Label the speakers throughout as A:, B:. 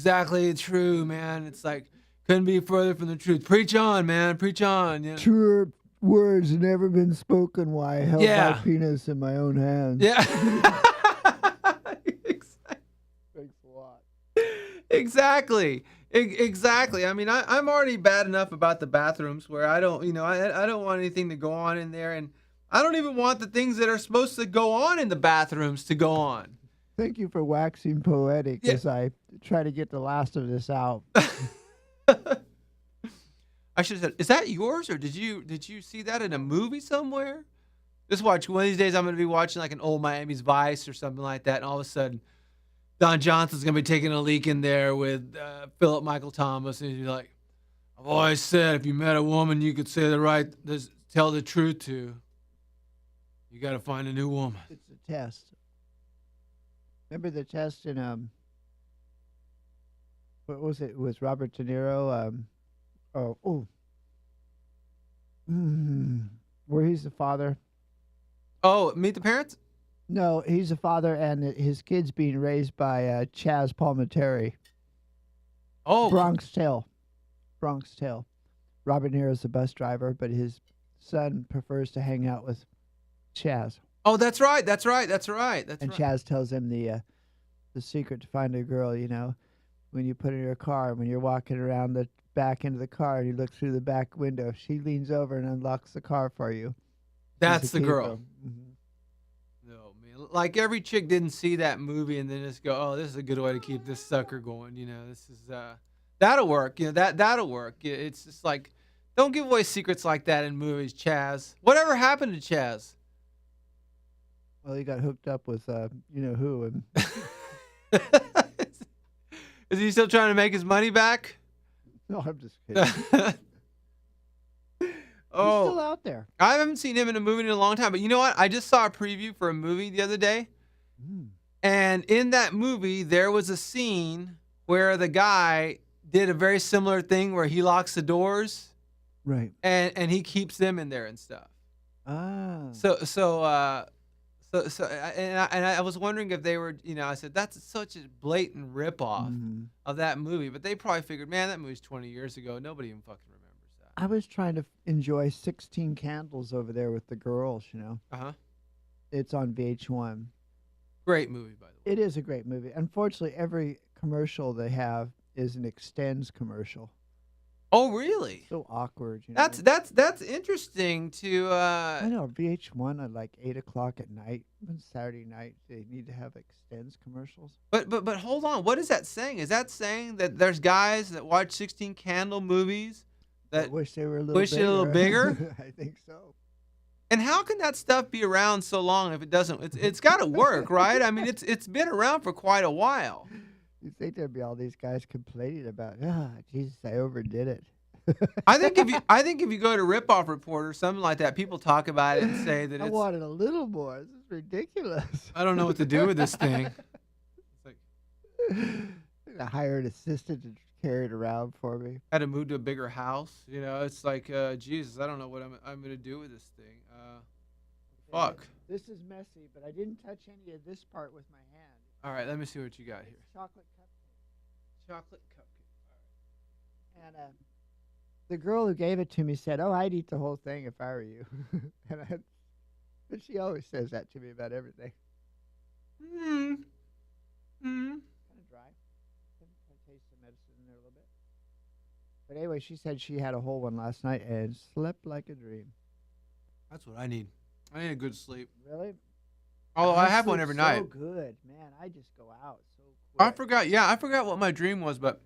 A: exactly true, man. It's like couldn't be further from the truth. Preach on, man. Preach on. Yeah.
B: Truer words never been spoken while I held my
A: Yeah.
B: penis in my own hands.
A: Yeah.
B: Thanks a lot.
A: Exactly. Exactly. I mean, I'm already bad enough about the bathrooms where I don't, I don't want anything to go on in there. And I don't even want the things that are supposed to go on in the bathrooms to go on.
B: Thank you for waxing poetic
A: Yeah.
B: as I try to get the last of this out.
A: I should have said, is that yours or did you see that in a movie somewhere? Just watch one of these days. I'm going to be watching like an old Miami's Vice or something like that, and all of a sudden, Don Johnson's going to be taking a leak in there with Philip Michael Thomas, and he's like, "I've always said if you met a woman you could say tell the truth to, you got to find a new woman."
B: It's a test. Remember the test in what was it? It was Robert De Niro. Where he's the father.
A: Oh, Meet the Parents?
B: No, he's a father, and his kid's being raised by Chaz Palminteri.
A: Oh,
B: Bronx Tale. Robert De Niro's the bus driver, but his son prefers to hang out with Chaz.
A: Oh, that's right.
B: And Chaz tells him the secret to find a girl, when you put in your car, when you're walking around the back end of the car and you look through the back window, she leans over and unlocks the car for you.
A: That's the girl.
B: Mm-hmm.
A: No, man. Like every chick didn't see that movie and then just go, "Oh, this is a good way to keep this sucker going." This is that'll work. That'll work. It's just like, don't give away secrets like that in movies, Chaz. Whatever happened to Chaz?
B: Well, he got hooked up with who, and
A: Is he still trying to make his money back?
B: no, I'm just kidding.
A: Oh,
B: He's still out there.
A: I haven't seen him in a movie in a long time, but you know what? I just saw a preview for a movie the other day, and in that movie, there was a scene where the guy did a very similar thing where he locks the doors,
B: Right.
A: and he keeps them in there and stuff.
B: Ah.
A: And I was wondering if they were, I said that's such a blatant ripoff of that movie, but they probably figured, man, that movie's 20 years ago. Nobody even fucking remembers that.
B: I was trying to enjoy 16 Candles over there with the girls,
A: Uh-huh.
B: It's on VH1.
A: Great movie, by the way.
B: It is a great movie. Unfortunately, every commercial they have is an Extends commercial.
A: Oh, really?
B: So awkward,
A: That's interesting to
B: I know, VH1 at like 8 o'clock at night, on Saturday night, they need to have Extends commercials.
A: But hold on, what is that saying? Is that saying that there's guys that watch 16 Candle movies that
B: wish they were a
A: wish it a little bigger?
B: I think so.
A: And how can that stuff be around so long if it doesn't? It's got to work, right? I mean, it's been around for quite a while.
B: You think there'd be all these guys complaining about, Jesus, I overdid it.
A: I think if you go to Ripoff Report or something like that, people talk about it and say that
B: I wanted a little more. This is ridiculous.
A: I don't know what to do with this thing. It's like,
B: I hired an assistant to carry it around for me.
A: had to move to a bigger house. It's like, Jesus, I don't know what I'm going to do with this thing. Fuck.
B: This is messy, but I didn't touch any of this part with my hand.
A: All right, let me see what you got here.
B: Chocolate cupcake.
A: Chocolate cupcake.
B: And the girl who gave it to me said, "Oh, I'd eat the whole thing if I were you." But she always says that to me about everything. Kind of dry. Can I taste the medicine in there a little bit? But anyway, she said she had a whole one last night and slept like a dream.
A: That's what I need. I need a good sleep.
B: Really?
A: Although I have one
B: sleep
A: every night.
B: So good, man. I just go out so quick.
A: I forgot what my dream was, but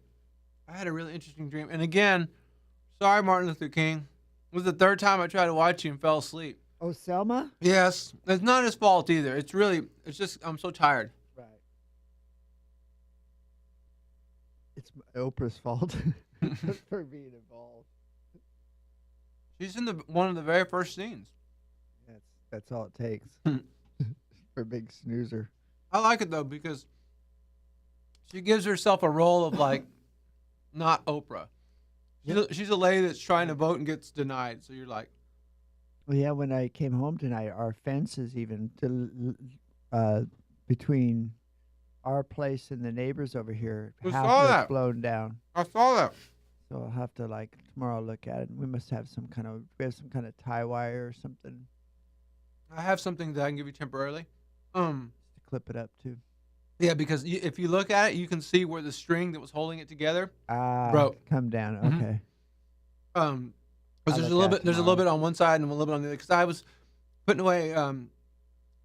A: I had a really interesting dream. And again, sorry, Martin Luther King. It was the third time I tried to watch you and fell asleep.
B: Oh, Selma?
A: Yes. It's not his fault either. It's just, I'm so tired.
B: Right. It's Oprah's fault for being involved.
A: She's in one of the very first scenes.
B: That's all it takes for big snoozer.
A: I like it though because she gives herself a role of like not Oprah. She's a lady that's trying to vote and gets denied. So you're like,
B: well, yeah. When I came home tonight, our fence is even between our place and the neighbors over here,
A: I
B: half
A: saw
B: of it's
A: that.
B: blown down.
A: I saw that.
B: So I'll have to like tomorrow look at it. We must have we have some kind of tie wire or something
A: I have something that I can give you temporarily.
B: to clip it up to.
A: Yeah, because if you look at it, you can see where the string that was holding it together
B: Ah,
A: broke.
B: come down.
A: Mhm.
B: Okay.
A: Um,
B: I'll
A: because there's a
B: look
A: little
B: at it
A: bit, there's a little
B: tomorrow.
A: bit on one side and a little bit on the other. Because I was putting away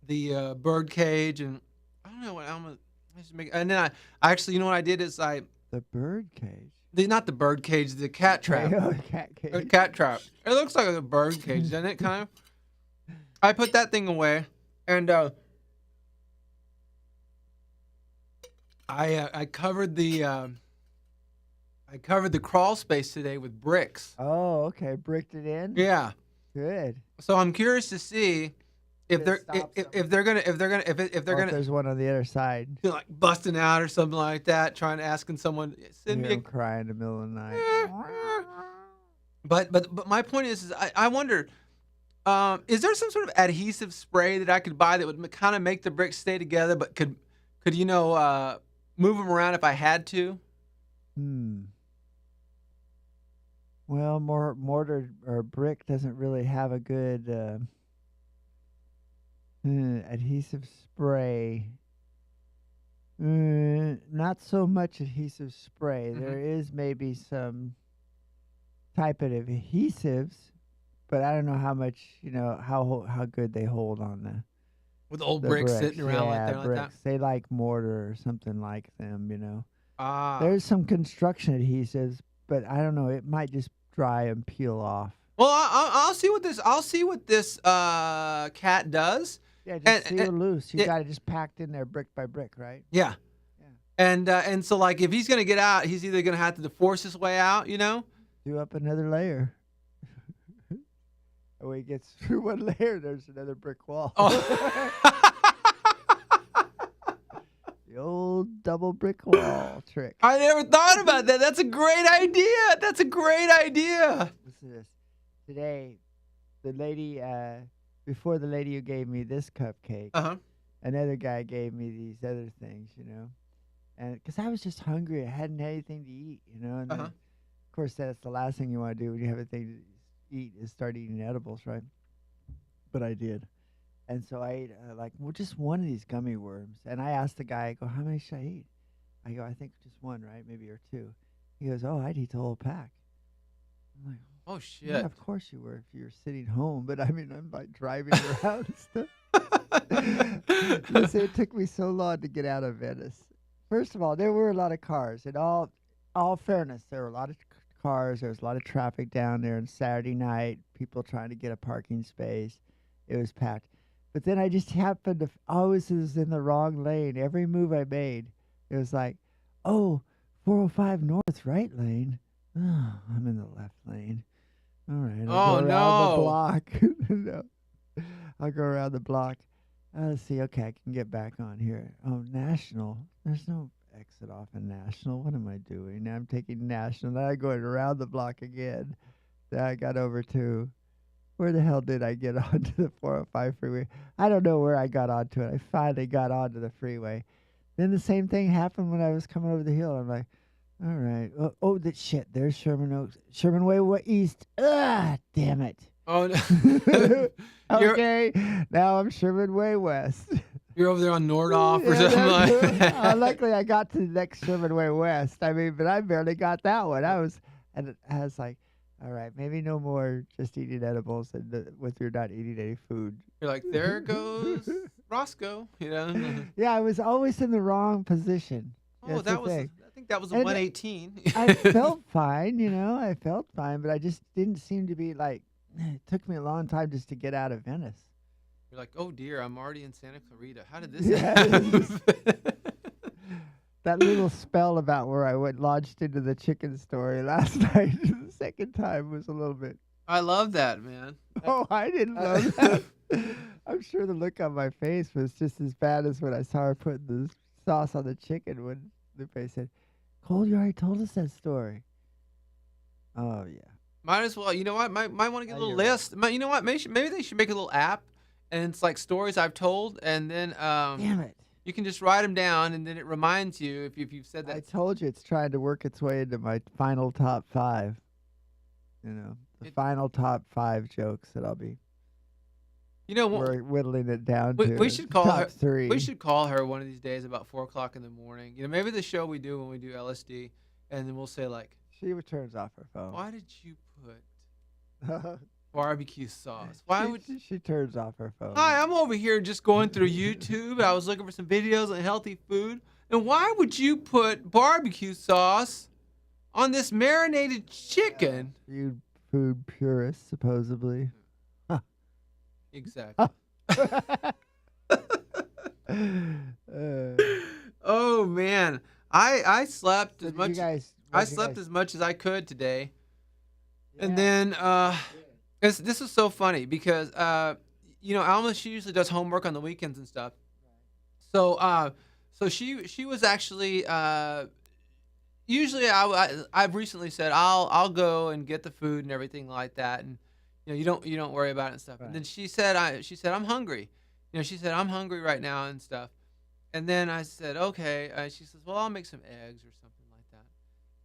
A: the bird cage, and I don't know what I'm gonna just make. And then I actually, you know what I did is
B: The bird cage.
A: not the bird cage, the cat trap.
B: Oh, cat
A: A
B: cage.
A: cat trap. It looks like a bird cage, doesn't it? Kind of. I put that thing away, and I covered the crawl space today with bricks.
B: Oh, okay. Bricked it in.
A: Yeah.
B: Good.
A: So I'm curious to see if
B: It
A: they're
B: stops them.
A: if they're gonna if they're gonna if
B: Or
A: they're
B: if
A: gonna
B: there's one on the other side.
A: you know, like busting out or something like that, trying to asking someone
B: You
A: send
B: hear
A: me
B: him cry in the middle of the night.
A: But my point is I wonder, is there some sort of adhesive spray that I could buy that would kind of make the bricks stay together, but could move them around if I had to?
B: Hmm. Well, mortar or brick doesn't really have a good adhesive spray. Not so much adhesive spray.
A: Hmm.
B: There is maybe some type of adhesives, but I don't know how much, how good they hold on
A: With old
B: the
A: bricks
B: bricks.
A: sitting around like
B: Yeah,
A: that, like that.
B: bricks. They like mortar or something like them.
A: Ah.
B: There's some construction adhesives, but I don't know. It might just dry and peel off.
A: Well, I'll see what this cat does.
B: Yeah, just
A: And,
B: seal loose. You
A: it-
B: got it just packed in there brick by brick, right?
A: yeah.
B: Yeah.
A: And so like if he's gonna get out, he's either gonna have to force his way out,
B: Do up another layer. And when he gets through one layer, there's another brick wall.
A: Oh.
B: The old double brick wall trick.
A: I never thought about that. That's a great idea. That's a great idea.
B: Listen to this. Today, the lady, before the lady who gave me this cupcake,
A: Uh-huh.
B: another guy gave me these other things, and because I was just hungry, I hadn't had anything to eat, and then,
A: Uh-huh.
B: of course, that's the last thing you want to do when you have a thing to eat is start eating edibles, right? But I did, and so I ate just one of these gummy worms, and I asked the guy, I go, how many should I eat? I go, I think just one, right? Maybe or two. He goes, oh, I'd eat the whole pack. I'm like,
A: Oh shit.
B: yeah, of course you were if you're sitting home, but I mean, I'm like driving around and stuff. Listen, it took me so long to get out of Venice. First of all, there were a lot of cars. In all fairness, there were a lot of cars. There was a lot of traffic down there. And Saturday night, people trying to get a parking space. It was packed. But then I just happened to always was in the wrong lane. Every move I made, it was like, oh, 405 north, right lane. Oh, I'm in the left lane. All right, I'll
A: Oh,
B: go around
A: no.
B: the block. No, I'll go around the block. Let's see. Okay, I can get back on here. Oh, National. There's no exit off in National. What am I doing? Now I'm taking National. Now I'm going around the block again. Then I got over to, where the hell did I get onto the 405 freeway? I don't know where I got onto it. I finally got onto the freeway. Then the same thing happened when I was coming over the hill. I'm like, all right. Oh, that shit. There's Sherman Oaks. Sherman Way East. Ah, damn it.
A: Oh no.
B: Okay, now I'm Sherman Way West.
A: You're over there on Nordhoff or
B: Yeah,
A: something like that.
B: luckily, I got to the next Sherman Way West. I mean, but I barely got that one. I was like, all right, maybe no more just eating edibles with your not eating any food.
A: You're like, there goes Roscoe,
B: Yeah, I was always in the wrong position.
A: Oh,
B: That's the
A: I
B: thing.
A: think that was a
B: And
A: 118.
B: I felt fine, I felt fine, but I just didn't seem to be like, it took me a long time just to get out of Venice.
A: You're like, oh dear, I'm already in Santa Clarita. How did this
B: Yeah,
A: happen?
B: That little spell about where I went lodged into the chicken story last night, the second time was a little bit.
A: I love that, man.
B: Oh, I didn't love that. I'm sure the look on my face was just as bad as when I saw her putting the sauce on the chicken when Lupe said, Cole, you already told us that story. Oh, yeah.
A: Might as well. You know what? Might want to get a little
B: You're right.
A: list. You know what? Maybe they should make a little app, and it's like stories I've told, and then
B: Damn it.
A: You can just write them down, and then it reminds you if you've said
B: I
A: that.
B: told you it's trying to work its way into my final top 5. You know, the final top 5 jokes that I'll be we're whittling it down to
A: we should call
B: top
A: her.
B: 3.
A: We should call her one of these days about 4:00 in the morning. Maybe the show we do when we do LSD, and then we'll say like,
B: She turns off her phone.
A: "Why did you put barbecue sauce? Why would
B: she turns off her phone?
A: Hi, I'm over here just going through YouTube. I was looking for some videos on healthy food, and why would you put barbecue sauce on this marinated chicken?"
B: You food purist, supposedly.
A: Exactly. Oh man, I slept as much. I slept as much as I could today, and then this is so funny because Alma, she usually does homework on the weekends and stuff. So she was actually usually I've recently said I'll go and get the food and everything like that, and you don't worry about it and stuff. Right. And then she said I'm hungry. She said I'm hungry right now and stuff. And then I said okay. She says, well, I'll make some eggs or something like that.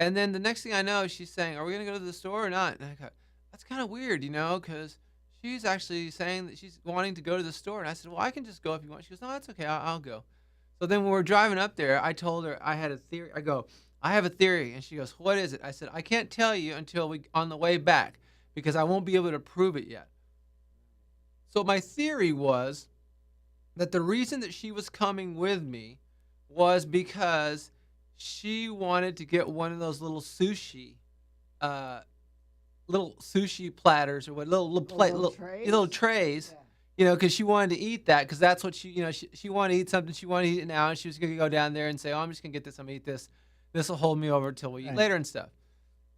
A: And then the next thing I know, she's saying, are we gonna go to the store or not? And I go, that's kind of weird, because she's actually saying that she's wanting to go to the store. And I said, well, I can just go if you want. She goes, no, that's okay. I'll go. So then when we're driving up there, I told her I had a theory. I go, I have a theory. And she goes, what is it? I said, I can't tell you until we on the way back because I won't be able to prove it yet. So my theory was that the reason that she was coming with me was because she wanted to get one of those little sushi platters or what little trays. Yeah. Because she wanted to eat that because that's what she wanted to eat something. She wanted to eat it now, and she was going to go down there and say, oh, I'm just going to get this. I'm going to eat this. This will hold me over until we eat later and stuff.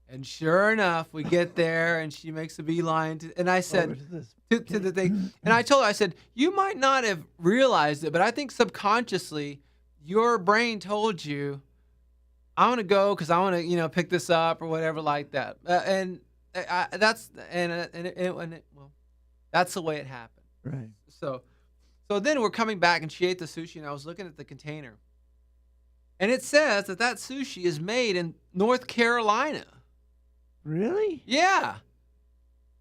A: And sure enough, we get there, and she makes a beeline. And I said to the thing, and I told her, I said, you might not have realized it, but I think subconsciously your brain told you, I want to go because I want to, pick this up or whatever like that. That's the way it happened.
B: Right.
A: So then we're coming back, and she ate the sushi, and I was looking at the container, and it says that sushi is made in North Carolina.
B: Really?
A: Yeah.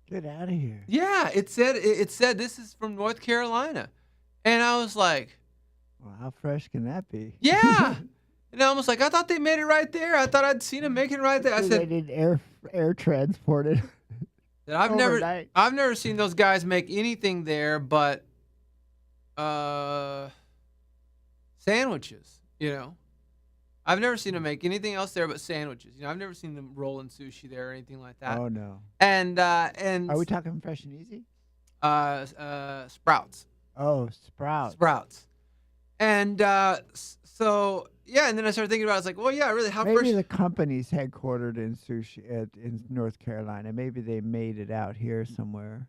B: Get out of here.
A: Yeah, it said this is from North Carolina, and I was like,
B: well, how fresh can that be?
A: Yeah. And I was like, I thought they made it right there. I thought I'd seen them make it right there. I said
B: they did air transported.
A: I've never seen those guys make anything there but sandwiches, I've never seen them make anything else there but sandwiches. I've never seen them roll in sushi there or anything like that.
B: Oh no.
A: And
B: are we talking fresh and easy?
A: Sprouts.
B: Oh, Sprouts.
A: Sprouts. And so yeah, and then I started thinking about it. I was like, well, yeah, really, how fresh?
B: Maybe the company's headquartered in in North Carolina. Maybe they made it out here somewhere.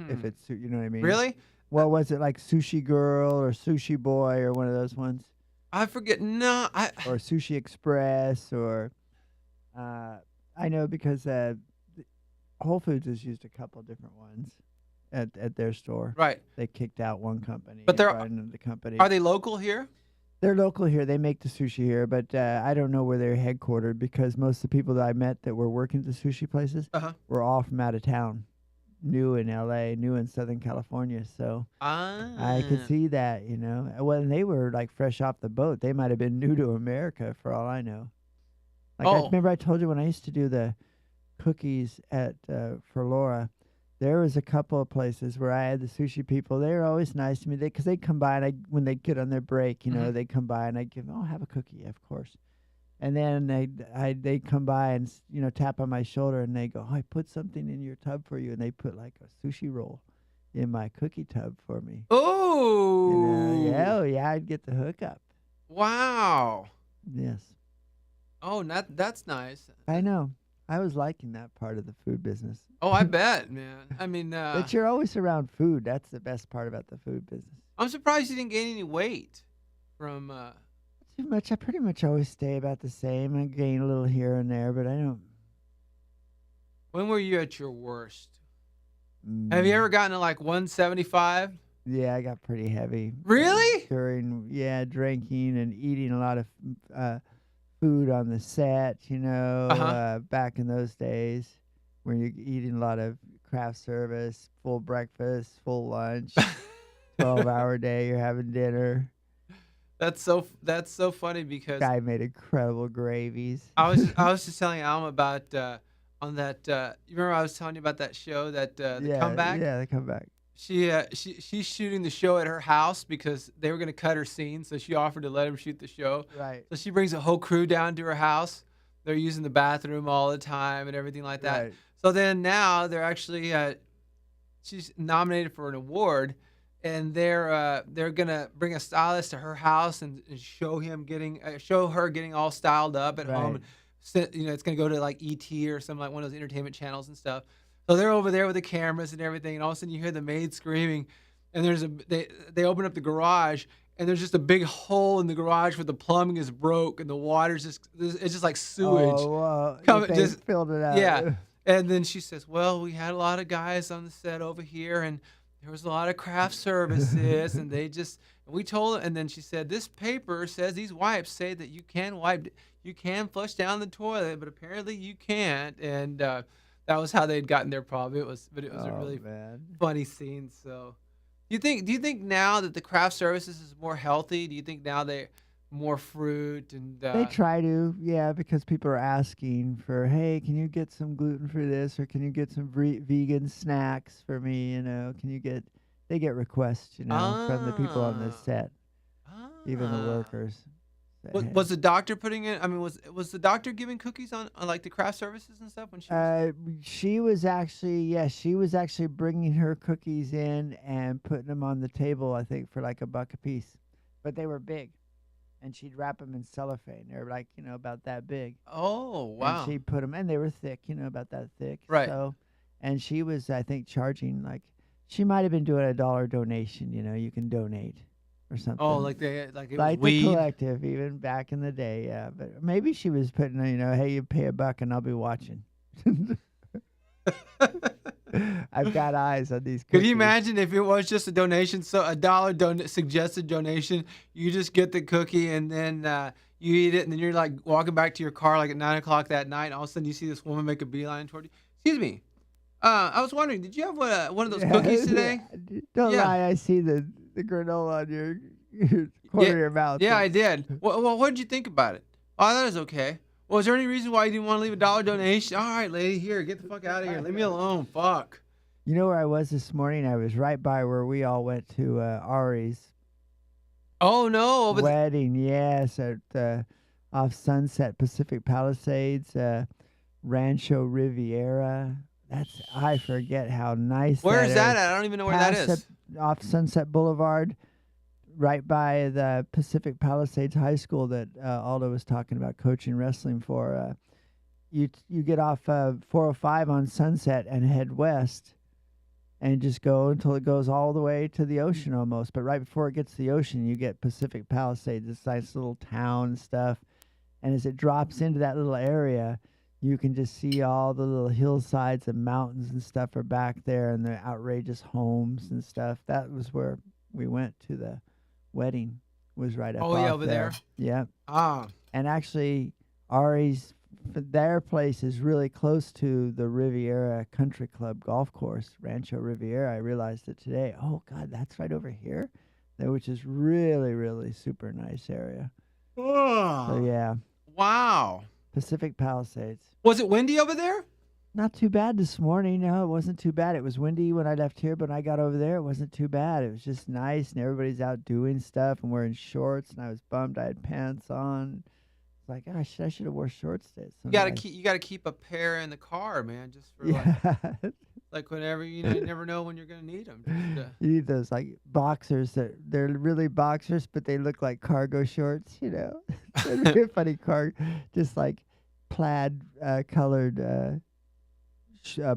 B: If it's, you know what I mean?
A: Really?
B: Well, was it like Sushi Girl or Sushi Boy or one of those ones?
A: I forget. No,
B: or Sushi Express or I know because Whole Foods has used a couple different ones at their store.
A: Right.
B: They kicked out one company.
A: But
B: the company.
A: Are they local here?
B: They're local here. They make the sushi here, but I don't know where they're headquartered because most of the people that I met that were working at the sushi places were all from out of town. New in LA, new in Southern California, so I could see that, When they were like fresh off the boat, they might have been new to America for all I know. Like I remember I told you when I used to do the cookies for Laura, there was a couple of places where I had the sushi people. They were always nice to me because they'd come by and when they get on their break, they'd come by and I'd give them, have a cookie, of course. And then they'd come by and, tap on my shoulder and they go, oh, I put something in your tub for you. And they put like a sushi roll in my cookie tub for me.
A: Oh.
B: Yeah, I'd get the hookup.
A: Wow.
B: Yes.
A: Oh, that's nice.
B: I know. I was liking that part of the food business.
A: Oh, I bet, man. I mean.
B: But you're always around food. That's the best part about the food business.
A: I'm surprised you didn't gain any weight from.
B: Too much. I pretty much always stay about the same. I gain a little here and there, but I don't.
A: When were you at your worst? Have you ever gotten to like 175?
B: Yeah, I got pretty heavy
A: Really?
B: during drinking and eating a lot of uh, food on the set.
A: Uh-huh.
B: Back in those days when you're eating a lot of craft service, full breakfast, full lunch, 12-hour day. You're having dinner.
A: That's so funny because
B: Guy made incredible gravies.
A: I was just telling Alma about on that you remember I was telling you about that show that the
B: Yeah,
A: comeback?
B: yeah, they come back.
A: She's shooting the show at her house because they were gonna cut her scene, so she offered to let him shoot the show.
B: Right,
A: So she brings a whole crew down to her house. They're using the bathroom all the time and everything like that.
B: right.
A: So then now they're actually she's nominated for an award, and they're gonna bring a stylist to her house and show her getting all styled up at home.
B: Right.
A: And it's gonna go to like ET or some like one of those entertainment channels and stuff. So they're over there with the cameras and everything, and all of a sudden you hear the maid screaming, and they open up the garage. And there's just a big hole in the garage where the plumbing is broke and the water's it's just like sewage.
B: Oh, well, if
A: Coming
B: they
A: just
B: filled it
A: yeah.
B: out.
A: And then she says, "Well, we had a lot of guys on the set over here, and there was a lot of craft services, and we told." And then she said, "This paper says these wipes say that you can flush down the toilet, but apparently you can't." And that was how they'd gotten their problem. But it was a
B: Oh,
A: really
B: man.
A: funny scene. So, do you think now that the craft services is more healthy? Do you think now they're more fruit and
B: They try to, yeah, because people are asking for, hey, can you get some gluten for this, or can you get some vegan snacks for me? They get requests, from the people on the
A: ah
B: set, even the
A: ah.
B: workers. Say,
A: Was
B: hey.
A: the doctor putting in? I mean, was the doctor giving cookies on like the craft services and stuff when she was?
B: She was actually bringing her cookies in and putting them on the table, I think, for like $1 a piece, but they were big, and she'd wrap them in cellophane. They're like, about that big.
A: Oh
B: And
A: wow!
B: she put them, and they were thick, about that thick.
A: Right.
B: So, and she was, I think, charging like she might have been doing a dollar donation. You can donate or
A: Oh,
B: something,
A: like it was
B: like the
A: weed.
B: collective, even back in the day. Yeah, but maybe she was putting, hey, you pay $1 and I'll be watching. I've got eyes on these
A: Could you
B: cookies.
A: imagine if it was just a donation? So a dollar suggested donation. You just get the cookie and then you eat it, and then you're like walking back to your car like at 9 o'clock that night. And all of a sudden you see this woman make a beeline toward you. Excuse me. I was wondering, did you have one of those cookies today?
B: Don't
A: Yeah.
B: lie, I see the granola on your corner
A: Yeah,
B: of your mouth.
A: yeah, I did. Well, what did you think about it? Oh, that is okay. Well, is there any reason why you didn't want to leave a dollar donation? All right, lady, here, get the fuck out of here. Leave me alone. Fuck.
B: You know where I was this morning? I was right by where we all went to Ari's
A: Oh no, over the.
B: wedding. Yes, at off Sunset Pacific Palisades, Rancho Riviera. I forget how nice
A: Where
B: that
A: is that
B: is.
A: at? I don't even know where that is.
B: Off Sunset Boulevard, right by the Pacific Palisades High School that Aldo was talking about coaching wrestling for. You get off 405 on Sunset and head west, and just go until it goes all the way to the ocean almost. But right before it gets to the ocean, you get Pacific Palisades, this nice little town and stuff. And as it drops into that little area, you can just see all the little hillsides and mountains and stuff are back there, and the outrageous homes and stuff. That was where we went to the wedding, was right up
A: Oh yeah,
B: off
A: over
B: there.
A: there.
B: Yeah.
A: Ah,
B: And actually, Ari's, their place is really close to the Riviera Country Club golf course, Rancho Riviera. I realized it today. Oh, God, that's right over here, which is really, really super nice area. So,
A: oh,
B: yeah,
A: wow.
B: Pacific Palisades.
A: Was it windy over there?
B: Not too bad this morning. No, it wasn't too bad. It was windy when I left here, but when I got over there, it wasn't too bad. It was just nice, and everybody's out doing stuff and wearing shorts, and I was bummed I had pants on. It's like, gosh, I should have wore shorts today.
A: You gotta keep a pair in the car, man, just for like
B: Yeah.
A: like whenever you never know when you're gonna need them.
B: You need those like boxers that they're really boxers, but they look like cargo shorts, It'd be a funny just like plaid colored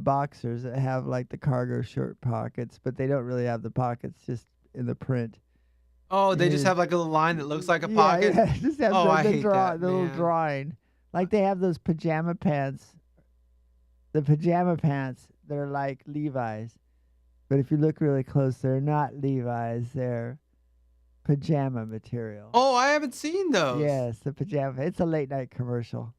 B: boxers that have like the cargo short pockets, but they don't really have the pockets, just in the print.
A: Oh, they just
B: Yeah.
A: have like a little line that looks like a
B: Yeah,
A: pocket.
B: yeah, just have
A: Oh, I
B: the
A: hate that,
B: the little
A: man.
B: drawing. Like they have those pajama pants, the pajama pants that are like Levi's, But if you look really close, they're not Levi's. They're pajama material.
A: Oh, I haven't seen those.
B: Yes, the pajama. It's a late night commercial.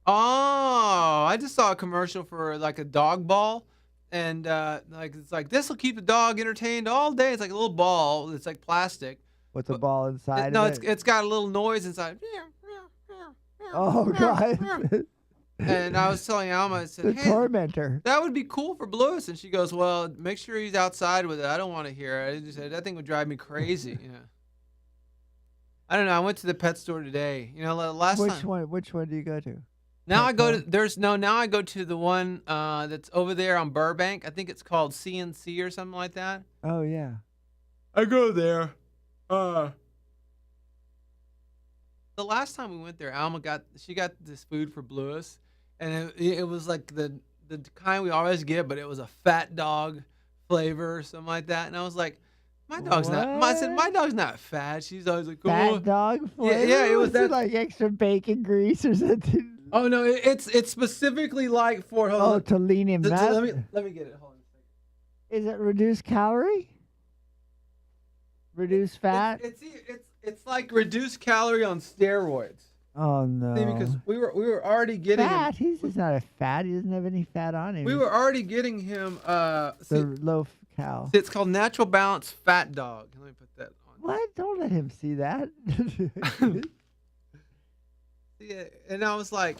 A: Oh, I just saw a commercial for like a dog ball, and like it's like this will keep the dog entertained all day. It's like a little ball. It's like plastic.
B: With the
A: But
B: ball inside
A: no,
B: of
A: it's
B: it.
A: it's got a little noise inside.
B: Oh God,
A: And I was telling Alma, I said,
B: the
A: "Hey,
B: tormentor.
A: that would be cool for Blues." And she goes, "Well, make sure he's outside with it. I don't want to hear it." I just said that thing would drive me crazy. I don't know. I went to the pet store today. Last
B: Which
A: time.
B: one? Which one do you go to?
A: Now I go to
B: Petco?
A: now I go to the one that's over there on Burbank. I think it's called CNC or something like that.
B: Oh yeah.
A: I go there. The last time we went there, Alma got this food for Bluis, and it was like the kind we always get, but it was a fat dog flavor or something like that. And I was like, my dog's not. I said my
B: What?
A: dog's not fat. She's always like,
B: Fat
A: oh,
B: dog flavor?
A: yeah, it was
B: Is it
A: that.
B: like extra bacon grease or something?
A: Oh no, it's specifically like for. Hold
B: Oh,
A: on,
B: to lean him up.
A: let me get it. Hold on a second.
B: Is it reduced calorie? Reduced fat?
A: It's like reduced calorie on steroids.
B: Oh no.
A: See, because we were already getting
B: Fat?
A: him.
B: He's not a fat. He doesn't have any fat on him.
A: We were already getting him.
B: the low cal.
A: It's called Natural Balance Fat Dog. Let me put that on.
B: What? Don't let him see that.
A: Yeah, and I was like,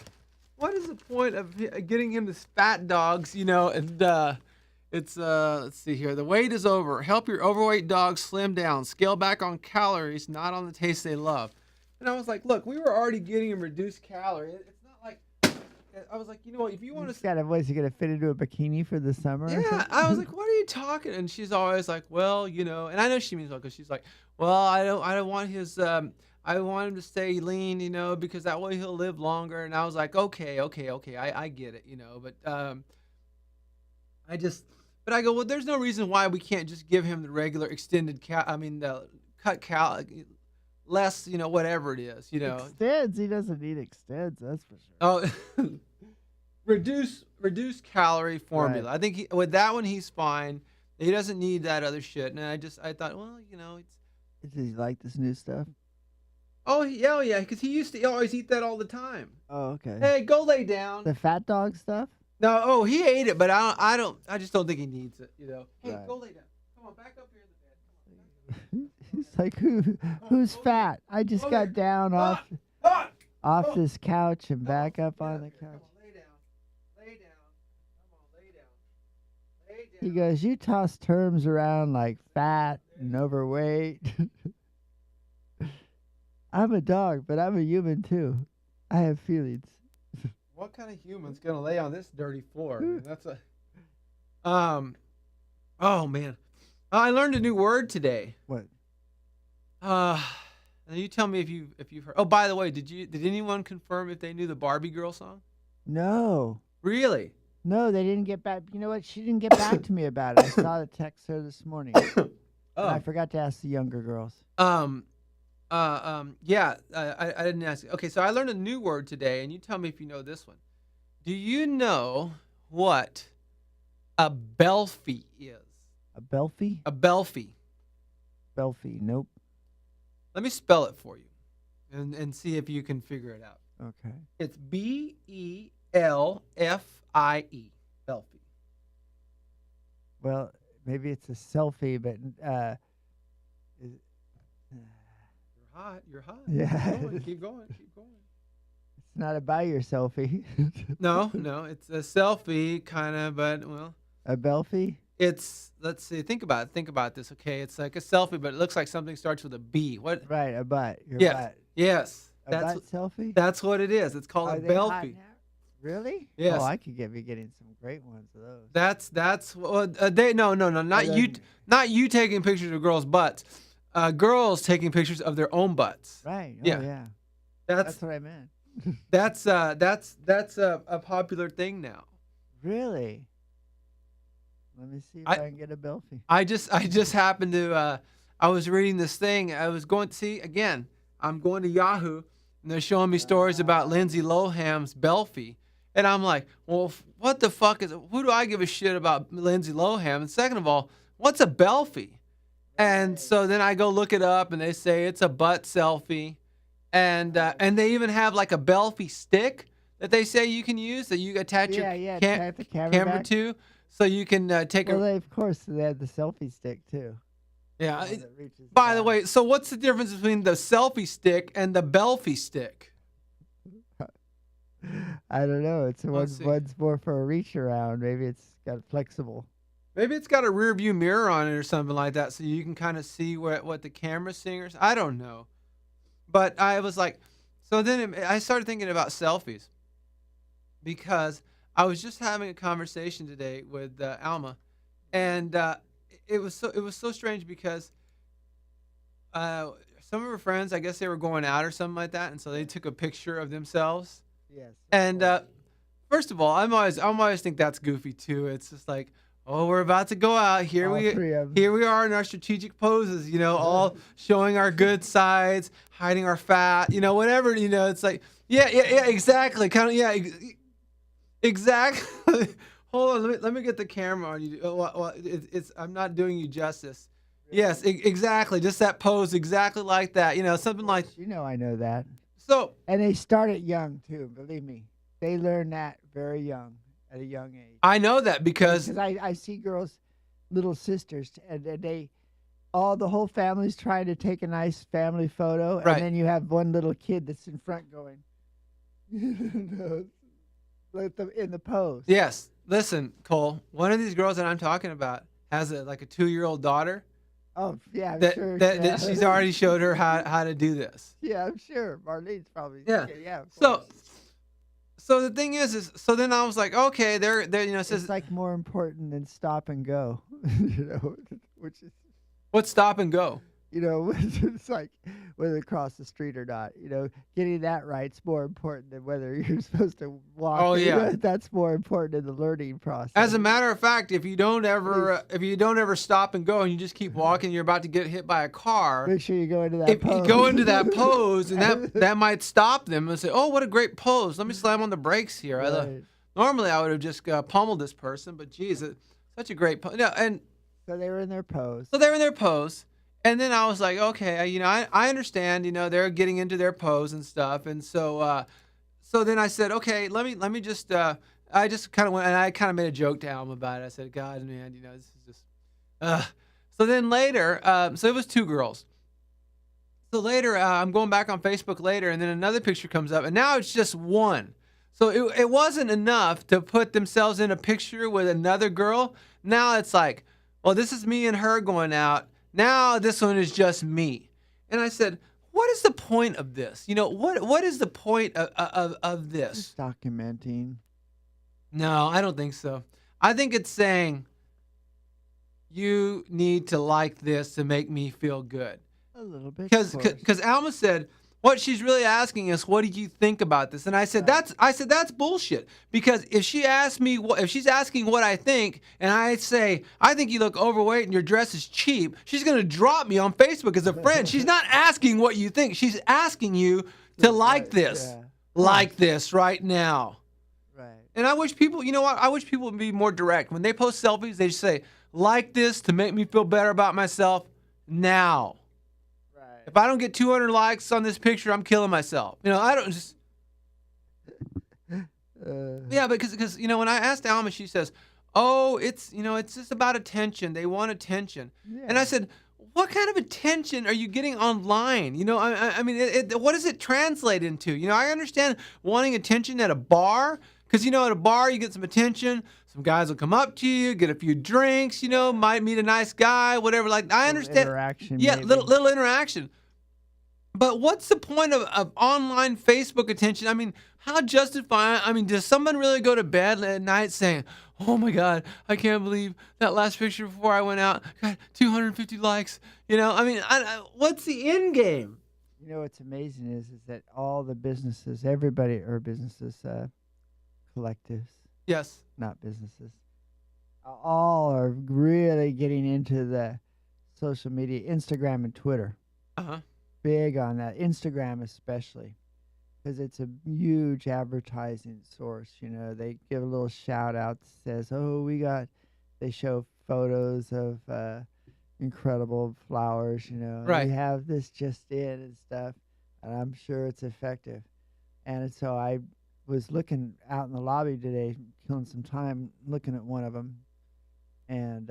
A: what is the point of getting him this fat dogs? And it's let's see here. The wait is over. Help your overweight dog slim down. Scale back on calories, not on the taste they love. And I was like, look, we were already getting him reduced calorie. It's not like I was like, what, if you want to.
B: What is he gonna fit into a bikini for the summer? or
A: Yeah,
B: something?
A: I was like, what are you talking? And she's always like, well, and I know she means well because she's like, well, I don't want his, I want him to stay lean, because that way he'll live longer. And I was like, okay, I get it, but but I go, well, there's no reason why we can't just give him the regular extended the cut less, whatever it is,
B: Extends. He doesn't need extends. That's for sure.
A: Oh, reduce calorie formula.
B: Right.
A: I think with that one he's fine. He doesn't need that other shit. And I thought, well, it's.
B: Does he like this new stuff?
A: Oh yeah, because he used to always eat that all the time.
B: Oh, okay.
A: Hey, go lay down.
B: The fat dog stuff?
A: No, he ate it, but I just don't think he needs it. Hey,
B: Right.
A: go lay down. Come on, back up here in the bed. Come on, back up.
B: He's like, who's fat? I just
A: Over
B: got
A: here.
B: down
A: Come on.
B: off this couch and back up on the
A: Come
B: couch.
A: on, lay down. Lay down. Come on, lay down. Lay down.
B: He goes, you toss terms around like fat and overweight. I'm a dog, but I'm a human too. I have feelings.
A: What kind of human's gonna lay on this dirty floor? I mean, that's oh man, I learned a new word today.
B: What?
A: And you tell me if you've heard. Oh, by the way, did anyone confirm if they knew the Barbie girl song?
B: No.
A: Really?
B: No, they didn't get back. You know what? She didn't get back to me about it. I saw the text her this morning. And I forgot to ask the younger girls.
A: Yeah, I didn't ask. Okay, so I learned a new word today, and you tell me if you know this one. Do you know what a Belfie is?
B: A Belfie?
A: A Belfie.
B: Belfie. Nope.
A: Let me spell it for you, and see if you can figure it out.
B: Okay.
A: It's Belfie. Belfie.
B: Well, maybe it's a selfie, but
A: You're hot.
B: Yeah.
A: Keep going.
B: it's not about your selfie.
A: No, it's a selfie kind of, but well,
B: A Belfie?
A: let's see. Think about this. Okay, it's like a selfie, but it looks like something starts with a B. What?
B: Right, a butt. Your
A: Yes.
B: butt.
A: Yes.
B: A butt selfie?
A: That's what it is. It's called
B: Are
A: a
B: they hot
A: Belfie.
B: now? Really?
A: Yes.
B: Oh, I could be getting some great ones of those.
A: That's they no, not you, not you taking pictures of girls' butts. Girls taking pictures of their own butts.
B: Right. Oh,
A: Yeah.
B: yeah.
A: That's
B: That's what I meant.
A: that's a popular thing now.
B: Really? Let me see if
A: I-
B: I can get a Belfie.
A: I just happened to I was reading this thing. I was going to see again. I'm going to Yahoo and they're showing me stories about Lindsay Lohan's Belfie, and I'm like, well, what the fuck is? Who do I give a shit about Lindsay Lohan? And second of all, what's a Belfie? And so then I go look it up, and they say it's a butt selfie, and they even have like a Belfie stick that they say you can use that you attach your
B: tap the camera
A: camera
B: back.
A: to, so you can take
B: Well,
A: a.
B: of course, they had the selfie stick too.
A: Yeah.
B: The one that reaches
A: By the
B: down.
A: way, so what's the difference between the selfie stick and the Belfie stick?
B: I don't know. It's
A: Let's see.
B: one's more for a reach around. Maybe it's got flexible.
A: Maybe it's got a rear view mirror on it or something like that, so you can kind of see what the camera's seeing. I don't know, but I was like, so then I started thinking about selfies because I was just having a conversation today with Alma, and it was so strange because some of her friends, I guess they were going out or something like that, and so they took a picture of themselves.
B: Yes.
A: And first of all, I'm always think that's goofy too. It's just like, oh, we're about to go out. Here
B: All three of 'em.
A: here we are in our strategic poses, all showing our good sides, hiding our fat, whatever, it's like, yeah, exactly. Kind of, yeah, exactly. Hold on, let me get the camera on you. Well, I'm not doing you justice. Yes, exactly. Just that pose, exactly like that. Something like.
B: I know that.
A: So.
B: And they start it young too. Believe me, they learn that very young, at a young age.
A: I know that because
B: I see girls, little sisters, and the whole family's trying to take a nice family photo,
A: Right.
B: and then you have one little kid that's in front going, in the pose.
A: Yes. Listen, Cole, one of these girls that I'm talking about has a 2-year-old daughter
B: Oh yeah, I'm
A: that,
B: sure.
A: that she's already showed her how to do this.
B: Yeah, I'm sure. Marlene's probably.
A: Yeah.
B: Yeah. Of
A: So
B: course.
A: so the thing is so then I was like, okay, they're it says
B: It's like more important than stop and go, which is,
A: what's stop and go?
B: it's like whether to cross the street or not. Getting that right's more important than whether you're supposed to walk.
A: Oh, yeah.
B: That's more important in the learning process.
A: As a matter of fact, if you don't ever stop and go and you just keep walking, you're about to get hit by a car.
B: Make sure you go into that
A: If
B: pose.
A: you go into that pose, and that might stop them and say, "Oh, what a great pose! Let me slam on the brakes here."
B: Right.
A: Normally, I would have just pummeled this person, but geez, it's such a great pose. No, and
B: So they were in their pose.
A: so they were in their pose, and then I was like, okay, I understand, they're getting into their pose and stuff, and so then I said, okay, let me just I just kind of went and I kind of made a joke to Alma about it. I said, God, man, this is just. So then later, so it was 2 girls. So later, I'm going back on Facebook later, and then another picture comes up, and now it's just one. So it wasn't enough to put themselves in a picture with another girl. Now it's like, well, this is me and her going out. Now this one is just me. And I said, what is the point of this? What is the point of this?
B: Just documenting.
A: No, I don't think so. I think it's saying you need to like this to make me feel good.
B: A little bit.
A: Because Alma said, what she's really asking is, what do you think about this? And I said, that's bullshit. Because if she's asking what I think, and I say, I think you look overweight and your dress is cheap, she's gonna drop me on Facebook as a friend. She's not asking what you think. She's asking you to like this, like this right now.
B: Right.
A: And I wish people, I wish people would be more direct. When they post selfies, they just say, like this to make me feel better about myself now. If I don't get 200 likes on this picture, I'm killing myself. I don't just. Yeah, because when I asked Alma, she says, "Oh, it's just about attention. They want attention."
B: Yeah.
A: And I said, "What kind of attention are you getting online? I mean, what does it translate into? I understand wanting attention at a bar, because at a bar you get some attention. Some guys will come up to you, get a few drinks. Might meet a nice guy, whatever. Like I understand.
B: Interaction.
A: Yeah,
B: maybe.
A: little interaction. But what's the point of online Facebook attention? I mean, how justifying? I mean, does someone really go to bed at night saying, "Oh my God, I can't believe that last picture before I went out got 250 likes"? I mean, what's the end game?
B: What's amazing is that all the businesses, everybody, or businesses, collectives,
A: Yes.
B: not businesses, all are really getting into the social media, Instagram and Twitter.
A: Uh-huh.
B: Big on that, Instagram especially, because it's a huge advertising source. They give a little shout out that says, "Oh, they show photos of incredible flowers, and
A: Right.
B: we have this just in and stuff, and I'm sure it's effective. And so I was looking out in the lobby today, killing some time looking at one of them, and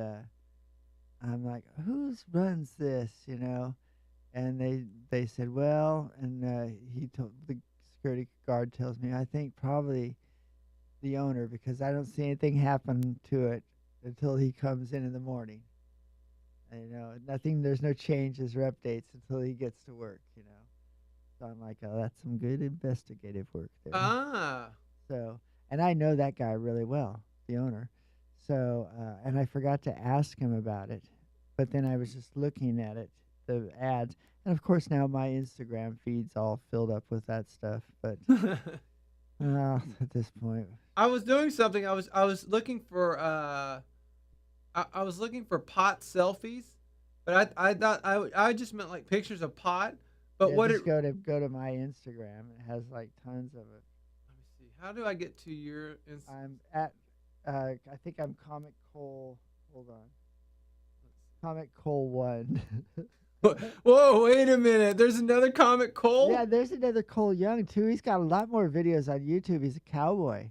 B: I'm like, "Whose runs this?" And they said, "Well," and he told the security guard tells me, "I think probably the owner because I don't see anything happen to it until he comes in the morning. Nothing. There's no changes or updates until he gets to work. So I'm like, oh, that's some good investigative work there.
A: Ah.
B: So, and I know that guy really well, the owner. So, and I forgot to ask him about it, but then I was just looking at it, the ads, and of course now my Instagram feed's all filled up with that stuff. But at this point,
A: I was doing something. I was looking for I was looking for pot selfies, but I thought I just meant like pictures of pot. But
B: yeah,
A: what it
B: just go to my Instagram. It has like tons of it.
A: let me see. How do I get to your
B: I'm at, I think I'm Comic Cole. Hold on, Comic Cole 1.
A: Whoa, wait a minute. There's another Comic Cole?
B: Yeah, there's another Cole Young too. He's got a lot more videos on YouTube. He's a cowboy.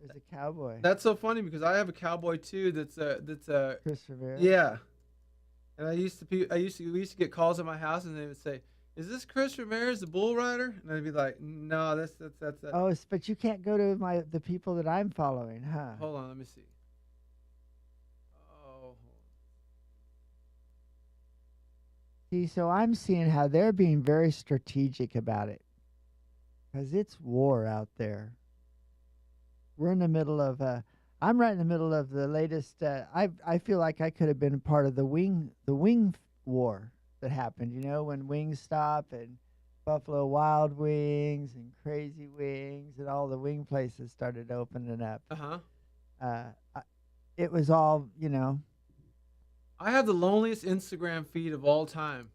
B: There's a cowboy.
A: That's so funny because I have a cowboy too that's a
B: Chris Rivera.
A: yeah. And we used to get calls at my house and they would say, "Is this Chris Ramirez, the bull rider?" And I'd be like, "No, that's that."
B: Oh, but you can't go to the people that I'm following, huh?
A: Hold on, let me see. Oh,
B: See, so I'm seeing how they're being very strategic about it, because it's war out there. We're in the middle of I'm right in the middle of the latest. I feel like I could have been a part of the wing war that happened. When Wingstop and Buffalo Wild Wings and Crazy Wings and all the wing places started opening up.
A: uh-huh.
B: It was all
A: I have the loneliest Instagram feed of all time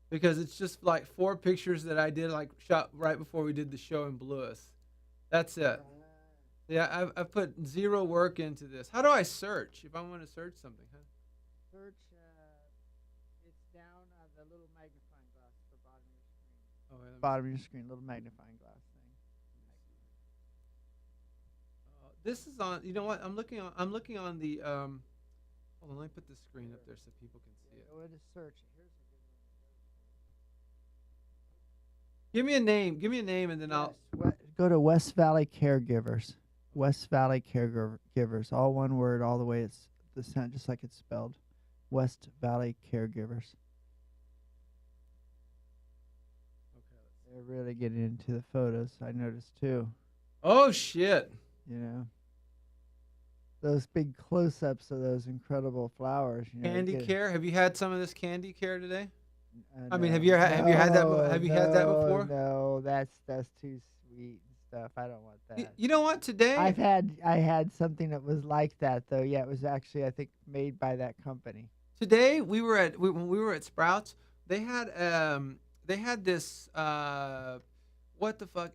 A: because it's just like 4 pictures that I did like shot right before we did the show in Blues. That's it. Yeah, I've put zero work into this. How do I search if I want to search something? Huh?
B: Search. It's down on the little magnifying glass at the bottom of your screen.
A: Oh, wait, let me
B: Bottom of your screen, little magnifying glass thing.
A: This is on. You know what? I'm looking on the. Hold on. Let me put this screen up there so people can see it.
B: Go into search. Here's a good
A: Give me a name. Give me a name, and then I'll.
B: one. Go to West Valley Caregivers. West Valley Caregivers. All one word, all the way. It's the sound just like it's spelled. West Valley Caregivers.
A: Okay.
B: They're really getting into the photos. I noticed too.
A: Oh shit!
B: Those big close-ups of those incredible flowers.
A: Candy care. Have you had some of this candy care today? I mean,
B: No.
A: have you had that? Have you had that before?
B: No, that's too sweet and stuff. I don't want that.
A: You know what? Today
B: I had something that was like that though. Yeah, it was actually I think made by that company.
A: Today when we were at Sprouts, they had this what the fuck?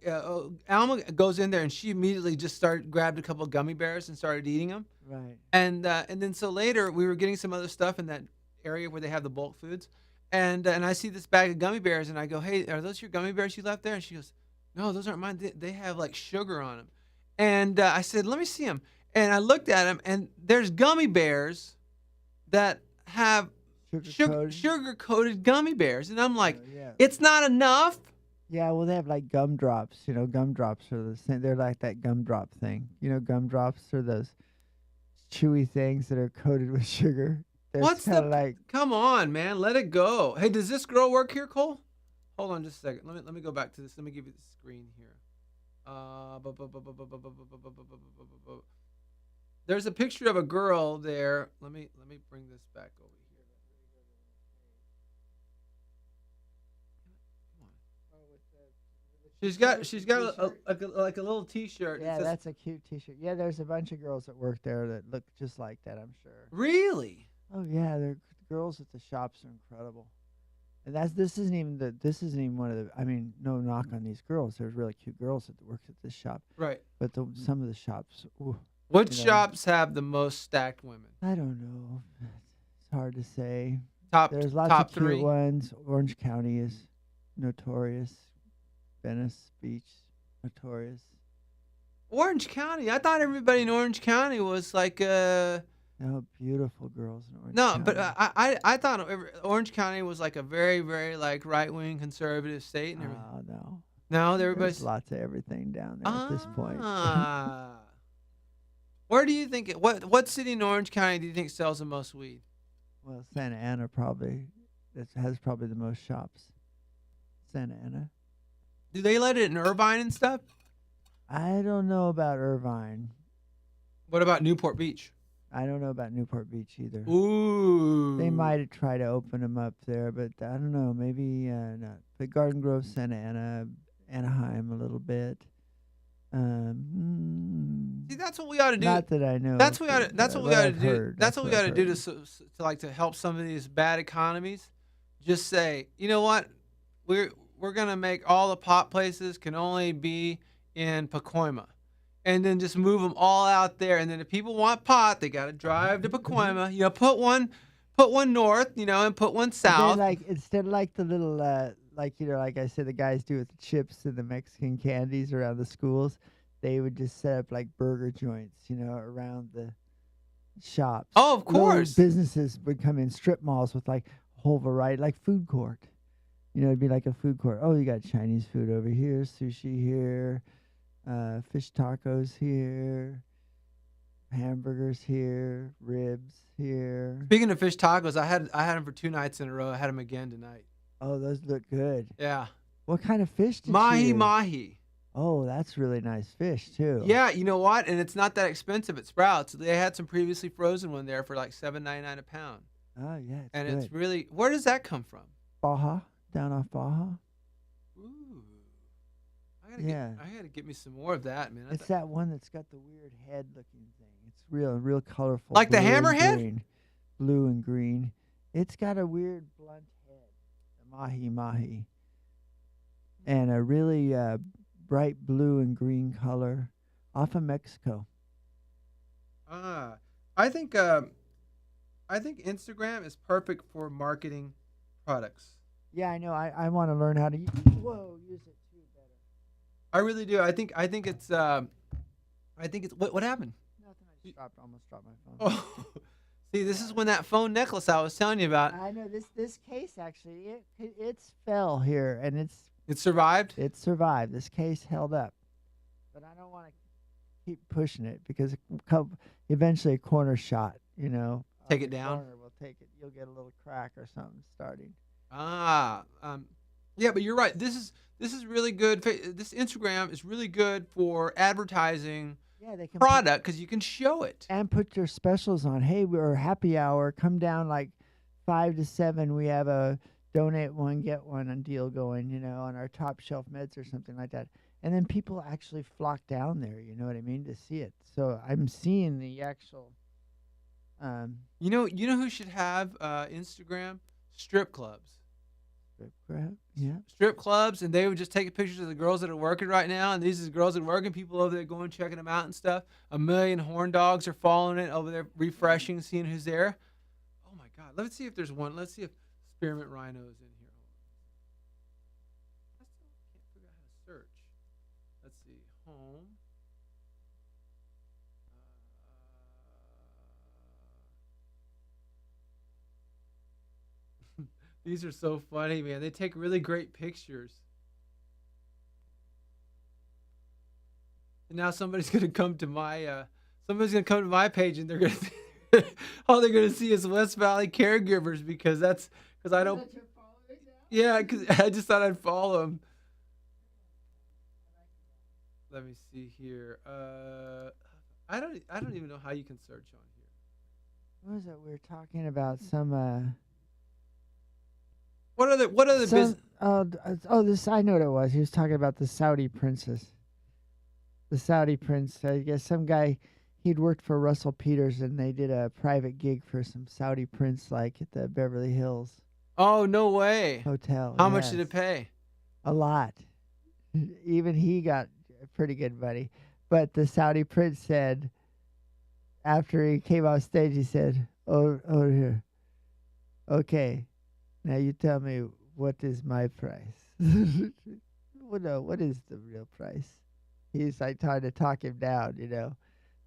A: Alma goes in there and she immediately just grabbed a couple of gummy bears and started eating them.
B: Right.
A: And then so later we were getting some other stuff in that area where they have the bulk foods, and I see this bag of gummy bears and I go, "Hey, are those your gummy bears you left there?" And she goes, "No, those aren't mine. They have like sugar on them." And I said, "Let me see them." And I looked at them and there's gummy bears that have sugar-coated gummy bears, and I'm like,
B: yeah.
A: it's not enough.
B: Yeah, well, they have like gumdrops. Gumdrops are the same. They're like that gumdrop thing. Gumdrops are those chewy things that are coated with sugar.
A: What's the? Come on, man, let it go. Hey, does this girl work here, Cole? Hold on just a second. Let me go back to this. Let me give you the screen here. There's a picture of a girl there. Let me bring this back over here. She's got like a little T-shirt.
B: Yeah, that's a cute T-shirt. Yeah, there's a bunch of girls that work there that look just like that. I'm sure.
A: Really?
B: Oh yeah, the girls at the shops are incredible. And this isn't even one of the. I mean, no knock on these girls. There's really cute girls that work at this shop.
A: Right.
B: But some of the shops, ooh,
A: What
B: You know,
A: shops have the most stacked women?
B: I don't know. It's hard to say.
A: Top
B: There's lots of
A: top
B: cute
A: 3.
B: ones. Orange County is notorious. Venice Beach, notorious.
A: Orange County. I thought everybody in Orange County was like
B: Oh, beautiful girls in Orange
A: no, but
B: County.
A: I thought Orange County was like a very very like right wing conservative state and everything.
B: Oh, no.
A: No,
B: There's
A: everybody's
B: lots of everything down there at this point.
A: ah. Where do you think what city in Orange County do you think sells the most weed?
B: Well, Santa Ana probably has probably the most shops. Santa Ana.
A: Do they let it in Irvine and stuff?
B: I don't know about Irvine.
A: What about Newport Beach?
B: I don't know about Newport Beach either.
A: Ooh.
B: They might try to open them up there, but I don't know. Maybe not. But Garden Grove, Santa Ana, Anaheim a little bit.
A: See, that's what we ought to do.
B: Not that I know.
A: That's what we ought to. That's what we ought to do.
B: Heard.
A: That's what we ought to do
B: heard.
A: to like to help some of these bad economies. Just say, you know what, we're gonna make all the pot places can only be in Pacoima, and then just move them all out there. And then if people want pot, they gotta drive to Pacoima. You know, put one north, you know, and put one south.
B: Like instead of like the little like like I said, the guys do with the chips and the Mexican candies around the schools, they would just set up like burger joints, you know, around the shops.
A: Oh, of course.
B: Little businesses would come in, strip malls with like a whole variety, like food court. You know, it'd be like a food court. Oh, you got Chinese food over here, sushi here, fish tacos here, hamburgers here, ribs here.
A: Speaking of fish tacos, I had them for 2 nights in a row. I had them again tonight.
B: Oh, those look good.
A: Yeah.
B: What kind of fish did
A: Mahi
B: you?
A: mahi.
B: Oh, that's really nice fish too.
A: Yeah, you know what? And it's not that expensive at Sprouts. They had some previously frozen one there for like $7.99 a pound.
B: Oh yeah,
A: And
B: good.
A: it's really, where does that come from?
B: Baja, down off Baja.
A: Ooh.
B: Yeah.
A: I gotta get me some more of that, man.
B: It's that one that's got the weird head-looking thing. It's real colorful.
A: Like the
B: blue and
A: hammerhead?
B: green. Blue and green. It's got a weird blunt head. The mahi mahi. And a really bright blue and green color, off of Mexico.
A: I think Instagram is perfect for marketing products.
B: Yeah, I know. I want to learn how to use it too better.
A: I really do. I think it's what happened?
B: Nothing. I almost dropped my phone.
A: Oh, see, this is when that phone necklace I was telling you about.
B: I know this case actually it's fell here and
A: It survived.
B: it survived. This case held up, but I don't want to keep pushing it because eventually a corner shot, you know,
A: Take
B: on
A: it
B: the
A: down?
B: corner will take it. You'll get a little crack or something starting.
A: Yeah, but you're right. This is really good. This Instagram is really good for advertising
B: Yeah, they can
A: product because you can show it.
B: and put your specials on. Hey, we're happy hour. Come down like 5 to 7. We have a donate one get one on deal going, you know, on our top shelf meds or something like that. And then people actually flock down there, you know what I mean, to see it. So I'm seeing the actual
A: You know who should have Instagram? Strip clubs.
B: strip grab. Yeah.
A: Strip clubs, and they would just take pictures of the girls that are working right now, and these are the girls that are working. People over there going checking them out and stuff. A million horn dogs are following it over there, refreshing, seeing who's there. Oh my God! Let's see if there's one. Let's see if Spearmint Rhino's in here. I still can't figure out how to search. Let's see, home. These are so funny, man. They take really great pictures. And now somebody's gonna come to my page and they're gonna all they're gonna see is West Valley caregivers because I don't. Yeah, because I just thought I'd follow them. Let me see here. I don't even know how you can search on here.
B: What was it? We were talking about some
A: What other business?
B: this I know what it was. He was talking about the Saudi princess. The Saudi prince. I guess some guy he'd worked for Russell Peters and they did a private gig for some Saudi prince like at the Beverly Hills
A: Oh, no way.
B: hotel.
A: How much did
B: Yes.
A: it pay?
B: A lot. Even he got pretty good money. But the Saudi prince said, after he came off stage, he said, "Oh, over here. Okay, now you tell me what is my price." Well, no, what is the real price? He's like trying to talk him down,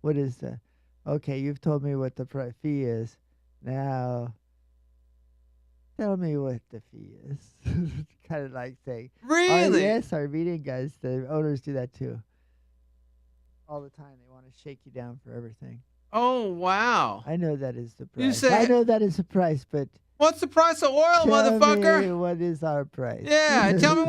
B: What is the? Okay, you've told me what the fee is. Now, tell me what the fee is. Kind of like saying,
A: Really?
B: yes, our meeting guys, the owners do that too. All the time, they want to shake you down for everything.
A: Oh, wow.
B: I know that is the price.
A: You say,
B: I know that is the price, but
A: what's the price of oil,
B: tell
A: motherfucker?
B: me what is our price?
A: Yeah, tell me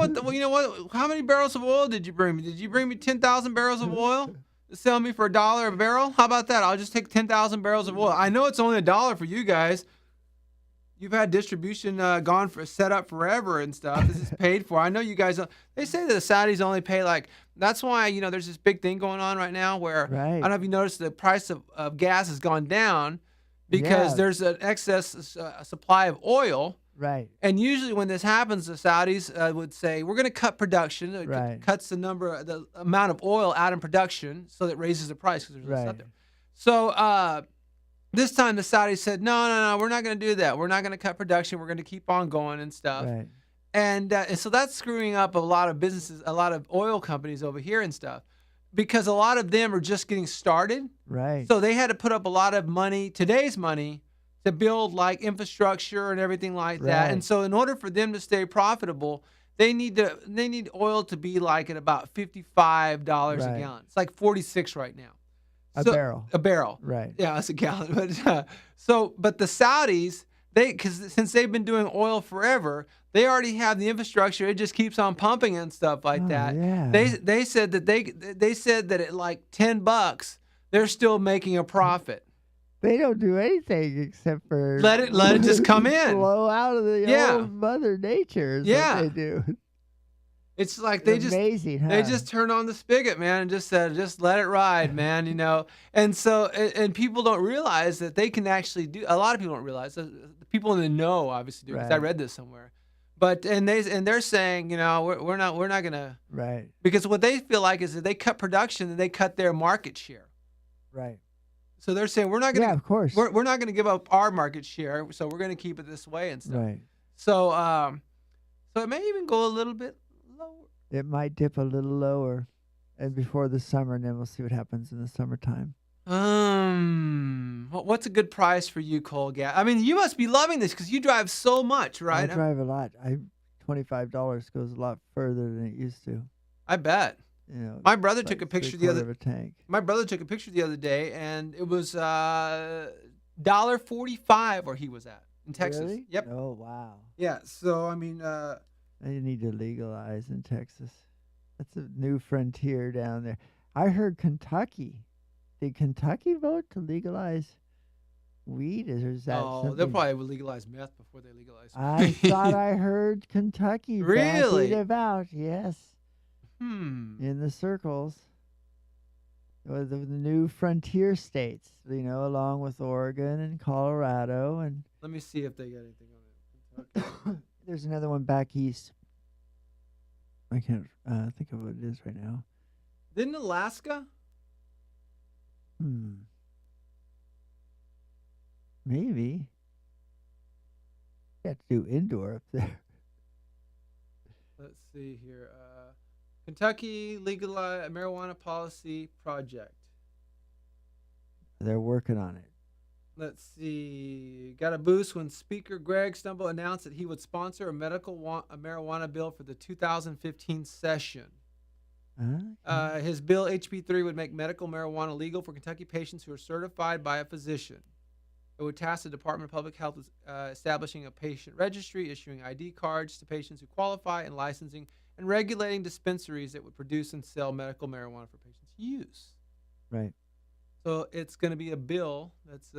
A: how many barrels of oil did you bring me? Did you bring me 10,000 barrels of oil to sell me for $1 a barrel? How about that? I'll just take 10,000 barrels of oil. I know it's only $1 for you guys. You've had distribution set up forever and stuff. This is paid for. I know you guys. They say that the Saudis only pay that's why, there's this big thing going on right now where,
B: Right.
A: I don't know if you noticed the price of gas has gone down because there's an excess supply of oil.
B: Right.
A: And usually when this happens, the Saudis would say, we're going to cut production. It
B: Right.
A: cuts the amount of oil out in production so that raises the price because there's less
B: Right.
A: out there. So this time the Saudis said, no, we're not going to do that. We're not going to cut production. We're going to keep on going and stuff.
B: Right.
A: And so that's screwing up a lot of businesses, a lot of oil companies over here and stuff, because a lot of them are just getting started.
B: Right.
A: So they had to put up a lot of money, today's money, to build infrastructure and everything like that.
B: Right.
A: And so in order for them to stay profitable, they need oil to be at about $55 a
B: Right.
A: gallon. It's like 46 right now.
B: A barrel.
A: A barrel.
B: Right.
A: Yeah, that's a gallon. But the Saudis, since they've been doing oil forever, they already have the infrastructure. It just keeps on pumping and stuff like that.
B: Yeah.
A: They said that they said that at like $10, they're still making a profit.
B: They don't do anything except for
A: Let it just come in.
B: Flow out of the old Mother Nature is what they do.
A: It's like
B: It's amazing,
A: they just turned on the spigot, man, and just said, just let it ride, man, And so, and people don't realize that they can actually do. A lot of people don't realize. The people in the know obviously do, because I read this somewhere. But they're saying, we're not gonna.
B: Right.
A: Because what they feel like is that they cut production and they cut their market share.
B: Right.
A: So they're saying we're not gonna.
B: Yeah, of course.
A: We're not gonna give up our market share, so we're gonna keep it this way and stuff.
B: Right.
A: So so it may even go a little bit lower.
B: It might dip a little lower, and before the summer, and then we'll see what happens in the summertime.
A: What's a good price for you, Cole? Gas? I mean, you must be loving this because you drive so much, right?
B: I drive a lot. $25 goes a lot further than it used to.
A: I bet. My brother
B: it's
A: took
B: like
A: a picture
B: three-quarter of a tank.
A: My brother took a picture the other day, and it was $1.45 where he was at in Texas.
B: Really?
A: Yep.
B: Oh wow.
A: Yeah. So I mean,
B: they need to legalize in Texas. That's a new frontier down there. I heard Kentucky. Did Kentucky vote to legalize weed? Is that something?
A: They'll probably legalize meth before they legalize.
B: I thought I heard Kentucky
A: Really?
B: backing about. Yes.
A: Hmm.
B: In the circles. The new frontier states, along with Oregon and Colorado, and
A: Let me see if they got anything on it. Kentucky.
B: there's another one back east. I can't think of what it is right now.
A: Didn't Alaska?
B: Maybe. You have to do indoor up there.
A: Let's see here. Kentucky legalized marijuana policy project.
B: They're working on it.
A: Let's see. Got a boost when Speaker Greg Stumble announced that he would sponsor a marijuana bill for the 2015 session. His bill, HB 3, would make medical marijuana legal for Kentucky patients who are certified by a physician. It would task the Department of Public Health with establishing a patient registry, issuing ID cards to patients who qualify, and licensing and regulating dispensaries that would produce and sell medical marijuana for patients' use.
B: Right.
A: So it's going to be a bill that's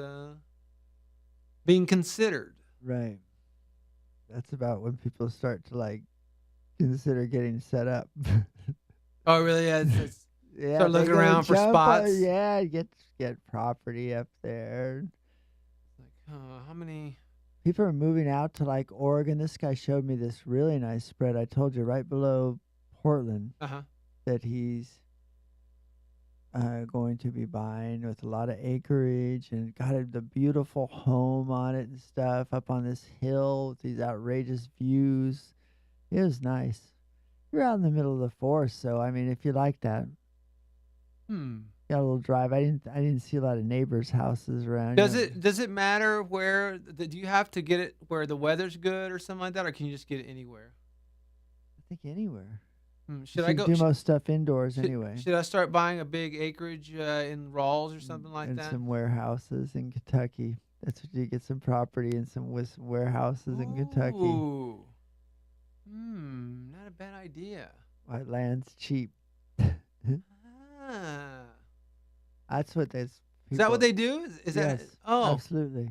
A: being considered.
B: Right. That's about when people start to consider getting set up.
A: Oh, really? Yeah.
B: Yeah,
A: start looking
B: they go
A: around for
B: jump
A: spots.
B: Yeah, get property up there.
A: How many?
B: People are moving out to Oregon. This guy showed me this really nice spread. I told you right below Portland that he's going to be buying with a lot of acreage and got the beautiful home on it and stuff up on this hill with these outrageous views. It was nice. You're out in the middle of the forest, so I mean, if you like that,
A: Hmm.
B: got a little drive. I didn't see a lot of neighbors' houses around.
A: Does it matter where? Do you have to get it where the weather's good or something like that, or can you just get it anywhere?
B: I think anywhere. You
A: Should I
B: should
A: go?
B: do most stuff indoors
A: Should,
B: anyway.
A: should I start buying a big acreage in Rawls or something like
B: And
A: that?
B: some warehouses in Kentucky. That's what you get, some property and some warehouses in Kentucky.
A: Ooh. Not a bad idea.
B: Why land's cheap.
A: Ah.
B: That's what those
A: Is that what
B: people.
A: they do? Is that?
B: Yes,
A: Oh.
B: absolutely.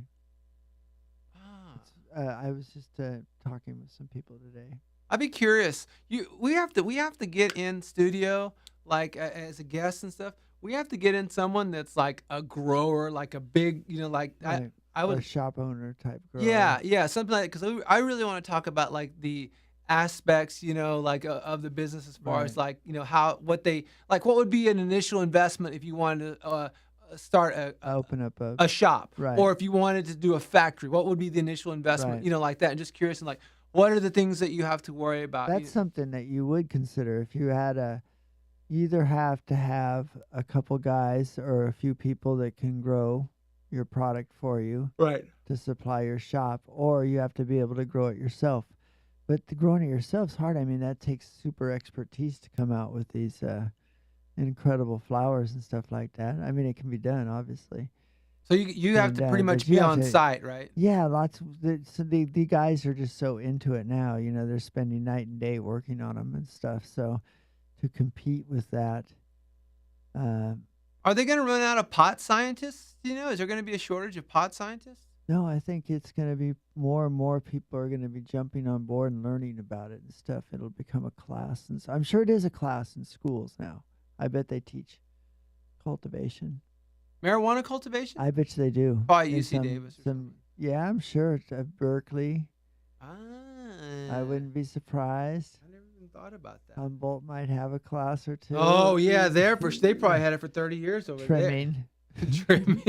A: Ah.
B: I was just talking with some people today.
A: I'd be curious. We have to get in studio like as a guest and stuff. We have to get in someone that's like a grower, like a big, like
B: Right.
A: I
B: A
A: would.
B: shop owner type grower.
A: Yeah, something like because I really want to talk about like the aspects, like of the business as far as
B: Right.
A: like how what they like what would be an initial investment if you wanted to start
B: Open up
A: a shop,
B: right.
A: or if you wanted to do a factory, what would be the initial investment,
B: Right.
A: like that, and just curious and like what are the things that you have to worry about?
B: That's something that you would consider if you had you either have to have a couple guys or a few people that can grow your product for you
A: Right.
B: to supply your shop, or you have to be able to grow it yourself. But the growing it yourself's hard. I mean, that takes super expertise to come out with these incredible flowers and stuff like that. I mean, it can be done, obviously.
A: So you have to pretty
B: But
A: much
B: you
A: be
B: have
A: on
B: to,
A: site, right?
B: yeah, so the guys are just so into it now. They're spending night and day working on them and stuff. So to compete with that, uh,
A: Are they going to run out of pot scientists? Is there going to be a shortage of pot scientists?
B: no, I think it's going to be more and more people are going to be jumping on board and learning about it and stuff. It'll become a class, and so I'm sure it is a class in schools now. I bet they teach cultivation.
A: Marijuana cultivation?
B: I bet you they do.
A: Probably
B: In
A: UC Davis or something.
B: yeah, I'm sure it's at Berkeley. I
A: Ah.
B: wouldn't be surprised.
A: I never even thought about that.
B: Humboldt might have a class or two.
A: Oh yeah, they probably had it for 30 years over
B: Trimming.
A: there. Trimming.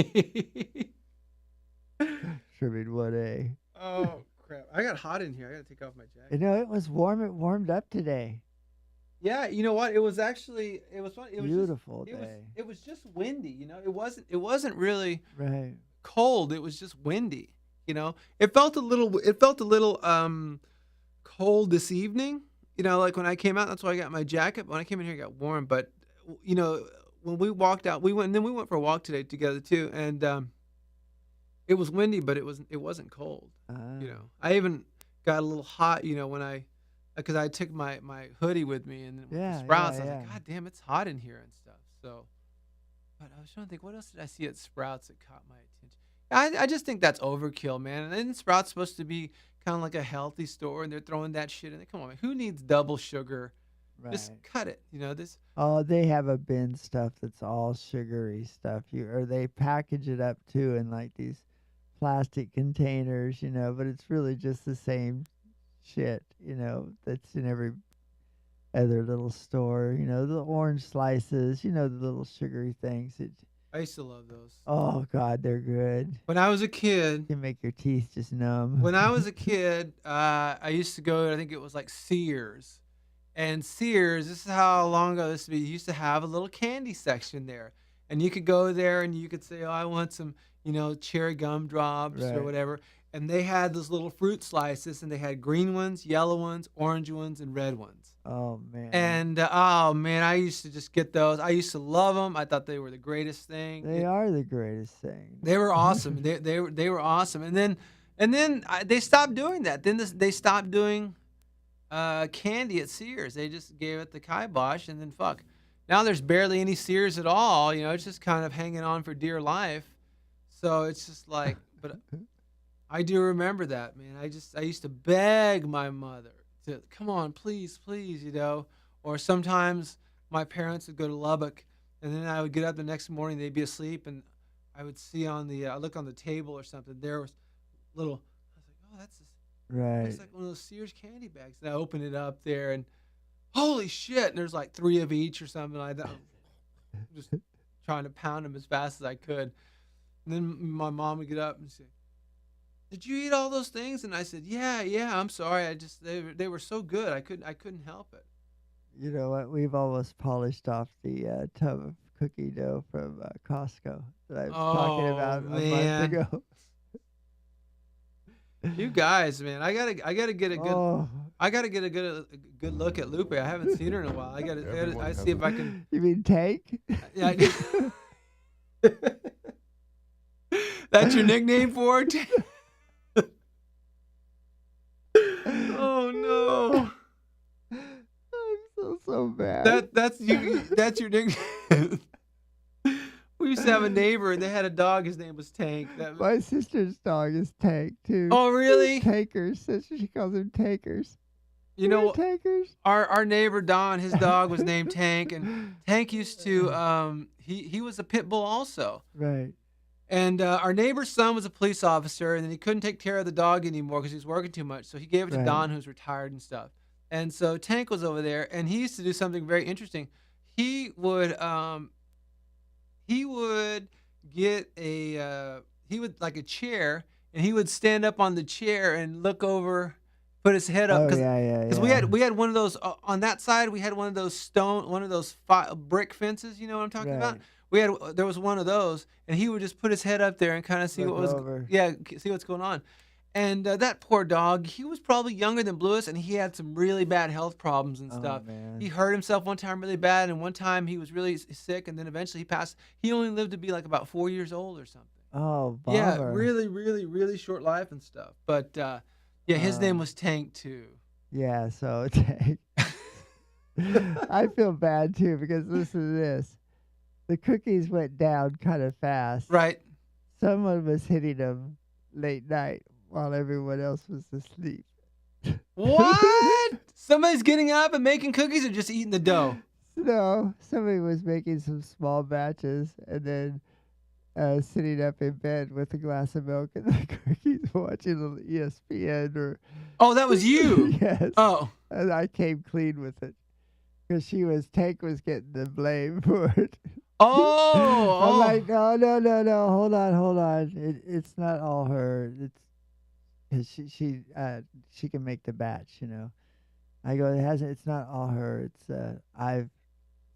B: Trimming 1A.
A: Oh crap! I got hot in here. I got to take off my jacket.
B: It was warm. It warmed up today.
A: Yeah, you know what? It was actually fun. It was
B: Beautiful
A: just,
B: day.
A: It was just windy. It wasn't really
B: Right.
A: cold. It was just windy. It felt a little cold this evening. Like when I came out, that's why I got my jacket. When I came in here, it got warm. But you know, when we walked out, we went for a walk today together too, and it was windy, but it wasn't cold.
B: Ah.
A: I even got a little hot. Because I took my hoodie with me and then with
B: Yeah,
A: the Sprouts.
B: yeah,
A: I was
B: yeah.
A: like, God damn, it's hot in here and stuff. So, but I was trying to think, what else did I see at Sprouts that caught my attention? I just think that's overkill, man. And then Sprouts supposed to be kind of like a healthy store, and they're throwing that shit in there. Come on, man. Who needs double sugar? Just
B: Right.
A: cut it. This.
B: Oh, they have a bin stuff that's all sugary stuff. Or they package it up too in like these plastic containers, but it's really just the same shit, that's in every other little store. The orange slices, the little sugary things.
A: I used to love those.
B: Oh God, they're good.
A: When I was a kid,
B: Can make your teeth just numb.
A: when I was a kid, I used to go. I think it was like Sears, and Sears. This is how long ago this used to have a little candy section there, and you could go there and you could say, "Oh, I want some, cherry gumdrops or
B: Right.
A: whatever." And they had those little fruit slices, and they had green ones, yellow ones, orange ones, and red ones.
B: Oh man,
A: And oh man, I used to just get those. I used to love them. I thought they were the greatest thing.
B: they are the greatest thing.
A: They were awesome. They were awesome. And then they stopped doing that. Then they stopped doing candy at Sears. They just gave it the kibosh, and then fuck. Now there's barely any Sears at all. It's just kind of hanging on for dear life. So it's just like, but I do remember that, man. I used to beg my mother to come on, please, please, Or sometimes my parents would go to Lubbock, and then I would get up the next morning. They'd be asleep, and I would see I look on the table or something. There was little. I was like, oh,
B: Right.
A: that's like one of those Sears candy bags. And I open it up there, and holy shit! And there's like 3 of each or something like that. Just trying to pound them as fast as I could. And then my mom would get up and say, "Did you eat all those things?" And I said, "Yeah, yeah. I'm sorry. They were so good. I couldn't help it."
B: You know what? We've almost polished off the tub of cookie dough from Costco that I was talking
A: Oh
B: about a month
A: man,
B: ago.
A: you guys, man, I gotta get a good.
B: Oh,
A: I gotta get a good look at Lupe. I haven't seen her in a while. I see if I can.
B: you mean Tank?
A: Yeah, that's your nickname for it? Oh no.
B: I'm so bad.
A: That's you. That's your nickname. We used to have a neighbor, and they had a dog. His name was Tank.
B: My sister's dog is Tank too.
A: Oh, really?
B: Tankers. That's what she calls them, Tankers.
A: You know,
B: Tankers.
A: our neighbor Don, his dog was named Tank, and Tank used to he was a pit bull also.
B: Right.
A: And our neighbor's son was a police officer, and then he couldn't take care of the dog anymore because he was working too much. So he gave it to
B: Right.
A: Don, who's retired and stuff. And so Tank was over there, and he used to do something very interesting. He would get like a chair, and he would stand up on the chair and look over, put his head up.
B: Oh yeah.
A: Because we had one of those on that side. We had one of those brick fences. You know what I'm talking about? There was one of those, and he would just put his head up there and kind of see
B: Look
A: what was
B: over.
A: see what's going on. And that poor dog, he was probably younger than Bluis, and he had some really bad health problems and stuff.
B: Man.
A: He hurt himself one time really bad, and one time he was really sick, and then eventually he passed. He only lived to be like about 4 years old or something.
B: Oh, bummer.
A: Yeah, really, really, really short life and stuff. But yeah, his name was Tank too.
B: Yeah, so Tank. I feel bad too because listen to this. The cookies went down kind of fast.
A: Right.
B: Someone was hitting them late night while everyone else was asleep.
A: What? Somebody's getting up and making cookies or just eating the dough?
B: No, somebody was making some small batches and then sitting up in bed with a glass of milk and the cookies watching a little ESPN or...
A: Oh, that was you?
B: Yes.
A: Oh.
B: And I came clean with it because Tank was getting the blame for it.
A: Oh.
B: I'm like, no, hold on. It's not all her. It's because she can make the batch, you know. I go, it's not all her. It's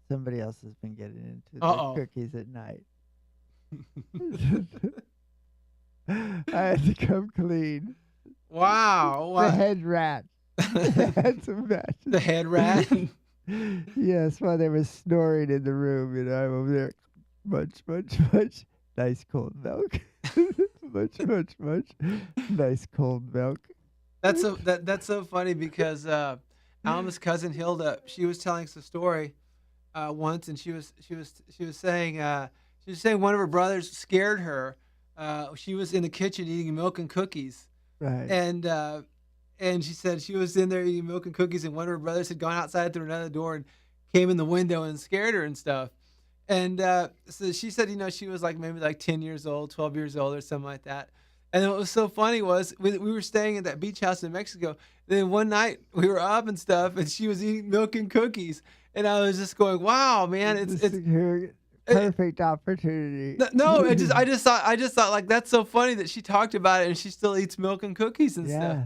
B: somebody else has been getting into the cookies at night. I had to come clean.
A: Wow.
B: The head rat had some batches.
A: The head rat.
B: Yes, while they were snoring in the room, you know, I'm over there, much, nice cold milk, much, nice cold milk.
A: That's so funny because Alma's cousin Hilda, she was telling us a story once, and she was saying one of her brothers scared her. She was in the kitchen eating milk and cookies,
B: right?
A: And she said she was in there eating milk and cookies, and one of her brothers had gone outside through another door and came in the window and scared her and stuff. And so she said, you know, she was like maybe like 10 years old, 12 years old or something like that. And what was so funny was we were staying at that beach house in Mexico. And then one night we were up and stuff, and she was eating milk and cookies. And I was just going, wow, man, it's
B: perfect opportunity.
A: No, I just thought like that's so funny that she talked about it and she still eats milk and cookies and stuff.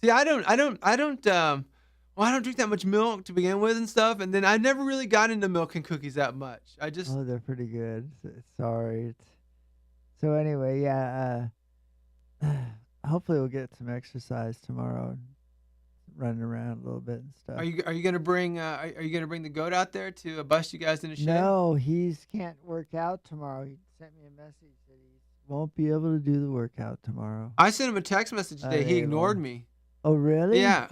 A: See, I don't drink that much milk to begin with and stuff, and then I never really got into milk and cookies that much.
B: Oh, they're pretty good. Sorry. So anyway, yeah. Hopefully we'll get some exercise tomorrow and running around a little bit and stuff.
A: Are you gonna bring the goat out there to bust you guys in the shed?
B: No, he can't work out tomorrow. He sent me a message that he won't be able to do the workout tomorrow.
A: I sent him a text message today. He ignored me.
B: Oh, really?
A: Yeah.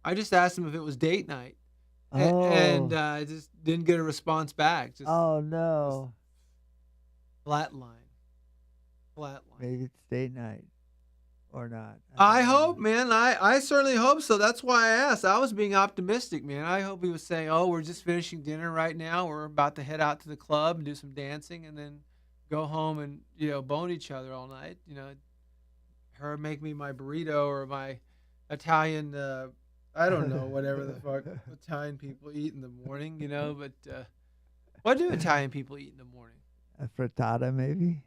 A: I just asked him if it was date night. And I just didn't get a response back.
B: Oh, no.
A: Flatline.
B: Maybe it's date night or not.
A: I hope, man. I certainly hope so. That's why I asked. I was being optimistic, man. I hope he was saying, oh, we're just finishing dinner right now. We're about to head out to the club and do some dancing and then go home and, you know, bone each other all night. You know, her make me my burrito or my Italian, I don't know, whatever the fuck Italian people eat in the morning, you know, but What do Italian people eat in the morning?
B: A frittata, maybe.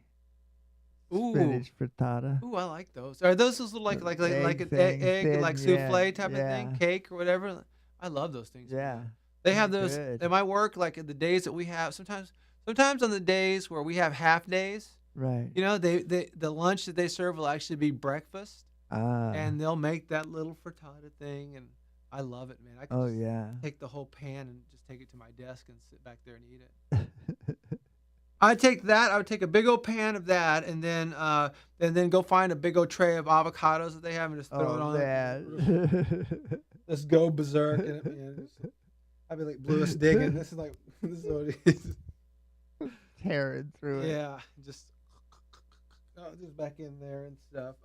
A: Ooh.
B: Spinach frittata.
A: Ooh, I like those. Are those like
B: Egg
A: an
B: thing,
A: egg
B: thin,
A: like
B: yeah,
A: souffle type of
B: yeah.
A: thing, cake or whatever? I love those things.
B: Yeah.
A: They have
B: They're
A: those
B: good.
A: at my work, like the days that we have. Sometimes on the days where we have half days,
B: Right.
A: the lunch that they serve will actually be breakfast,
B: Ah.
A: and they'll make that little frittata thing, and I love it, man. I can
B: Oh,
A: just
B: yeah.
A: take the whole pan and just take it to my desk and sit back there and eat it. I'd take that. I would take a big old pan of that, and then go find a big old tray of avocados that they have, and just throw it
B: Oh,
A: on.
B: man.
A: Let's go berserk in it, man. I'd be like Bluest digging. This is what it is.
B: Tearing through it.
A: Yeah, just back in there and stuff.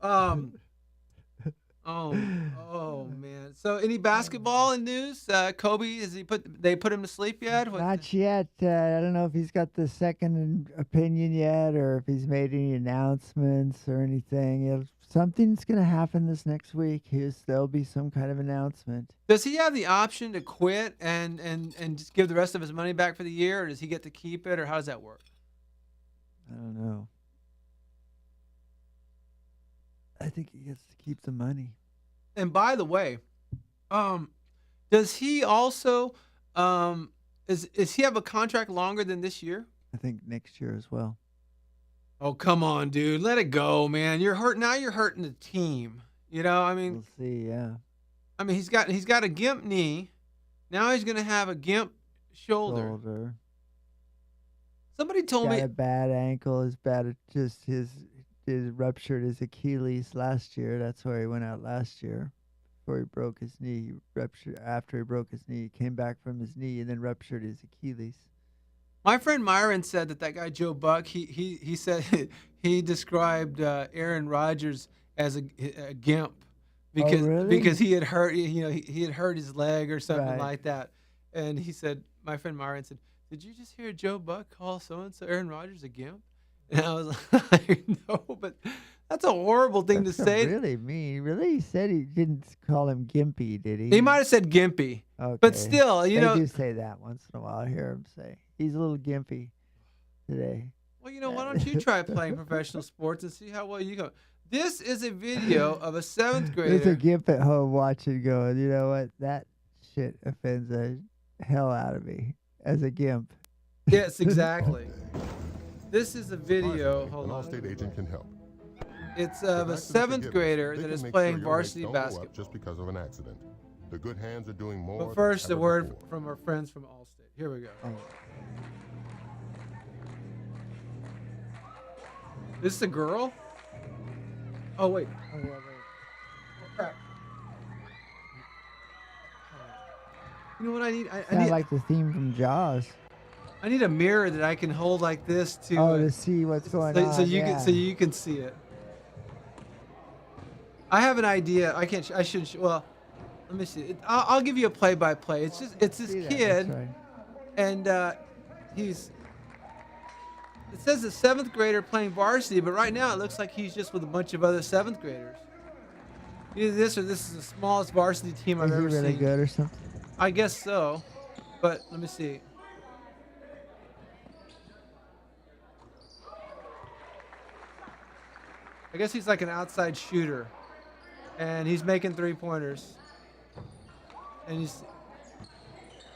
A: Oh man. So any basketball in news? Kobe, they put him to sleep yet?
B: Not yet. I don't know if he's got the second opinion yet, or if he's made any announcements or anything. Something's gonna happen this next week. There'll be some kind of announcement.
A: Does he have the option to quit and just give the rest of his money back for the year, or does he get to keep it, or how does that work?
B: I don't know. I think he gets to keep the money.
A: And by the way, does he also is he have a contract longer than this year?
B: I think next year as well.
A: Oh, come on, dude. Let it go, man. You're hurt now. You're hurting the team. I mean,
B: We'll see. Yeah.
A: I mean, he's got a gimp knee. Now he's gonna have a gimp shoulder. Somebody told
B: got
A: me
B: a bad ankle. His bad, just his ruptured his Achilles last year. That's where he went out last year. Before he broke his knee, after he broke his knee, he came back from his knee and then ruptured his Achilles.
A: my friend Myron said that guy Joe Buck. He said he described Aaron Rodgers as a gimp because
B: really?
A: he had hurt he had hurt his leg or something
B: Right.
A: like that, and he said my friend Myron said, "Did you just hear Joe Buck call so and so Aaron Rodgers a gimp?" And I was like, "No, but that's a horrible thing
B: That's
A: to say."
B: really mean. Really, he said he didn't call him gimpy, did he?
A: He might have said gimpy,
B: Okay.
A: but still,
B: they do say that once in a while. I hear him say he's a little gimpy today.
A: Well, why don't you try playing professional sports and see how well you go? This is a video of a 7th
B: There's a
A: grader.
B: gimp at home watching, going, you know what? That shit offends the hell out of me as a gimp.
A: Yes, exactly. This is a video. Hold
C: An
A: on.
C: Allstate agent can help.
A: It's of a 7th grader that is playing varsity basketball.
C: Just because of an accident. The good hands are doing more.
A: But first,
C: than
A: a
C: ever
A: word
C: before.
A: from our friends from Allstate. Here we go.
B: Oh.
A: This is a girl? Oh, wait.
B: Oh, yeah, wait.
A: Oh, crap. You know what I need? I
B: Sound
A: need,
B: like the theme from Jaws.
A: I need a mirror that I can hold like this
B: To see what's going on.
A: so you
B: yeah.
A: can you can see it. I have an idea. I can't. I should. Well, let me see. I'll give you a play-by-play. It's this
B: See that,
A: kid,
B: that's right.
A: and he's. It says a 7th grader playing varsity, but right now it looks like he's just with a bunch of other 7th graders. Either this or this is the smallest varsity team I've
B: Is he
A: ever
B: really
A: seen.
B: good or something?
A: I guess so, but let me see. I guess he's like an outside shooter, and he's making 3-pointers, and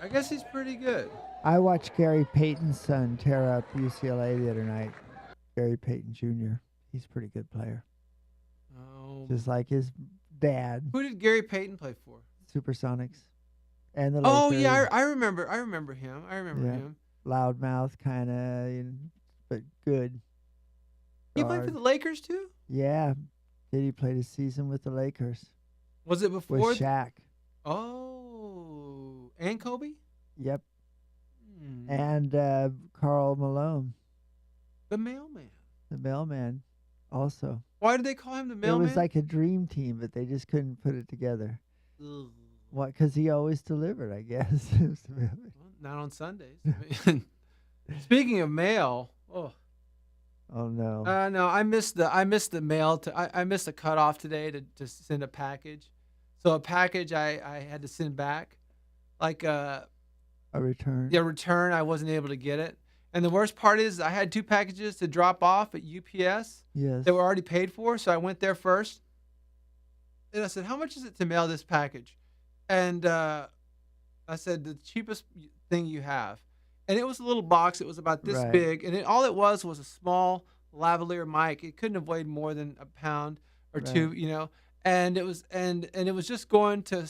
A: I guess he's pretty good.
B: I watched Gary Payton's son tear up UCLA the other night. Gary Payton Jr. He's a pretty good player.
A: Oh,
B: Just like his dad,
A: who did Gary Payton play for?
B: Supersonics. And the
A: Oh
B: Lakers.
A: yeah, I remember him. I remember
B: Yeah.
A: him.
B: Loudmouth kind of, but good.
A: He played for
B: guard.
A: the Lakers too.
B: Yeah. Did he play the season with the Lakers?
A: Was it
B: With
A: before?
B: Shaq.
A: Oh, and Kobe.
B: Yep.
A: Hmm.
B: And Karl Malone,
A: The mailman.
B: the mailman, also.
A: Why did they call him the mailman?
B: It was like a dream team, but they just couldn't put it together.
A: Ugh.
B: What? Because he always delivered, I guess. It was the mailman.
A: Well, not on Sundays. Speaking of mail,
B: Oh no.
A: no, I missed the mail. I missed the cutoff today to send a package. So a package I had to send back, like
B: A return.
A: the return, I wasn't able to get it. And the worst part is I had 2 packages to drop off at UPS
B: Yes.
A: that were already paid for. So I went there first. And I said, how much is it to mail this package? And I said, the cheapest thing you have. And it was a little box. It was about this
B: Right.
A: big. And all it was a small lavalier mic. It couldn't have weighed more than a pound or
B: Right.
A: 2, And it was and it was just going to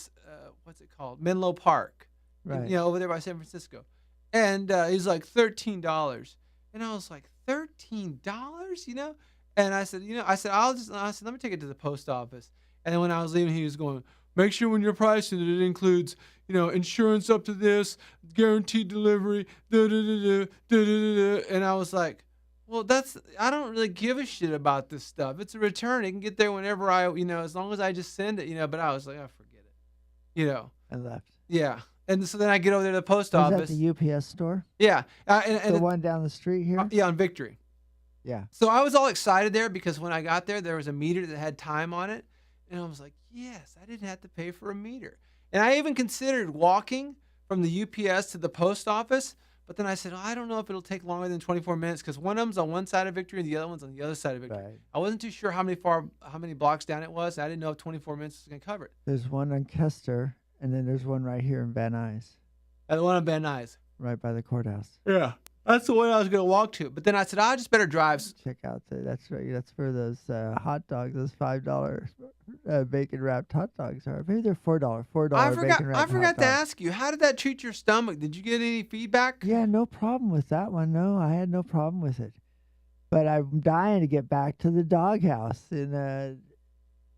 A: what's it called? Menlo Park,
B: Right.
A: over there by San Francisco. And he's like $13, and I was like $13, And I said, let me take it to the post office. And then when I was leaving, he was going, make sure when you're pricing it, it includes, insurance up to this, guaranteed delivery, And I was like, well, I don't really give a shit about this stuff. It's a return. It can get there whenever as long as I just send it, But I was like, oh, forget it,
B: And left.
A: Yeah. And so then I get over there to the post
B: Was
A: office.
B: that the UPS store?
A: Yeah. And
B: The one down the street here?
A: yeah, on Victory.
B: Yeah.
A: So I was all excited there because when I got there was a meter that had time on it. And I was like, yes, I didn't have to pay for a meter. And I even considered walking from the UPS to the post office. But then I said, I don't know if it'll take longer than 24 minutes because one of them's on one side of Victory and the other one's on the other side of Victory.
B: Right.
A: I wasn't too sure how many blocks down it was. I didn't know if 24 minutes was going to cover it.
B: There's one on Kester, and then there's one right here in Van Nuys,
A: And the one on Van Nuys.
B: right by the courthouse.
A: Yeah. That's the one I was going to walk to. But then I said, I just better drive.
B: Check out that's right. That's where those hot dogs, those $5 bacon wrapped hot dogs are. Maybe they're $4. $4 bacon wrapped
A: I forgot
B: hot
A: to
B: dogs.
A: ask you, how did that treat your stomach? Did you get any feedback?
B: Yeah, no problem with that one. No, I had no problem with it. But I'm dying to get back to the doghouse in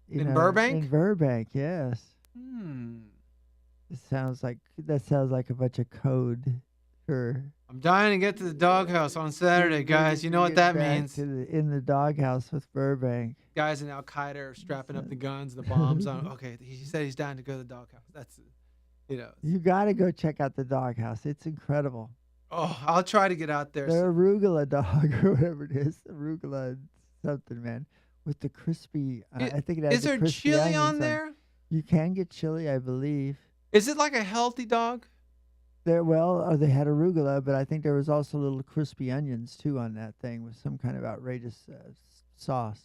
A: Burbank?
B: In Burbank, yes. That sounds like a bunch of code for.
A: I'm dying to get to the doghouse on Saturday, guys. You know what that means.
B: In the doghouse with Burbank.
A: Guys in Al Qaeda are strapping up the guns, the bombs on. Okay, he said he's dying to go to the doghouse. That's,
B: You got to go check out the doghouse. It's incredible.
A: Oh, I'll try to get out there.
B: The arugula dog or whatever it is, arugula something, man, with the crispy. I think it has
A: Is
B: the
A: there
B: crispy
A: chili on
B: onions
A: there?
B: You can get chili, I believe.
A: Is it like a healthy dog?
B: They had arugula, but I think there was also little crispy onions too on that thing with some kind of outrageous sauce.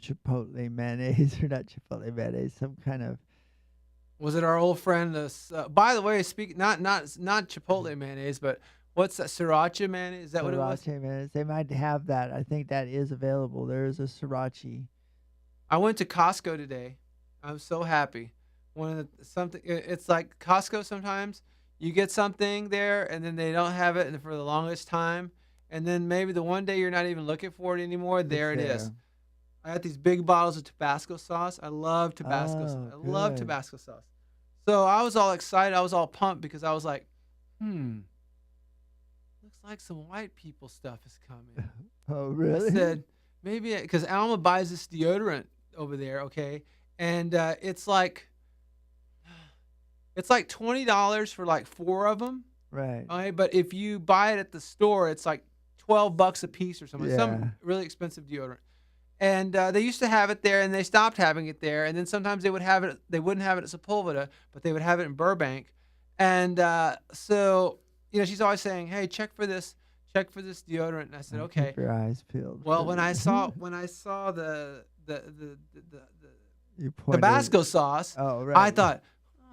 B: Chipotle mayonnaise or not chipotle mayonnaise, some kind of.
A: Was it our old friend? By the way, not chipotle mayonnaise, but what's that? Sriracha mayonnaise? Is that what it was?
B: Sriracha mayonnaise. They might have that. I think that is available. There is a sriracha.
A: I went to Costco today. I'm so happy. It's like Costco sometimes. You get something there, and then they don't have it for the longest time. And then maybe the one day you're not even looking for it anymore, there it is. I got these big bottles of Tabasco sauce. I love Tabasco sauce. I love Tabasco sauce. So I was all excited. I was all pumped because I was like, looks like some white people stuff is coming.
B: Oh, really?
A: I said, maybe, because Alma buys this deodorant over there, okay? And it's like $20 for like 4 of them.
B: Right.
A: Okay, but if you buy it at the store, it's like $12 a piece or something.
B: Yeah.
A: Some really expensive deodorant. And they used to have it there, and they stopped having it there. And then sometimes they would have it. They wouldn't have it at Sepulveda, but they would have it in Burbank. And so she's always saying, "Hey, check for this deodorant." And I said, "Okay."
B: Keep your eyes peeled.
A: Well, when I saw the
B: You pointed-
A: Tabasco sauce,
B: Oh, right.
A: I thought,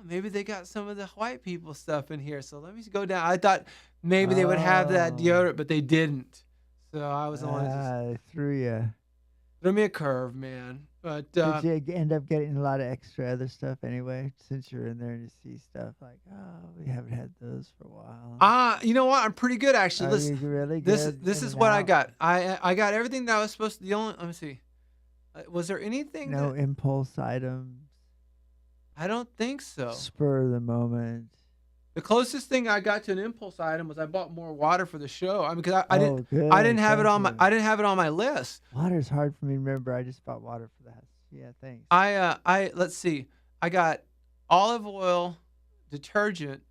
A: maybe they got some of the white people stuff in here. So let me go down. I thought maybe they would have that deodorant, but they didn't. So I was only just threw me a curve, man. But
B: did you end up getting a lot of extra other stuff anyway? Since you're in there and you see stuff like, we haven't had those for a while.
A: You know what? I'm pretty good actually.
B: Are you really good?
A: This is what I got. I got everything that I was supposed to. Let me see. Was there anything?
B: No impulse items.
A: I don't think so.
B: Spur of the moment.
A: The closest thing I got to an impulse item was I bought more water for the show. I mean, because I didn't have it on my list.
B: Water's hard for me to remember. I just bought water for the house. Yeah, thanks.
A: Let's see. I got olive oil, detergent,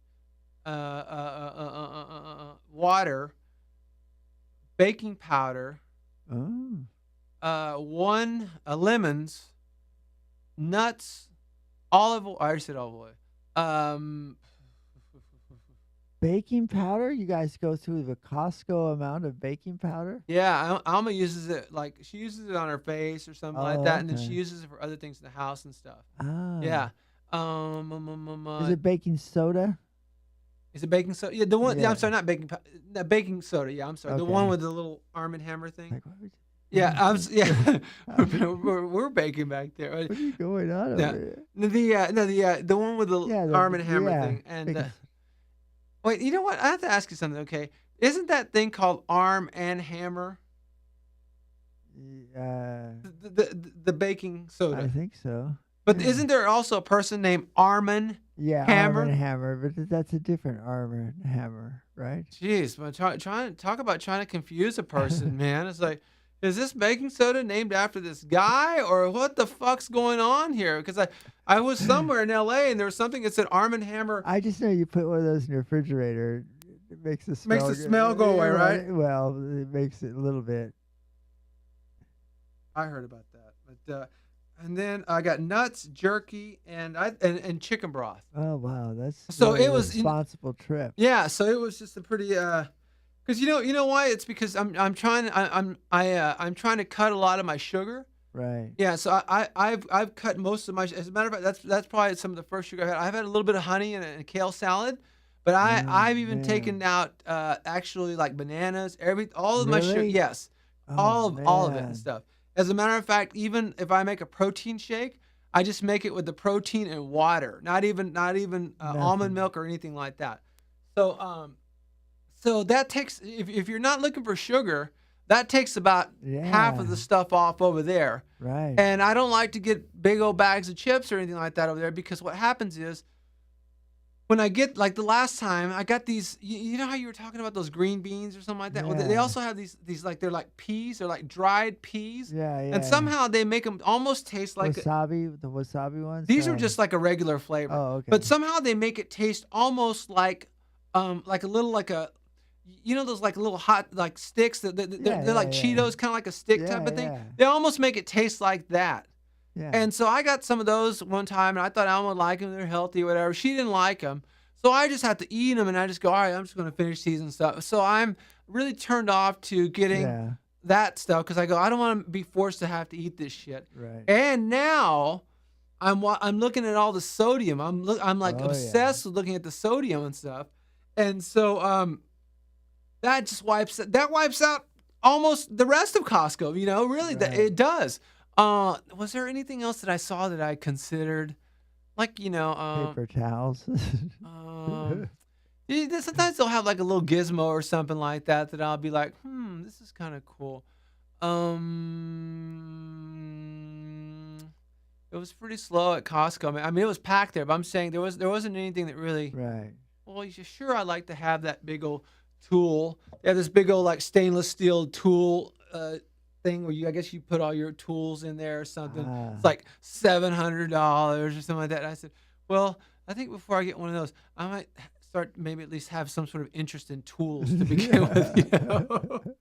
A: water, baking powder, lemons, nuts, olive oil. I already said olive oil.
B: Baking powder? You guys go through the Costco amount of baking powder?
A: Yeah, Alma uses it like she uses it on her face or something like
B: Oh,
A: that, and then she
B: okay.
A: uses it for other things in the house and stuff.
B: Ah.
A: Yeah.
B: Is it baking soda?
A: Is it baking soda? Yeah, the one. Yeah, I'm
B: Yeah.
A: sorry, not baking. Baking soda. Yeah, I'm sorry. The one
B: Okay.
A: with the little Arm& Hammer thing.
B: Like, what
A: Yeah, yeah.
B: what
A: we're baking back there.
B: are you going on over
A: Yeah.
B: here?
A: The one with the
B: Yeah,
A: Arm& Hammer thing. And
B: big-
A: wait, you know what? I have to ask you something. Okay, isn't that thing called Arm & Hammer? The baking
B: I
A: soda.
B: think so.
A: But
B: Yeah.
A: isn't there also a person named Arm&
B: Yeah,
A: Hammer?
B: Arm & Hammer, but that's a different Arm & Hammer, right?
A: Jeez, but trying to talk about trying to confuse a person, man. It's like, is this baking soda named after this guy, or what the fuck's going on here? Because I was somewhere in L.A. and there was something that said Arm & Hammer.
B: I just know you put one of those in your refrigerator, it makes the smell
A: Makes the smell go away,
B: Yeah,
A: right?
B: Well, it makes it a little bit.
A: I heard about that, but and then I got nuts, jerky, and chicken broth.
B: Oh wow, that's
A: So
B: really
A: it
B: a
A: was
B: responsible trip.
A: Yeah, so it was just a pretty because you know why? It's because I'm trying I'm trying to cut a lot of my sugar.
B: Right.
A: Yeah, so I've cut most of my. As a matter of fact, that's probably some of the first sugar I had. I've had a little bit of honey and a kale salad, but I've even taken out actually like bananas, all of my sugar.
B: Really?
A: Yes,
B: Oh,
A: all of it and
B: man.
A: stuff. As a matter of fact, even if I make a protein shake, I just make it with the protein and water, not even almond
B: Nothing.
A: milk or anything like that. So that takes if you're not looking for sugar, that takes about half of the
B: Yeah.
A: stuff off over there.
B: Right.
A: And I don't like to get big old bags of chips or anything like that over there because what happens is when I get like the last time I got these, you know how you were talking about those green beans or something like that. Well, they
B: Yeah.
A: also have these like they're like peas, they're like dried peas,
B: Yeah, yeah.
A: and somehow they make them almost taste like
B: wasabi, the wasabi ones.
A: these are just like a regular flavor.
B: Oh, okay.
A: But somehow they make it taste almost like a little like a you know those like little hot like sticks that they're like
B: yeah.
A: Cheetos, kind of like a stick
B: Yeah,
A: type of thing.
B: yeah.
A: They almost make it taste like that.
B: Yeah.
A: And so I got some of those one time, and I thought Alma would like them. They're healthy, or whatever. She didn't like them, so I just had to eat them, and I just go, all right, I'm just going to finish these and stuff. So I'm really turned off to getting
B: Yeah.
A: that stuff because I go, I don't want to be forced to have to eat this shit.
B: Right.
A: And now I'm looking at all the sodium. I'm like
B: Oh,
A: obsessed with looking at the sodium and stuff, and so that just wipes out almost the rest of Costco. You know, really,
B: Right.
A: it does. Was there anything else that I saw that I considered, like
B: Paper towels.
A: sometimes they'll have like a little gizmo or something like that I'll be like, this is kind of cool. It was pretty slow at Costco. I mean, it was packed there, but I'm saying there wasn't anything that really.
B: Right.
A: Well, sure, I'd like to have that big old tool. They have this big old like stainless steel tool thing where I guess you put all your tools in there or something.
B: Ah.
A: It's like $700 or something like that. And I said, well, I think before I get one of those, I might start maybe at least have some sort of interest in tools to begin with,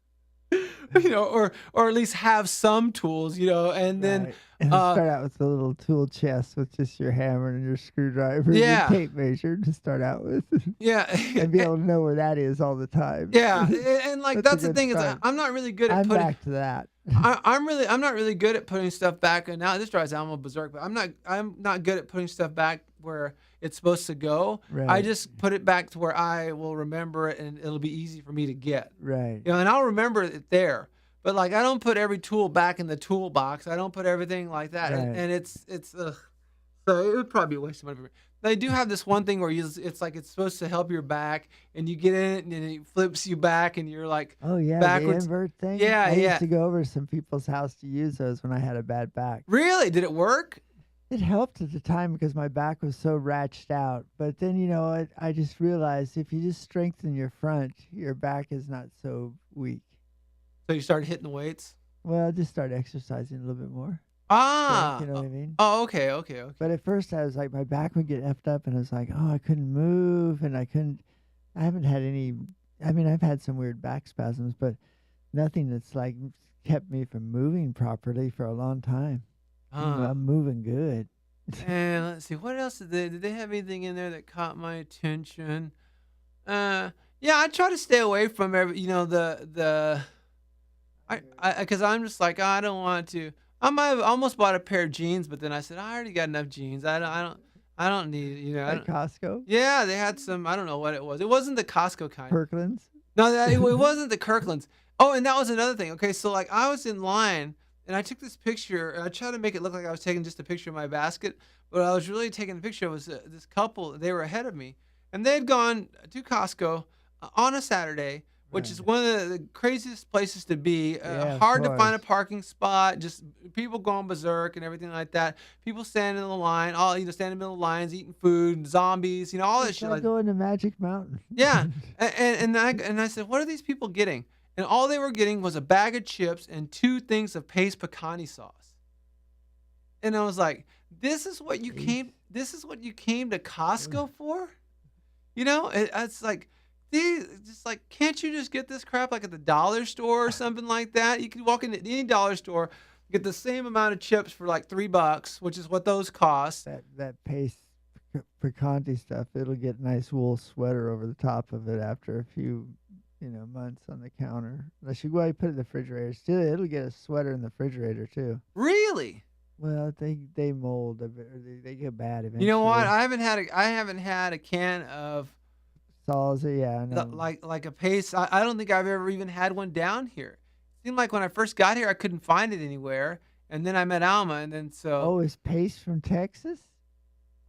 A: or at least have some tools, and then
B: Right. And start out with a little tool chest with just your hammer and your screwdriver and
A: Yeah.
B: your tape measure to start out with.
A: yeah,
B: And be able to know where that is all the time.
A: yeah, and like
B: That's a
A: that's the
B: good
A: thing is
B: start.
A: I'm not really good at
B: I'm
A: putting.
B: back to that.
A: I'm not really good at putting stuff back. And now this drives Alma berserk, but I'm not good at putting stuff back where it's supposed to go. I
B: Right.
A: just put it back to where I will remember it and it'll be easy for me to get.
B: Right.
A: And I'll remember it there. But like I don't put every tool back in the toolbox. I don't put everything like that.
B: Right.
A: And it's ugh. So it would probably be a waste of money for me. They do have this one thing where it's like it's supposed to help your back, and you get in it, and it flips you back, and you're like,
B: Oh yeah,
A: backwards.
B: the invert thing.
A: Yeah,
B: I
A: yeah.
B: used to go over to some people's house to use those when I had a bad back.
A: really? Did it work?
B: It helped at the time because my back was so ratched out. But then I just realized if you just strengthen your front, your back is not so weak.
A: So you started hitting the weights?
B: Well, just start exercising a little bit more.
A: Ah.
B: You know what I mean?
A: Oh, okay.
B: But at first I was like, my back would get effed up and I was like, oh, I couldn't move and I haven't had I've had some weird back spasms, but nothing that's like kept me from moving properly for a long time. I'm moving good.
A: And let's see, what else did they have anything in there that caught my attention? Yeah, I try to stay away from because I'm just like, "Oh, I don't want to. I might have almost bought a pair of jeans, but then I said I already got enough jeans. I don't need, I
B: At
A: don't.
B: Costco,
A: Yeah, they had some. I don't know what it was. It wasn't the Costco kind.
B: Kirkland's.
A: No, it wasn't the Kirklands. Oh, and that was another thing. Okay, so like I was in line and I took this picture. And I tried to make it look like I was taking just a picture of my basket, but I was really taking the picture was this couple. They were ahead of me, and they had gone to Costco on a Saturday, which is
B: Right.
A: one of the craziest places to be.
B: Yeah, of
A: Hard to find a
B: course.
A: parking spot. Just people going berserk and everything like that. People standing in the line, all standing in the middle of lines, eating food, zombies, all that
B: It's
A: shit.
B: like going to Magic Mountain.
A: Yeah, and I said, "What are these people getting?" And all they were getting was a bag of chips and 2 things of paste pecani sauce. And I was like, "This is what you
B: Paste.
A: came. This is what you came to Costco for?" It's like, just like, can't you just get this crap like at the dollar store or something like that? You can walk into any dollar store, get the same amount of chips for like $3, which is what those cost.
B: That paste picante stuff, it'll get nice wool sweater over the top of it after a few, months on the counter. Unless you go out and put it in the refrigerator. Still, it'll get a sweater in the refrigerator too.
A: Really?
B: Well, they mold a bit, or they get bad
A: You know what?
B: eventually.
A: I haven't had a can of
B: Salsa, yeah, I know.
A: like a paste. I don't think I've ever even had one down here. Seemed like when I first got here, I couldn't find it anywhere, and then I met Alma, and then
B: Oh, is paste from Texas?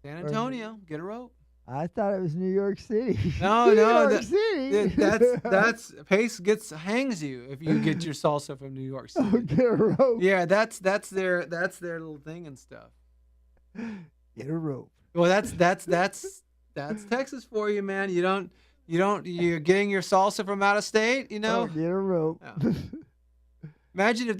A: San
B: Or
A: Antonio, get a rope.
B: I thought it was New York City.
A: No,
B: New
A: no,
B: York City.
A: that's paste hangs you if you get your salsa from New York
B: Oh,
A: City.
B: get a rope.
A: Yeah, that's their little thing and stuff.
B: Get a rope.
A: Well, that's Texas for you, man. You're getting your salsa from out of state,
B: Oh, get a rope.
A: Yeah. Imagine if